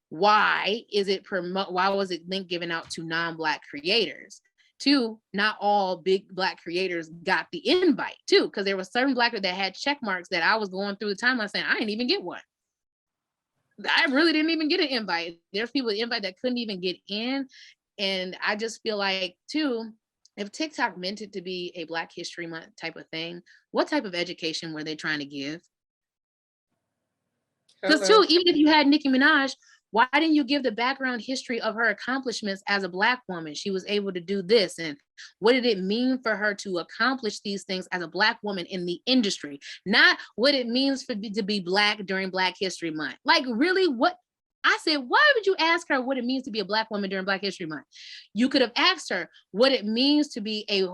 why was it link given out to non-Black creators? Two, not all big Black creators got the invite too, because there were certain Black that had check marks that I was going through the timeline saying, I didn't even get one. I really didn't even get an invite. There's people with invite that couldn't even get in. And I just feel like, too, if TikTok meant it to be a Black History Month type of thing, what type of education were they trying to give? Because, too, even if you had Nicki Minaj, why didn't you give the background history of her accomplishments as a Black woman? She was able to do this. And what did it mean for her to accomplish these things as a Black woman in the industry? Not what it means to be Black during Black History Month. Like, really, what? I said, why would you ask her what it means to be a Black woman during Black History Month? You could have asked her what it means to be a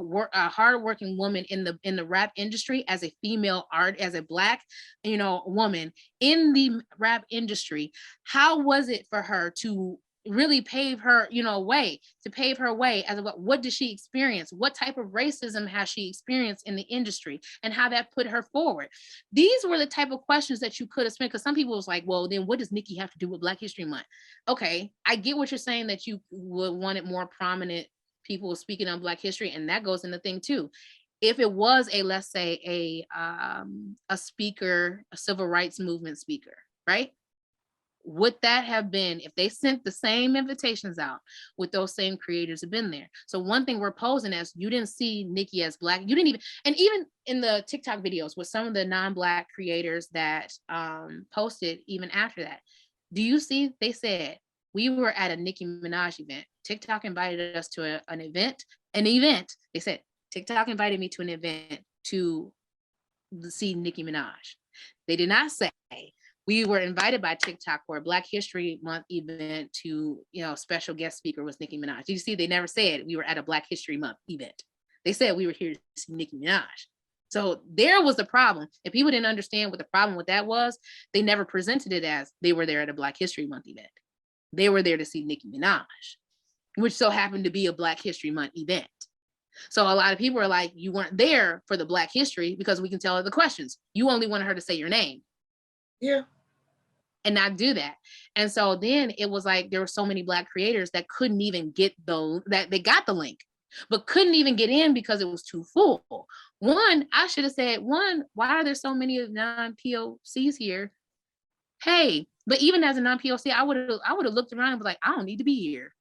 hardworking woman in the rap industry as a female as a Black, woman in the rap industry. How was it for her to really pave her, way as what did she experience? What type of racism has she experienced in the industry, and how that put her forward? These were the type of questions that you could have spent, because some people was like, well, then what does Nicki have to do with Black History Month? Okay, I get what you're saying, that you would want it more prominent people speaking on Black history, and that goes in the thing too. If it was let's say a speaker, a civil rights movement speaker, right? Would that have been, if they sent the same invitations out, would those same creators have been there? So one thing we're posing as, you didn't see Nicki as Black. You didn't even in the TikTok videos with some of the non-Black creators that posted even after that, do you see, they said, we were at a Nicki Minaj event. TikTok invited us to an event. They said, TikTok invited me to an event to see Nicki Minaj. They did not say, we were invited by TikTok for a Black History Month event to, special guest speaker was Nicki Minaj. You see, they never said we were at a Black History Month event. They said we were here to see Nicki Minaj. So there was the problem. If people didn't understand what the problem with that was, they never presented it as they were there at a Black History Month event. They were there to see Nicki Minaj, which so happened to be a Black History Month event. So a lot of people are like, you weren't there for the Black history because we can tell her the questions. You only wanted her to say your name. Yeah. And not do that. And so then it was like, there were so many Black creators that couldn't even get that they got the link, but couldn't even get in because it was too full. I should have said, why are there so many non-POCs here? Hey, but even as a non-POC, I would have looked around and was like, I don't need to be here.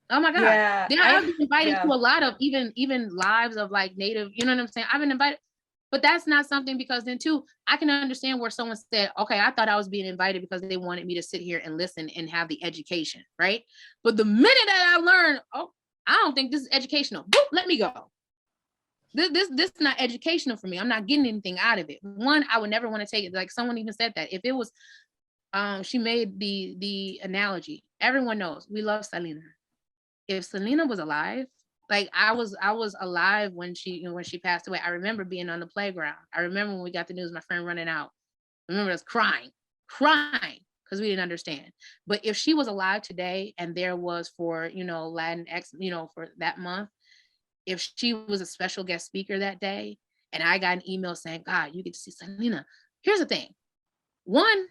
Oh my God. Yeah, I've been invited to a lot of even lives of like Native, you know what I'm saying? I've been invited. But that's not something, because then too, I can understand where someone said, okay, I thought I was being invited because they wanted me to sit here and listen and have the education, right? But the minute that I learned, oh, I don't think this is educational, boop, let me go. This is not educational for me. I'm not getting anything out of it. I would never want to take it. Like someone even said that. If it was, she made the analogy. Everyone knows we love Selena. If Selena was alive, like I was alive when she passed away. I remember being on the playground. I remember when we got the news, my friend running out. I remember us crying because we didn't understand. But if she was alive today and there was for, Latinx, for that month, if she was a special guest speaker that day and I got an email saying, God, you get to see Selena. Here's the thing. One,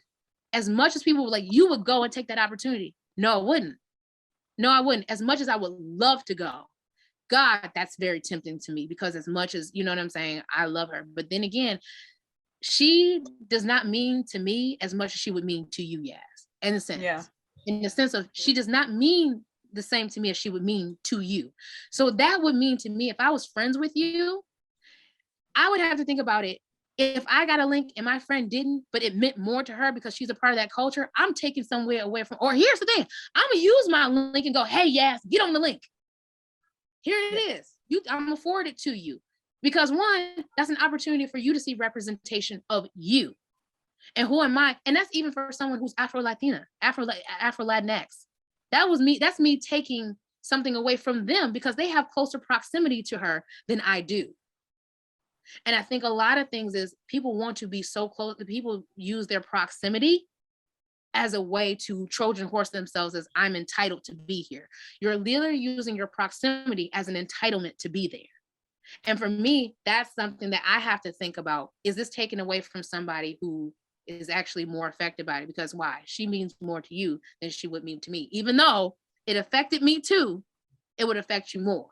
as much as people were like, you would go and take that opportunity. No, I wouldn't. As much as I would love to go. God, that's very tempting to me, because as much as, you know what I'm saying, I love her. But then again, she does not mean to me as much as she would mean to you, Yas, in a sense. Yeah. In the sense of, she does not mean the same to me as she would mean to you. So that would mean to me, if I was friends with you, I would have to think about it. If I got a link and my friend didn't, but it meant more to her because she's a part of that culture, I'm taking somewhere away from, or here's the thing, I'm gonna use my link and go, hey, Yas, get on the link. Here it is. I'm gonna forward it to you. Because one, that's an opportunity for you to see representation of you. And who am I? And that's even for someone who's Afro-Latina, Afro-Latinx. That's me taking something away from them because they have closer proximity to her than I do. And I think a lot of things is people want to be so close, people use their proximity as a way to Trojan horse themselves as I'm entitled to be here. You're literally using your proximity as an entitlement to be there. And for me, that's something that I have to think about. Is this taken away from somebody who is actually more affected by it? Because why? She means more to you than she would mean to me. Even though it affected me too, it would affect you more.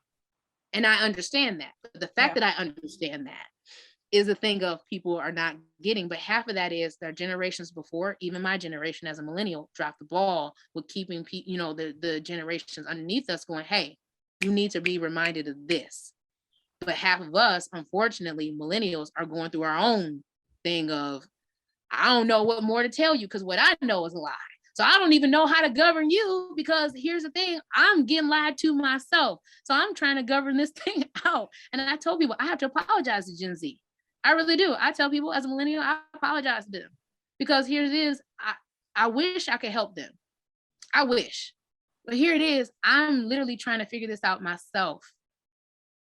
And I understand that. But the fact that I understand that is a thing of people are not getting. But half of that is their generations before, even my generation as a millennial, dropped the ball with keeping the generations underneath us going, hey, you need to be reminded of this. But half of us, unfortunately, millennials, are going through our own thing of, I don't know what more to tell you because what I know is a lie. So I don't even know how to govern you because here's the thing, I'm getting lied to myself. So I'm trying to govern this thing out. And I told people I have to apologize to Gen Z. I really do. I tell people as a millennial, I apologize to them because here it is. I wish I could help them. I wish. But here it is. I'm literally trying to figure this out myself.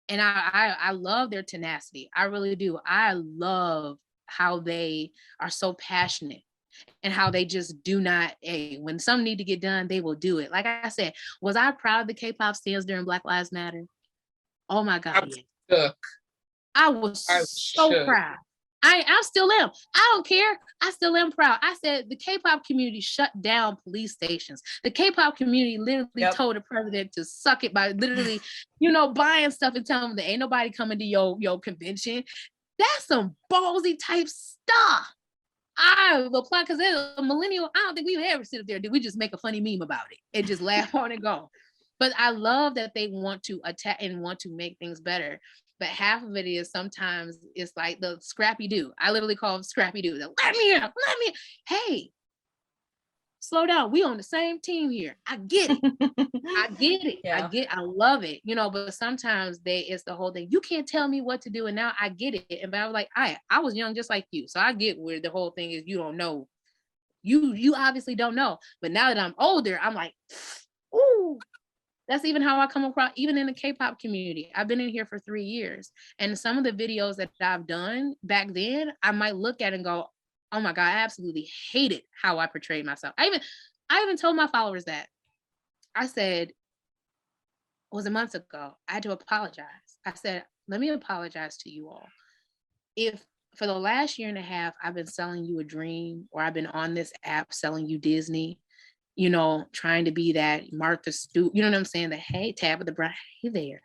And I love their tenacity. I really do. I love how they are so passionate and how they just do not, when some need to get done, they will do it. Like I said, was I proud of the K-pop stands during Black Lives Matter? Oh my God. I was so proud. I still am. I don't care. I still am proud. I said the K-pop community shut down police stations. The K-pop community literally told the president to suck it by literally, buying stuff and telling them that ain't nobody coming to your convention. That's some ballsy type stuff. I will apply because as a millennial, I don't think we would ever sit up there. Did we just make a funny meme about it and just laugh on and go? But I love that they want to attack and want to make things better. But half of it is sometimes it's like the scrappy do. I literally call them scrappy do. Let me in. Hey, slow down. We on the same team here. I get it. I get it. Yeah. I love it. But sometimes it's the whole thing. You can't tell me what to do. And now I get it. And I was like, I was young just like you. So I get where the whole thing is you don't know. You obviously don't know. But now that I'm older, I'm like, ooh. That's even how I come across, even in the K-pop community. I've been in here for 3 years. And some of the videos that I've done back then, I might look at and go, oh my God, I absolutely hated how I portrayed myself. I even told my followers that. I said, was it months ago, I had to apologize. I said, let me apologize to you all. If for the last year and a half, I've been selling you a dream, or I've been on this app selling you Disney, trying to be that Martha Stewart, you know what I'm saying? The hey, Tabitha Brown, hey there,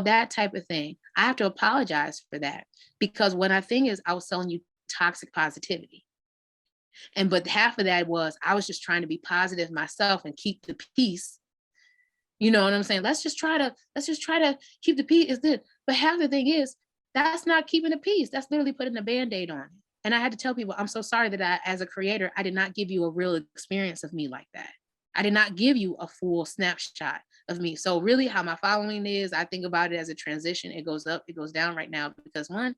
that type of thing. I have to apologize for that because when I think is I was selling you toxic positivity. But half of that was I was just trying to be positive myself and keep the peace. You know what I'm saying? Let's just try to keep the peace. Is good. But half the thing is that's not keeping the peace. That's literally putting a Band-Aid on it. And I had to tell people, I'm so sorry that as a creator, I did not give you a real experience of me like that. I did not give you a full snapshot of me. So really how my following is, I think about it as a transition. It goes up, it goes down right now because one,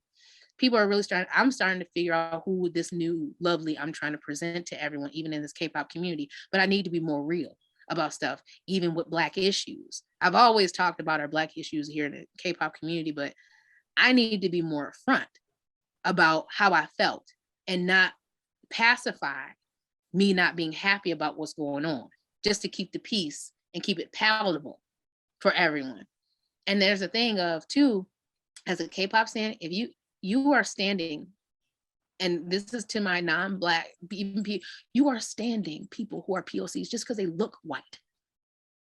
people are really I'm starting to figure out who this new lovely I'm trying to present to everyone, even in this K-pop community. But I need to be more real about stuff, even with Black issues. I've always talked about our Black issues here in the K-pop community, but I need to be more upfront about how I felt and not pacify me not being happy about what's going on, just to keep the peace and keep it palatable for everyone. And there's a thing of too, as a K-pop stan, if you are standing, and this is to my non-Black, even you are standing people who are POCs just because they look white.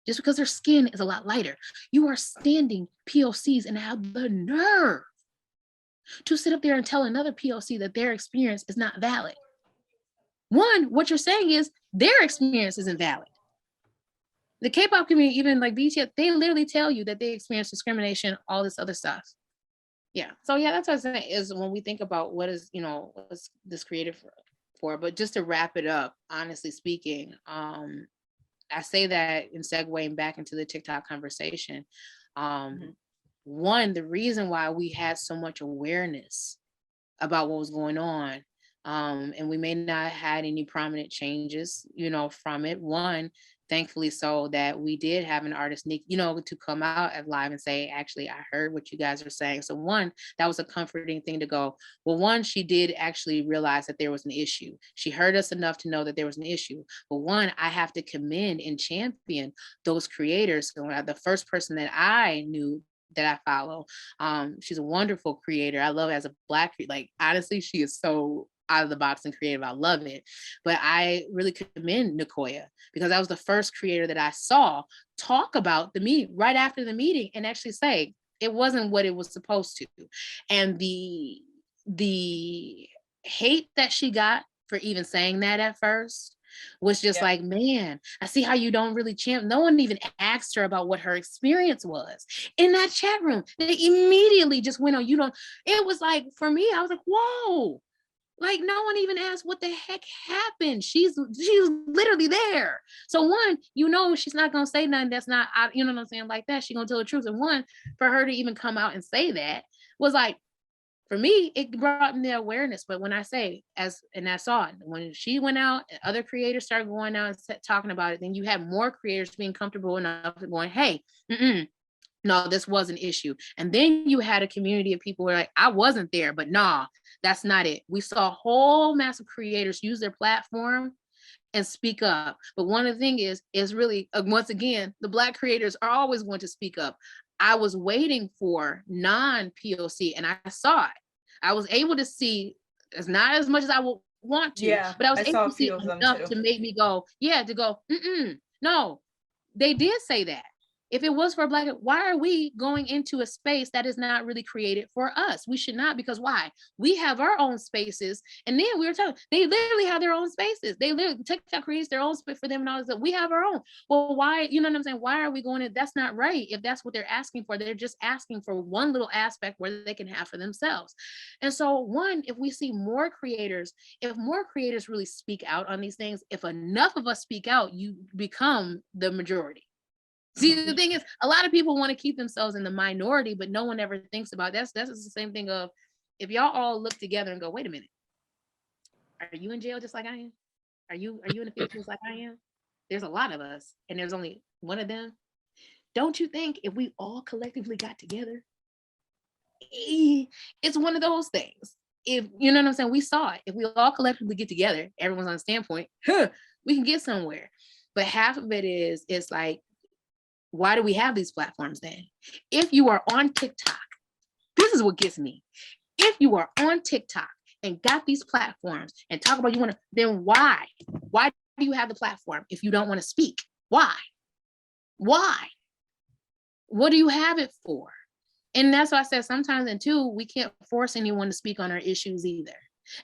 just because their skin is a lot lighter. You are standing POCs and have the nerve to sit up there and tell another POC that their experience is not valid. One, what you're saying is their experience isn't valid. The K-pop community, even like BTS, they literally tell you that they experience discrimination, all this other stuff. Yeah. So yeah, that's what I'm saying is when we think about what is, what's this created for. But just to wrap it up, honestly speaking, I say that in segueing back into the TikTok conversation. One, the reason why we had so much awareness about what was going on, and we may not have had any prominent changes, from it. One, thankfully so that we did have an artist, Nick, to come out at live and say, actually, I heard what you guys are saying. So one, that was a comforting thing to go, well, one, she did actually realize that there was an issue. She heard us enough to know that there was an issue. But one, I have to commend and champion those creators. So the first person that I knew that I follow, she's a wonderful creator. I love her as a Black, like, honestly, she is so out of the box and creative. I love it. But I really commend Nicoya because that was the first creator that I saw talk about the meeting right after the meeting and actually say it wasn't what it was supposed to. And the hate that she got for even saying that at first was just like, man, I see how you don't really champ. No one even asked her about what her experience was in that chat room. They immediately just went on, it was like, for me, I was like, whoa. Like no one even asked what the heck happened. She's literally there. So one, she's not gonna say nothing that's not, what I'm saying, like that. She's gonna tell the truth. And one, for her to even come out and say that was like, for me, it brought me the awareness. But when I say and I saw it when she went out, and other creators started going out and talking about it, then you had more creators being comfortable enough to going, hey, no, this was an issue. And then you had a community of people who were like, I wasn't there, but nah, that's not it. We saw a whole mass of creators use their platform and speak up. But one of the things is really, once again, the Black creators are always going to speak up. I was waiting for non-POC and I saw it. I was able to see, it's not as much as I would want to, but I was able to see enough to make me go, no, they did say that. If it was for Black, why are we going into a space that is not really created for us? We should not, because why? We have our own spaces. And then we were talking, they literally have their own spaces. They literally, TikTok creates their own space for them and all this. We have our own. Well, why, you know what I'm saying? Why are we going to, that's not right. If that's what they're asking for, they're just asking for one little aspect where they can have for themselves. And so one, if we see more creators, if more creators really speak out on these things, if enough of us speak out, you become the majority. See, the thing is, a lot of people want to keep themselves in the minority, but no one ever thinks about that's the same thing of if y'all all look together and go, wait a minute, are you in jail just like I am? Are you in the field just like I am? There's a lot of us, and there's only one of them. Don't you think if we all collectively got together, it's one of those things. If you know what I'm saying, we saw it. If we all collectively get together, everyone's on a standpoint, we can get somewhere. But half of it is, it's like, why do we have these platforms then? If you are on TikTok, this is what gets me. If you are on TikTok and got these platforms and talk about then why? Why do you have the platform if you don't want to speak? Why? What do you have it for? And that's why I said sometimes, and two, we can't force anyone to speak on our issues either.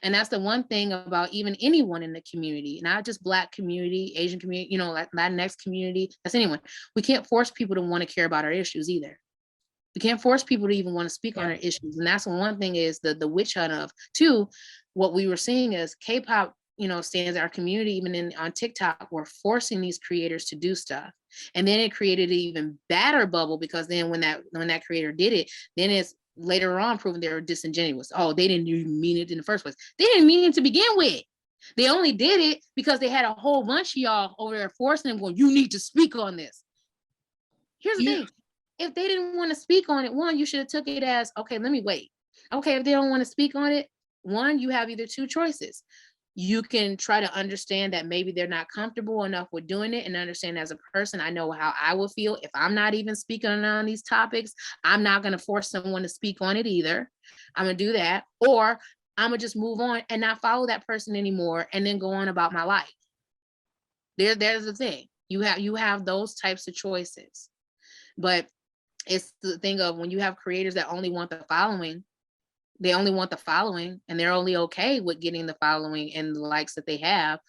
And that's the one thing about even anyone in the community, not just Black community, Asian community, like Latinx community, that's anyone. We can't force people to want to care about our issues either. We can't force people to even want to speak on our issues. And that's one thing is the witch hunt of. Two, what we were seeing is K-pop, stands our community, even on TikTok, we're forcing these creators to do stuff. And then it created an even badder bubble because then when that creator did it, then it's later on proven they were disingenuous. Oh, they didn't even mean it in the first place. They didn't mean it to begin with. They only did it because they had a whole bunch of y'all over there forcing them going, you need to speak on this. Here's the thing. If they didn't want to speak on it, one, you should have took it as, okay, let me wait. Okay, if they don't want to speak on it, one, you have either two choices. You can try to understand that maybe they're not comfortable enough with doing it and understand as a person, I know how I will feel if I'm not even speaking on these topics. I'm not going to force someone to speak on it either. I'm going to do that. Or I'm going to just move on and not follow that person anymore and then go on about my life. There's the thing. You have those types of choices. But it's the thing of when you have creators that only want the following, they only want the following, and they're only okay with getting the following and the likes that they have.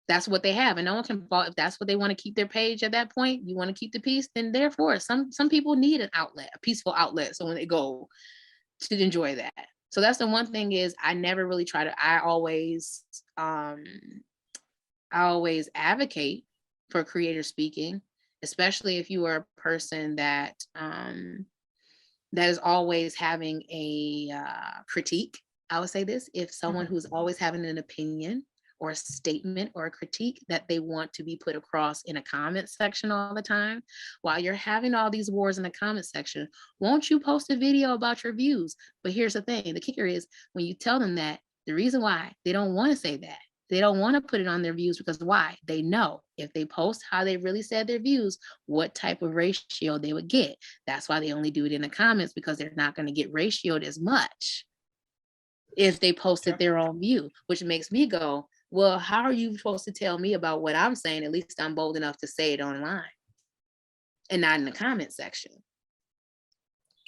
That's what they have, and no one can fault if that's what they want to keep their page at that point. You want to keep the peace, then therefore some people need an outlet, a peaceful outlet, so when they go to enjoy that. So that's the one thing is I never really try to. I always advocate for creator speaking, especially if you are a person that that is always having a critique. I would say this: if someone who's always having an opinion or a statement or a critique that they want to be put across in a comment section all the time, while you're having all these wars in the comment section, won't you post a video about your views? But here's the thing, the kicker is when you tell them that, the reason why they don't want to say that, they don't want to put it on their views, because why? They know if they post how they really said their views, what type of ratio they would get. That's why they only do it in the comments, because they're not going to get ratioed as much if they posted their own view, which makes me go, well, how are you supposed to tell me about what I'm saying? At least I'm bold enough to say it online and not in the comment section.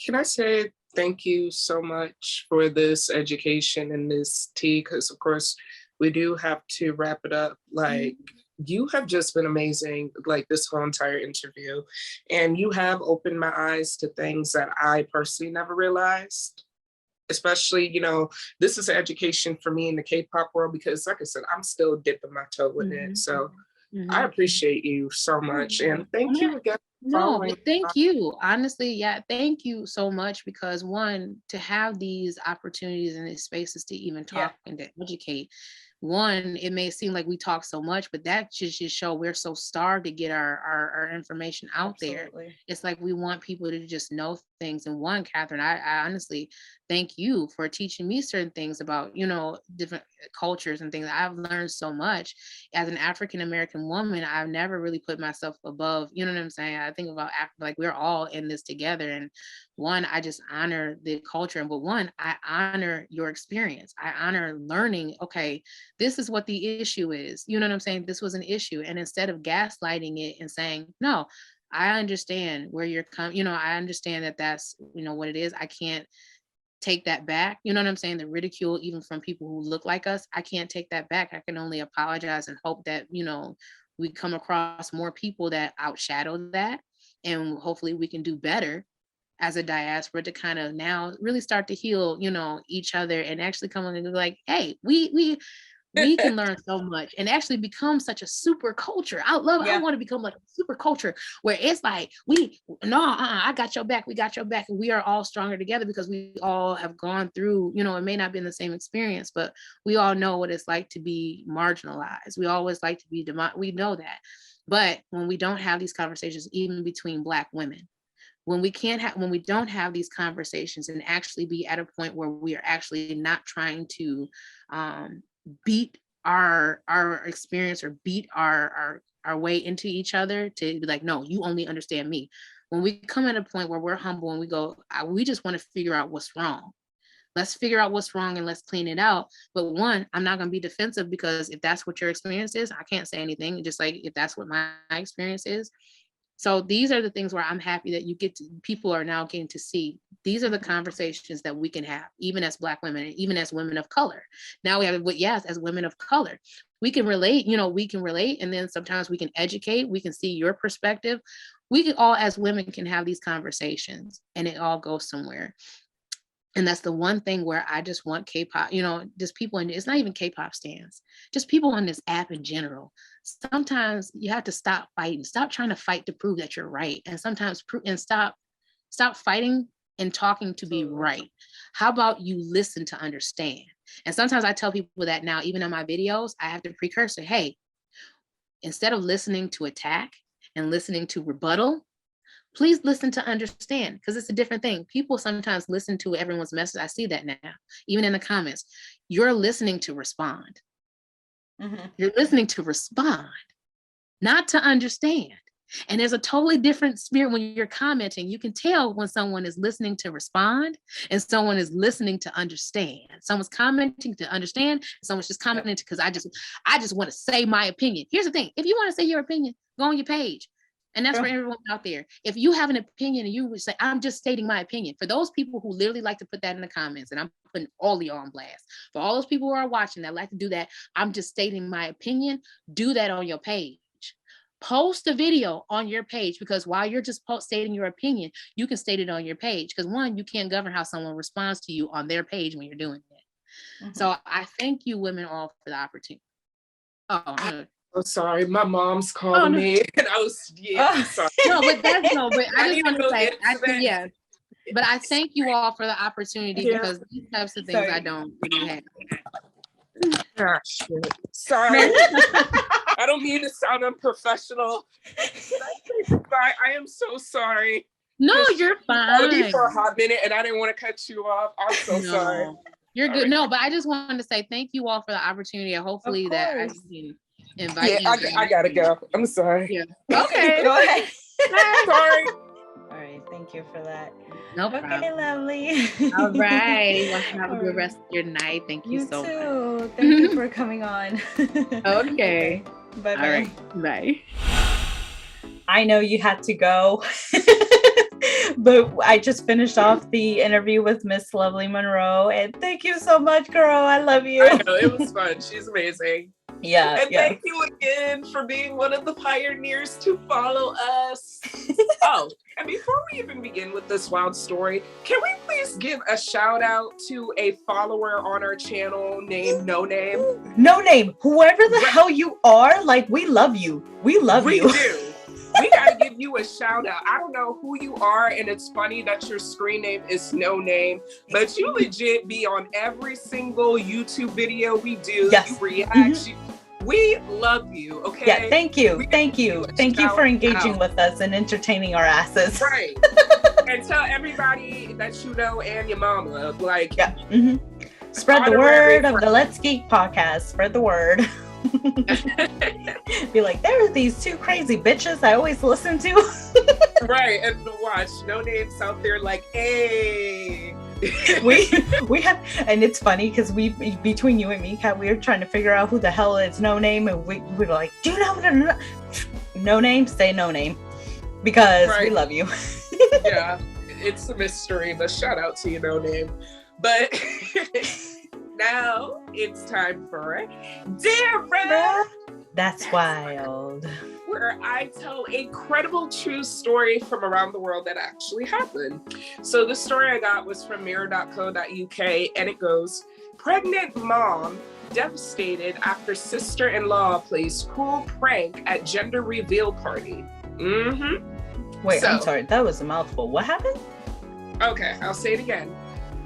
Can I say thank you so much for this education and this tea? Because of course we do have to wrap it up. Like, you have just been amazing, like this whole entire interview, and you have opened my eyes to things that I personally never realized. Especially, you know, this is an education for me in the K-pop world, because like I said, I'm still dipping my toe in it. So I appreciate you so much. And thank you again. No, but thank you. Honestly, yeah, thank you so much, because one, to have these opportunities and these spaces to even talk and to educate, one, it may seem like we talk so much, but that should just show we're so starved to get our information out there. It's like we want people to just know things. And one, Catherine, I honestly thank you for teaching me certain things about, you know, different cultures and things. I've learned so much as an African American woman. I've never really put myself above, you know what I'm saying? I think about like we're all in this together. And one, I just honor the culture. But one, I honor your experience. I honor learning, okay, this is what the issue is. You know what I'm saying? This was an issue. And instead of gaslighting it and saying, no, I understand where you're coming, you know, I understand that that's, you know, what it is. I can't take that back. You know what I'm saying? The ridicule, even from people who look like us, I can't take that back. I can only apologize and hope that, you know, we come across more people that outshadow that. And hopefully we can do better as a diaspora to kind of now really start to heal, you know, each other, and actually come on and be like, hey, we can learn so much and actually become such a super culture. I want to become like a super culture where it's like, I got your back. We got your back. And we are all stronger together, because we all have gone through, you know, it may not be in the same experience, but we all know what it's like to be marginalized. We always like to be, we know that. But when we don't have these conversations, even between Black women, when we don't have these conversations and actually be at a point where we are actually not trying to beat our experience or beat our way into each other, to be like, no, you only understand me. When we come at a point where we're humble and we go, we just want to figure out what's wrong. Let's figure out what's wrong and let's clean it out. But one, I'm not going to be defensive, because if that's what your experience is, I can't say anything. Just like if that's what my experience is. So these are the things where I'm happy that people are now getting to see. These are the conversations that we can have, even as Black women, and even as women of color. Now we have, as women of color, we can relate, and then sometimes we can educate, we can see your perspective. We can all, as women, can have these conversations, and it all goes somewhere. And that's the one thing where I just want K-pop, you know, just people, and it's not even K-pop stans, just people on this app in general. Sometimes you have to stop fighting, stop trying to fight to prove that you're right. And sometimes stop fighting and talking to be right. How about you listen to understand? And sometimes I tell people that now, even in my videos, I have to precursor, hey, instead of listening to attack and listening to rebuttal, please listen to understand, because it's a different thing. People sometimes listen to everyone's message. I see that now, even in the comments. You're listening to respond. You're listening to respond, not to understand. And there's a totally different spirit when you're commenting. You can tell when someone is listening to respond and someone is listening to understand. Someone's commenting to understand. Someone's just commenting because I just want to say my opinion. Here's the thing. If you want to say your opinion, Go on your page. And that's for everyone out there. If you have an opinion and you would say, I'm just stating my opinion, for those people who literally like to put that in the comments, and I'm putting all of y'all on blast, for all those people who are watching that like to do that, I'm just stating my opinion, do that on your page. Post a video on your page, because while you're just stating your opinion, you can state it on your page. Because one, you can't govern how someone responds to you on their page when you're doing it. Mm-hmm. So I thank you women all for the opportunity. Oh, sorry, my mom's calling me, and I was sorry. But I just want to say, but I thank you all for the opportunity because these types of things I don't really have. Gosh, sorry. I don't mean to sound unprofessional. I am so sorry. No, you're fine. For a hot minute, and I didn't want to cut you off. I'm so sorry. You're good. No, but I just wanted to say thank you all for the opportunity. Hopefully that I can invite you. I gotta go. I'm sorry. Yeah. Okay. Go ahead. Sorry. All right. Thank you for that. No problem. Okay, lovely. All right. Well, have a good rest of your night. Thank you so much. Thank you for coming on. Okay. Bye-bye. All right. Bye. I know you had to go. But I just finished off the interview with Miss Lovelymonroe, and thank you so much, girl. I love you. I know, it was fun. She's amazing. Yeah. And thank you again for being one of the pioneers to follow us. And before we even begin with this wild story, can we please give a shout out to a follower on our channel named No Name? No Name. Whoever the hell you are, like, we love you. We love you. We do. We gotta give you a shout out. I don't know who you are, and it's funny that your screen name is No Name, but you legit be on every single YouTube video we do. Yes. You react. We love you, okay? Yeah, thank you. Thank you for engaging with us and entertaining our asses. Right. And tell everybody that you know and your mama. Like, Spread the word of the Let's Geek podcast. Spread the word. Be like, there are these two crazy bitches I always listen to. Right, and watch No Names out there like, hey. we have, and it's funny because we, between you and me, Kat, we were trying to figure out who the hell is No Name, and we were like, do you know No Name? Say No Name, because we love you. Yeah, it's a mystery, but shout out to you, No Name. But now it's time for Dear Bruh. That's wild. Where I tell a credible true story from around the world that actually happened. So the story I got was from mirror.co.uk, and it goes, pregnant mom devastated after sister-in-law plays cruel prank at gender reveal party. Wait, I'm sorry, that was a mouthful. What happened? Okay, I'll say it again.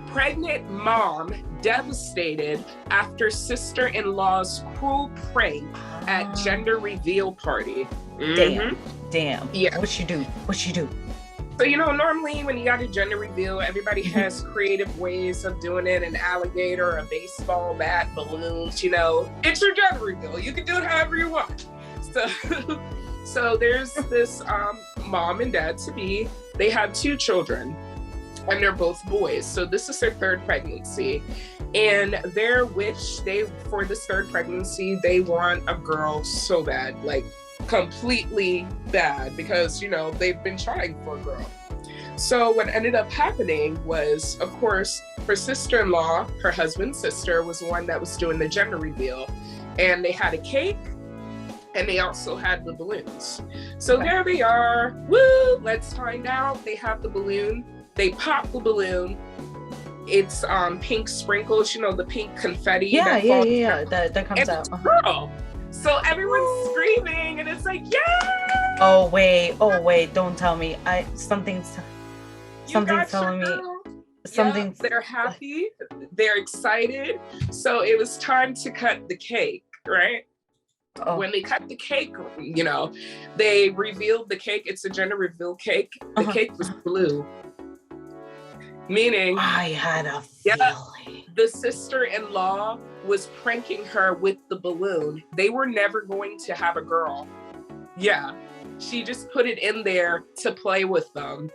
Pregnant mom devastated after sister-in-law's cruel prank at gender reveal party. Damn. Yeah. What you do? So, normally when you got a gender reveal, everybody has creative ways of doing it. An alligator, a baseball bat, balloons, it's your gender reveal. You can do it however you want. So there's this mom and dad to be. They have 2 children. And they're both boys. So this is their 3rd pregnancy. And their wish, for this 3rd pregnancy, they want a girl so bad, like completely bad, because, they've been trying for a girl. So what ended up happening was, of course, her sister-in-law, her husband's sister, was the one that was doing the gender reveal. And they had a cake, and they also had the balloons. So there they are. Woo! Let's find out. They have the balloon. They pop the balloon. It's pink sprinkles, the pink confetti. That comes out. Girl. So everyone's screaming, and it's like, yeah. Oh wait! Don't tell me. Something's telling me. Something's. They're happy. They're excited. So it was time to cut the cake, right? Oh. When they cut the cake, they revealed the cake. It's a gender reveal cake. The cake was blue. Meaning, I had a feeling. The sister-in-law was pranking her with the balloon. They were never going to have a girl. Yeah, she just put it in there to play with them.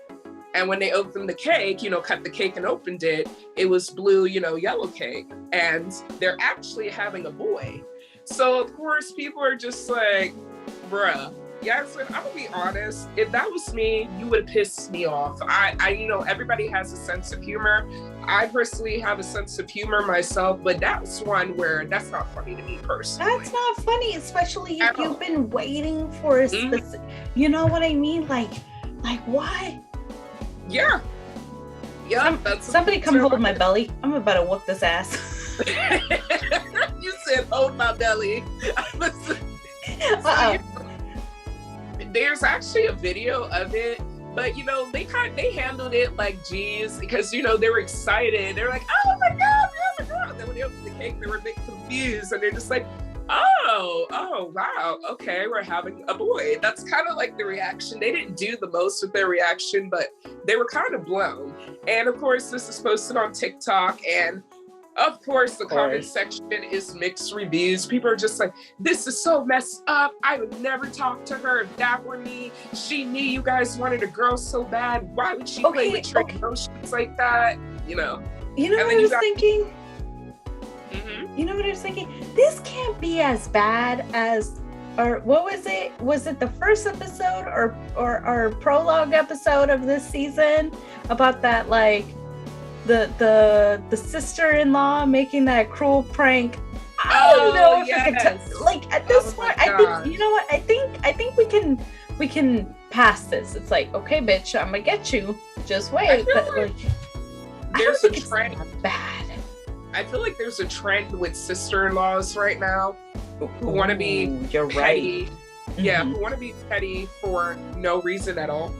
And when they opened the cake, cut the cake and opened it, it was blue, yellow cake. And they're actually having a boy. So of course, people are just like, bruh, Yes, and I'm gonna be honest, if that was me, you would piss me off. You know, everybody has a sense of humor. I personally have a sense of humor myself, but that's one where that's not funny to me personally. That's not funny, especially if you've been waiting for a specific, you know what I mean? Like why? Yeah. Yeah. Somebody come hold my belly. I'm about to whoop this ass. You said hold my belly. There's actually a video of it, but you know, they handled it like, geez, because you know, they were excited. They're like, oh my God. And then when they opened the cake, they were a bit confused, and they're just like, oh, wow, okay, we're having a boy. That's kind of like the reaction. They didn't do the most with their reaction, but they were kind of blown. And of course, this is posted on TikTok, and of course, the comment section is mixed reviews. People are just like, this is so messed up. I would never talk to her if that were me. She knew you guys wanted a girl so bad. Why would she play with your emotions like that? You know? You know what I was thinking? Mm-hmm. You know what I was thinking? This can't be as bad as, or what was it? Was it the first episode or prologue episode of this season about that, like, the sister-in-law making that cruel prank? I don't know if I can like at this point. I think, you know what? I think we can pass this. It's like, okay, bitch, I'm gonna get you. Just wait. But like, there's a trend. It's not bad. I feel like there's a trend with sister-in-laws right now who want to be you're petty. Right. Yeah, who want to be petty for no reason at all.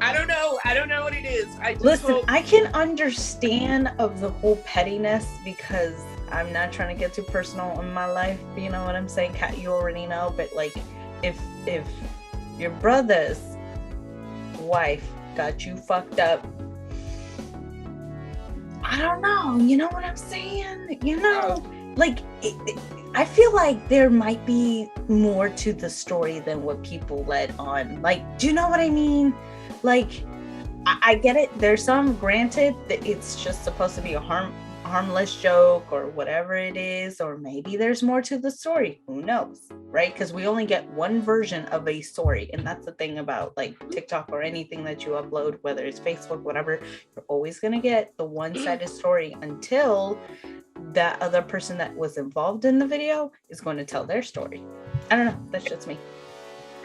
I don't know what it is. I can understand of the whole pettiness, because I'm not trying to get too personal in my life. You know what I'm saying, Kat? You already know. But like, if your brother's wife got you fucked up, I don't know. You know what I'm saying? You know, like I feel like there might be more to the story than what people let on. Like, do you know what I mean? Like, I get it. There's some, granted, that it's just supposed to be a harmless joke or whatever it is, or maybe there's more to the story. Who knows, right? Because we only get one version of a story, and that's the thing about like TikTok or anything that you upload, whether it's Facebook, whatever. You're always gonna get the one-sided story until that other person that was involved in the video is going to tell their story. I don't know. That's just me.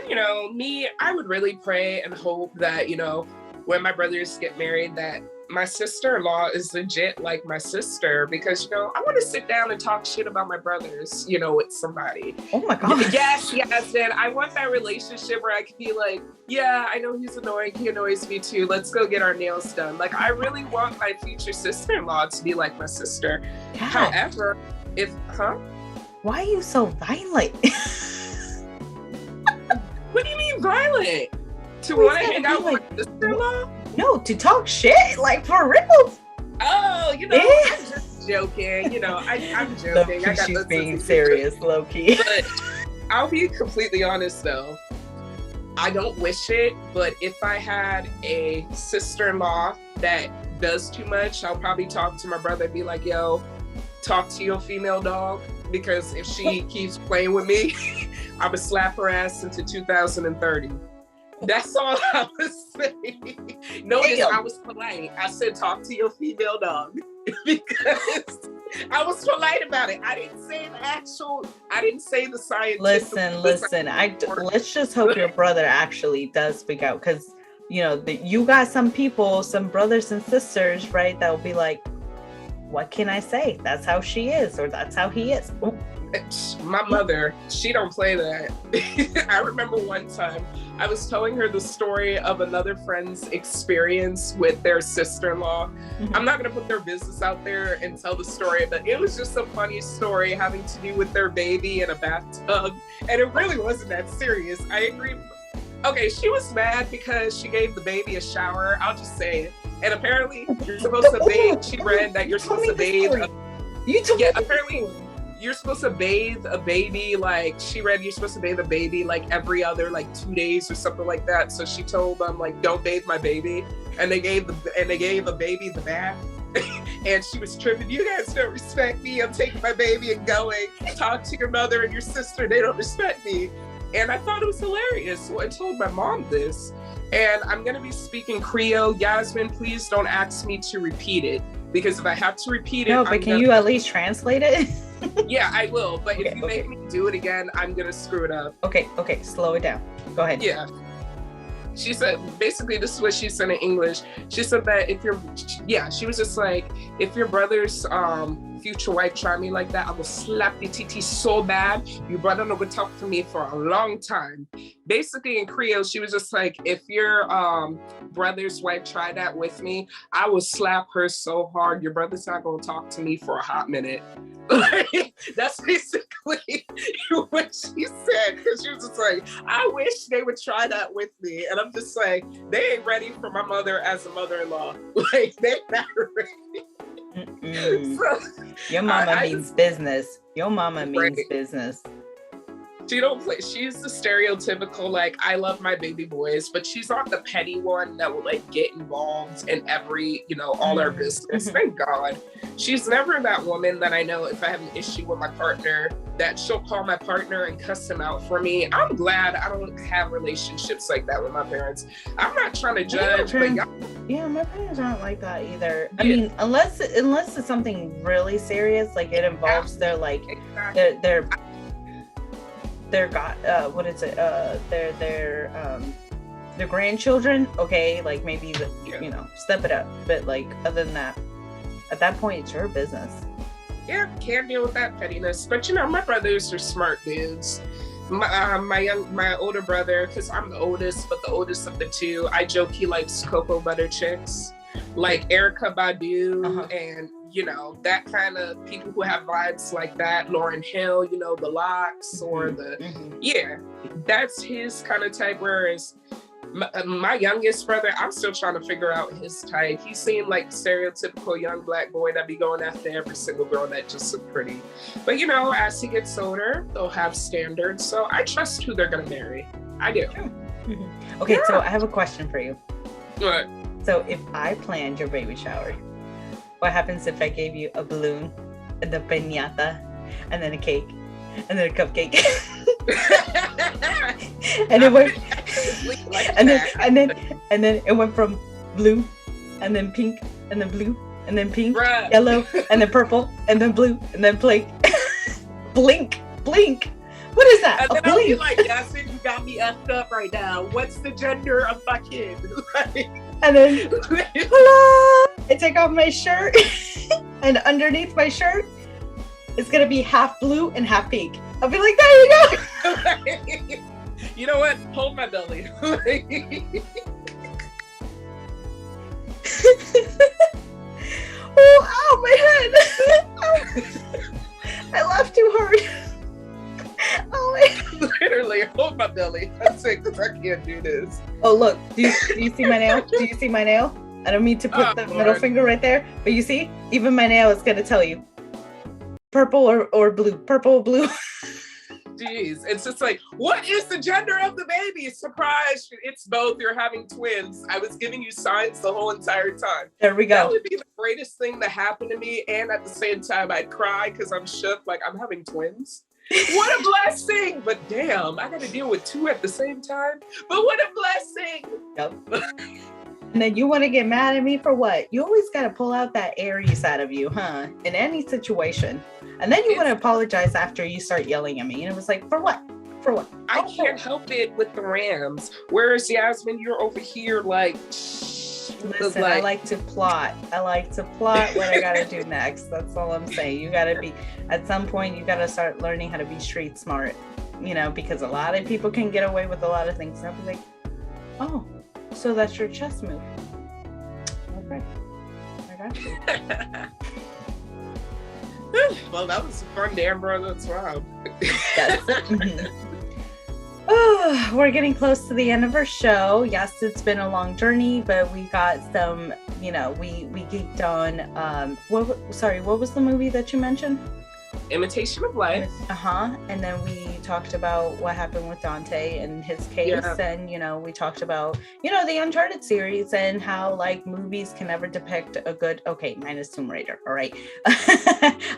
You know, me, I would really pray and hope that, you know, when my brothers get married, that my sister-in-law is legit like my sister, because, you know, I want to sit down and talk shit about my brothers, you know, with somebody. Oh my God. Yes. And I want that relationship where I can be like, yeah, I know he's annoying. He annoys me too. Let's go get our nails done. Like, I really want my future sister-in-law to be like my sister. God. However, why are you so violent? What do you mean violent? To want to hang out with my sister-in-law? No, to talk shit, like for real. Oh, you know, I'm just joking. You know, I'm joking. She's being serious, low-key. But I'll be completely honest, though. I don't wish it, but if I had a sister-in-law that does too much, I'll probably talk to my brother and be like, yo, talk to your female dog, because if she keeps playing with me, I'm gonna slap her ass into 2030. That's all I was saying. Notice I was polite. I said, talk to your female dog, because I was polite about it. I didn't say the scientific. Listen. Let's just hope your brother actually does speak out, because, you know, you got some people, some brothers and sisters, right, that will be like, what can I say? That's how she is, or that's how he is. Ooh. My mother, she don't play that. I remember one time I was telling her the story of another friend's experience with their sister-in-law. Mm-hmm. I'm not going to put their business out there and tell the story, but it was just a funny story having to do with their baby in a bathtub. And it really wasn't that serious. I agree. Okay, she was mad because she gave the baby a shower. I'll just say it. And apparently you're supposed to bathe. She read that you're supposed to bathe. Apparently you're supposed to bathe a baby, like she read you're supposed to bathe a baby like every other like 2 days or something like that. So she told them like, don't bathe my baby, and they gave a baby the bath. And she was tripping. You guys don't respect me. I'm taking my baby and going. Talk to your mother and your sister. They don't respect me. And I thought it was hilarious. So I told my mom this. And I'm going to be speaking Creole. Yasmin, please don't ask me to repeat it. Because if I have to repeat it... No, but can you at least translate it? Yeah, I will. But Okay, if you make me do it again, I'm going to screw it up. Okay, slow it down. Go ahead. Yeah. She said, basically, this is what she said in English. She said that she was just like, if your brother's future wife try me like that, I will slap the TT so bad, your brother no go talk to me for a long time. Basically, in Creole, she was just like, if your brother's wife tried that with me, I will slap her so hard, your brother's not gonna talk to me for a hot minute. That's basically what she said, because she was just like, I wish they would try that with me. And I'm just like, they ain't ready for my mother as a mother-in-law. Like, they're not ready. So, your mama means business. Your mama means business. She don't play. She's the stereotypical, like, I love my baby boys, but she's not the petty one that will like get involved in every, all our business. Thank God. She's never that woman that I know if I have an issue with my partner that she'll call my partner and cuss him out for me. I'm glad I don't have relationships like that with my parents. I'm not trying to judge, but yeah, my parents aren't like that either. I mean, unless it's something really serious, like it involves their like their grandchildren. Okay, like maybe step it up. But like other than that, at that point, it's your business. Yeah, can't deal with that pettiness. But my brothers are smart dudes. My older brother, because I'm the oldest, but the oldest of the two, I joke he likes cocoa butter chicks, like Erykah Badu, and that kind of people who have vibes like that. Lauryn Hill, the locks or that's his kind of type. Whereas my youngest brother, I'm still trying to figure out his type. He seemed like stereotypical young black boy that be going after every single girl that just look pretty. But as he gets older, they'll have standards. So I trust who they're gonna marry. I do. Okay, so I have a question for you. What? So if I planned your baby shower, what happens if I gave you a balloon and a piñata and then a cake and then a cupcake? And it went and then it went from blue and then pink and then blue and then pink, yellow and then purple and then blue and then blink. What is that? And then I'll be like, Yasmin, you got me effed up right now. What's the gender of my kid? And then hello, I take off my shirt and underneath my shirt it's gonna be half blue and half pink. I'll be like, there you go. You know what? Hold my belly. Ow, my head. I laughed too hard. Oh my. Literally, hold my belly. That's it, because I can't do this. Oh, look. Do you see my nail? Do you see my nail? I don't mean to put the middle finger right there, but you see? Even my nail is going to tell you. Purple or blue. Purple or blue. Jeez, it's just like, what is the gender of the baby? Surprise, it's both. You're having twins. I was giving you signs the whole entire time. There we go. That would be the greatest thing that happened to me, and at the same time, I'd cry because I'm shook, like I'm having twins. What a blessing! But damn, I got to deal with two at the same time. But what a blessing! Yep. And then you want to get mad at me for what? You always got to pull out that Aries side of you, huh? In any situation. And then you want to apologize after you start yelling at me. And it was like, for what? For what? I can't help it with the Rams. Whereas Yasmin, you're over here like... Listen, I like to plot. I like to plot what I got to do next. That's all I'm saying. You got to be, at some point, you got to start learning how to be street smart, because a lot of people can get away with a lot of things. And I'll be like, oh, so that's your chess move. Okay. I got you. Well, that was a fun damn bro. That's wild. Yes. Oh, we're getting close to the end of our show. Yes, it's been a long journey, but we got some, we geeked on, what was the movie that you mentioned? Imitation of Life. And then we talked about what happened with Dante and his case. Yeah. And, we talked about, the Uncharted series and how like movies can never depict a good, minus Tomb Raider. All right.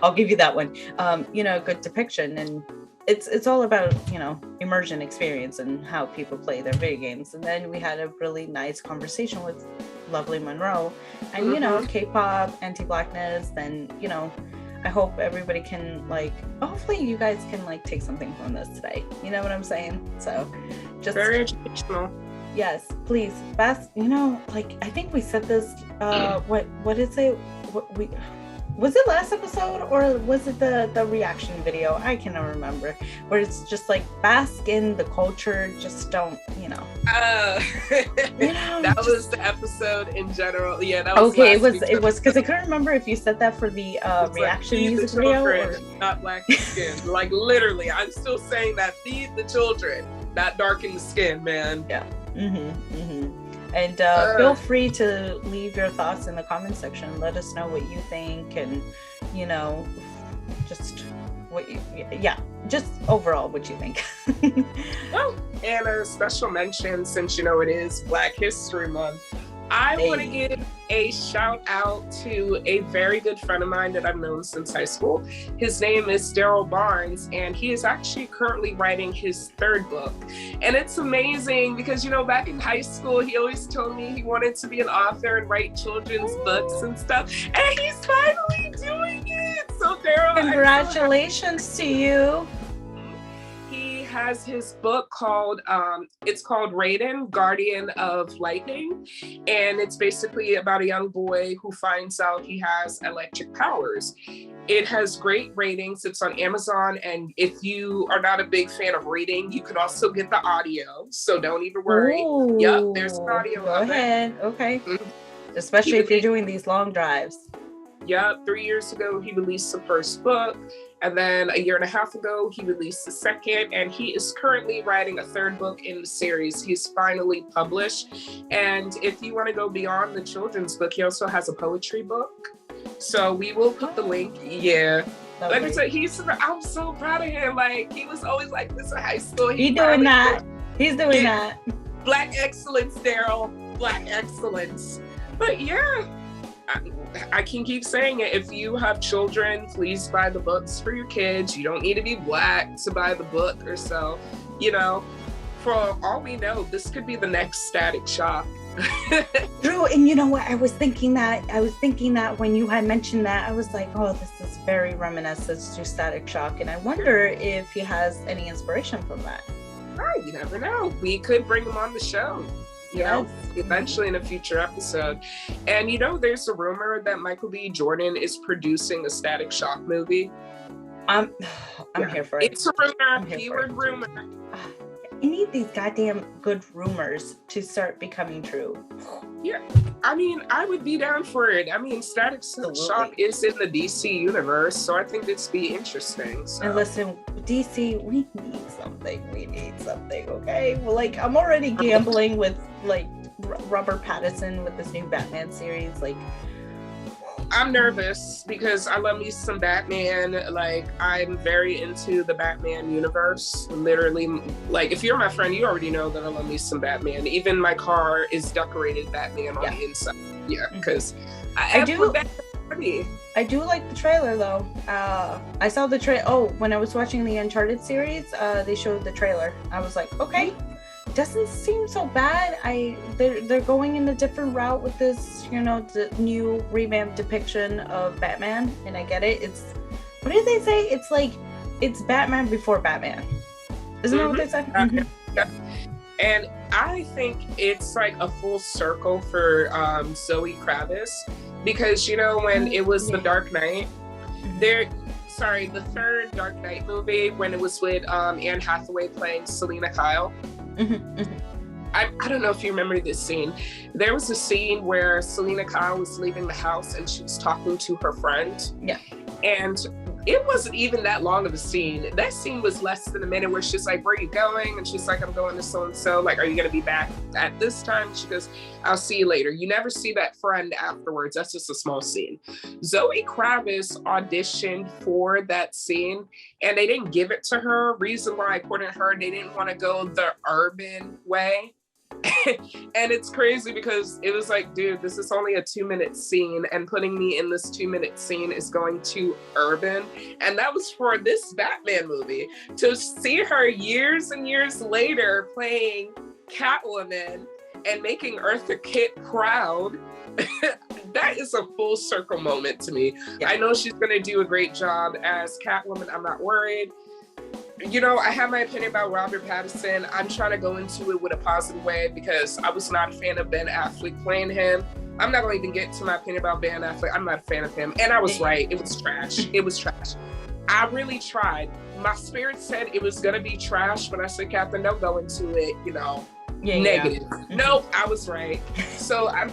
I'll give you that one. A good depiction. And it's all about, you know, immersion experience and how people play their video games. And then we had a really nice conversation with Lovelymonroe and, you know, K-pop, anti-blackness, and, you know, I hope everybody can, like, hopefully you guys can, like, take something from this today. You know what I'm saying? So just very educational. Yes, please. Best, you know, like, I think we said this, what is it? Was it last episode or was it the reaction video? I cannot remember. Where it's just like bask in the culture, just don't, you know. You know, that was the episode in general. Yeah, that was okay. It was because I couldn't remember if you said that for the reaction like, music video or not black skin. Like literally, I'm still saying that feed the children, not darken the skin, man. Yeah. And feel free to leave your thoughts in the comment section. Let us know what you think, and you know, just what you, just overall what you think. Oh, and a special mention, since you know it is Black History Month, I want to give a shout out to a very good friend of mine that I've known since high school. His name is Daryl Barnes, and he is actually currently writing his third book. And it's amazing because, you know, back in high school, he always told me he wanted to be an author and write children's books and stuff. And he's finally doing it. So Daryl, congratulations to you. Has his book called it's called Raiden, Guardian of Lightning, and it's basically about a young boy who finds out he has electric powers. It has great ratings. It's on Amazon, and if you are not a big fan of reading, you can also get the audio, so don't even worry. Ooh, yep, there's an audio. Go ahead. Okay. Especially if you're doing these long drives. Yep, 3 years ago he released the first book, and then a year and a half ago he released the second, and he is currently writing a third book in the series. He's finally published, and if you want to go beyond the children's book, he also has a poetry book. So we will put the link. Yeah. Lovely. Like I said, I'm so proud of him. Like, he was always like this in high school. He's doing that. He's doing that. Black excellence, Daryl. Black excellence. But yeah, I can keep saying it. If you have children, please buy the books for your kids. You don't need to be Black to buy the book or so. You know, for all we know, this could be the next Static Shock. True, and you know what? I was thinking that when you had mentioned that, I was like, oh, this is very reminiscent to Static Shock, and I wonder if he has any inspiration from that. Oh, you never know. We could bring him on the show. You know, eventually in a future episode. And you know, there's a rumor that Michael B. Jordan is producing a Static Shock movie. I'm here for it. It's a rumor, keyword rumor. I need these goddamn good rumors to start becoming true. Yeah, I mean, I would be down for it. I mean, Static Shock is in the DC universe, so I think this be interesting. So. And listen, DC, we need something. Okay? Well, like, I'm already gambling with like Robert Pattinson with this new Batman series. Like, I'm nervous because I love me some Batman. Like, I'm very into the Batman universe. Literally, like, if you're my friend, you already know that I love me some Batman. Even my car is decorated Batman on the inside. Yeah, because I do like the trailer though. I saw the trailer. Oh, when I was watching the Uncharted series, they showed the trailer. I was like, okay. Doesn't seem so bad. They're going in a different route with this, you know, the new revamped depiction of Batman, and I get it. It's, what did they say? It's like, it's Batman before Batman. Isn't that what they said? Yeah. And I think it's like a full circle for Zoe Kravitz, because you know when it was The Dark Knight, the third Dark Knight movie, when it was with Anne Hathaway playing Selena Kyle. I don't know if you remember this scene. There was a scene where Selena Kyle was leaving the house and she was talking to her friend. Yeah. And it wasn't even that long of a scene. That scene was less than a minute, where she's like, where are you going? And she's like, I'm going to so-and-so. Like, are you going to be back at this time? She goes, I'll see you later. You never see that friend afterwards. That's just a small scene. Zoe Kravitz auditioned for that scene and they didn't give it to her. Reason why, according to her, they didn't want to go the urban way. And it's crazy because it was like, dude, this is only a 2-minute scene, and putting me in this 2-minute scene is going too urban. And that was for this Batman movie. To see her years and years later playing Catwoman and making Eartha Kitt proud, that is a full circle moment to me. Yeah. I know she's going to do a great job as Catwoman. I'm not worried. You know, I have my opinion about Robert Pattinson. I'm trying to go into it with a positive way because I was not a fan of Ben Affleck playing him. I'm not going to even get to my opinion about Ben Affleck. I'm not a fan of him. And I was right. It was trash. It was trash. I really tried. My spirit said it was going to be trash, but I said, Captain, don't go into it, you know, negative. Yeah. No, I was right. So I'm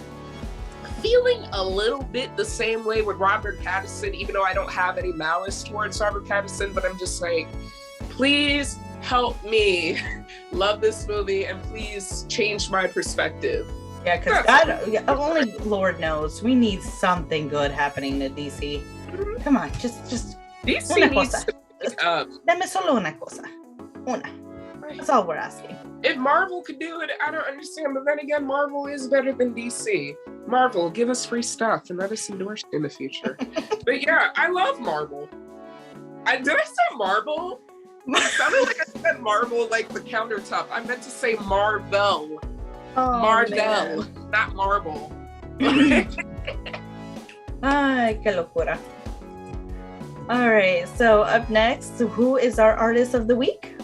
feeling a little bit the same way with Robert Pattinson, even though I don't have any malice towards Robert Pattinson, but I'm just like, please help me love this movie and please change my perspective. Yeah, because God, only Lord knows, we need something good happening to DC. Mm-hmm. Come on, just DC una needs cosa. to pick up. Dame solo una cosa. Una. That's all we're asking. If Marvel could do it, I don't understand. But then again, Marvel is better than DC. Marvel, give us free stuff and let us endorse in the future. But yeah, I love Marvel. Did I say Marvel? It sounded like I said Marvel, like the countertop. I meant to say Marvel. Oh, Marvel, man. not Marble. Ay, qué locura. All right, so up next, who is our artist of the week?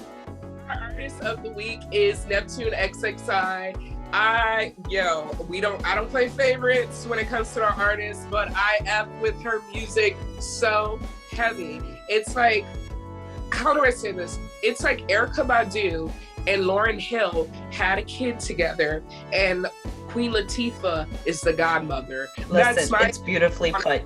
Our artist of the week is Neptune XXI. I don't play favorites when it comes to our artists, but I F with her music so heavy. It's like, how do I say this? It's like Erykah Badu and Lauryn Hill had a kid together, and Queen Latifah is the godmother. Listen, it's beautifully put.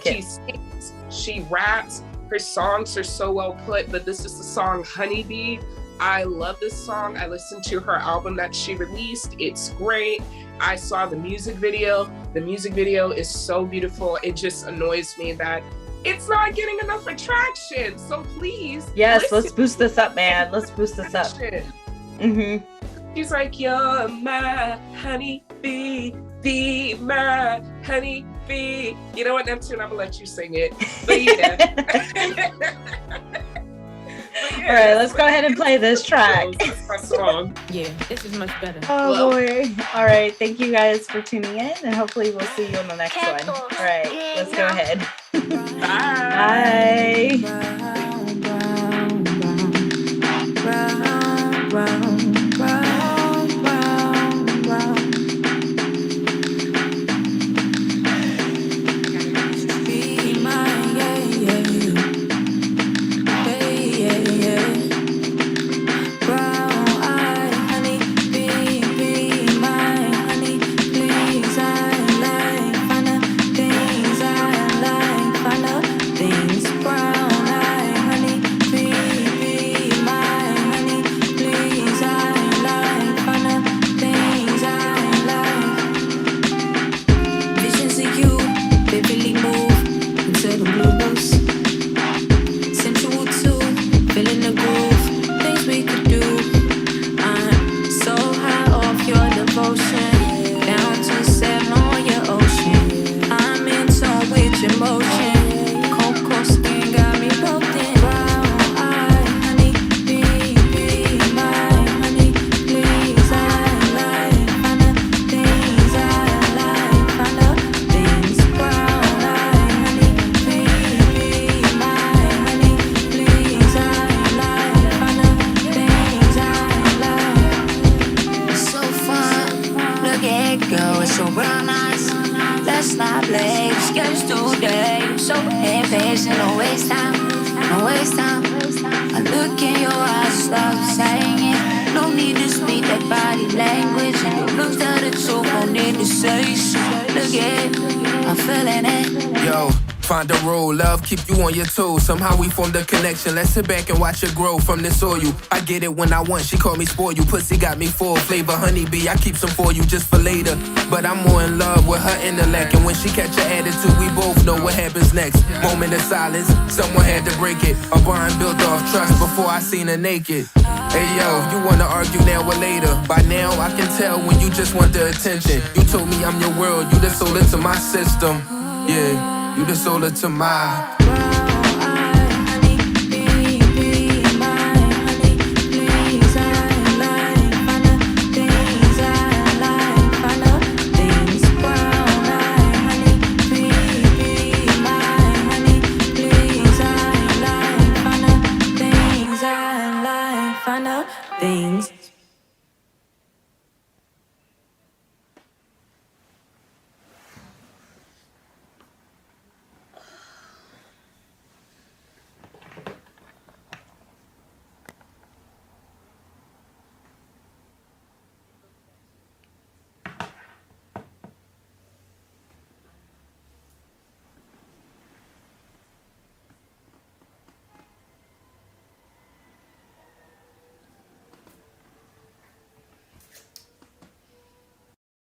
She sings, she raps, her songs are so well put, but this is the song Honeybee. I love this song. I listened to her album that she released. It's great. I saw the music video. The music video is so beautiful. It just annoys me that it's not getting enough attraction. So please. Yes, let's boost this up, man. Let's boost this up. Mm-hmm. She's like, you're my honeybee, be my honeybee. You know what, Neptune? I'm gonna let you sing it. But yeah. All right, let's go ahead and play this track. That's my song. Yeah, this is much better. Oh boy. All right, thank you guys for tuning in, and hopefully we'll see you on the next one. All right, let's go ahead. Bye. Keep you on your toes. Somehow we formed a connection. Let's sit back and watch it grow from this soil. I get it when I want. She called me spoil you. Pussy got me full flavor. Honeybee, I keep some for you just for later. But I'm more in love with her intellect. And when she catch her attitude, we both know know what happens next. Moment of silence, someone had to break it. A bond built off trust before I seen her naked. Hey yo, you wanna argue now or later? By now I can tell when you just want the attention. You told me I'm your world, you the solar to my system. Yeah, you the solar to my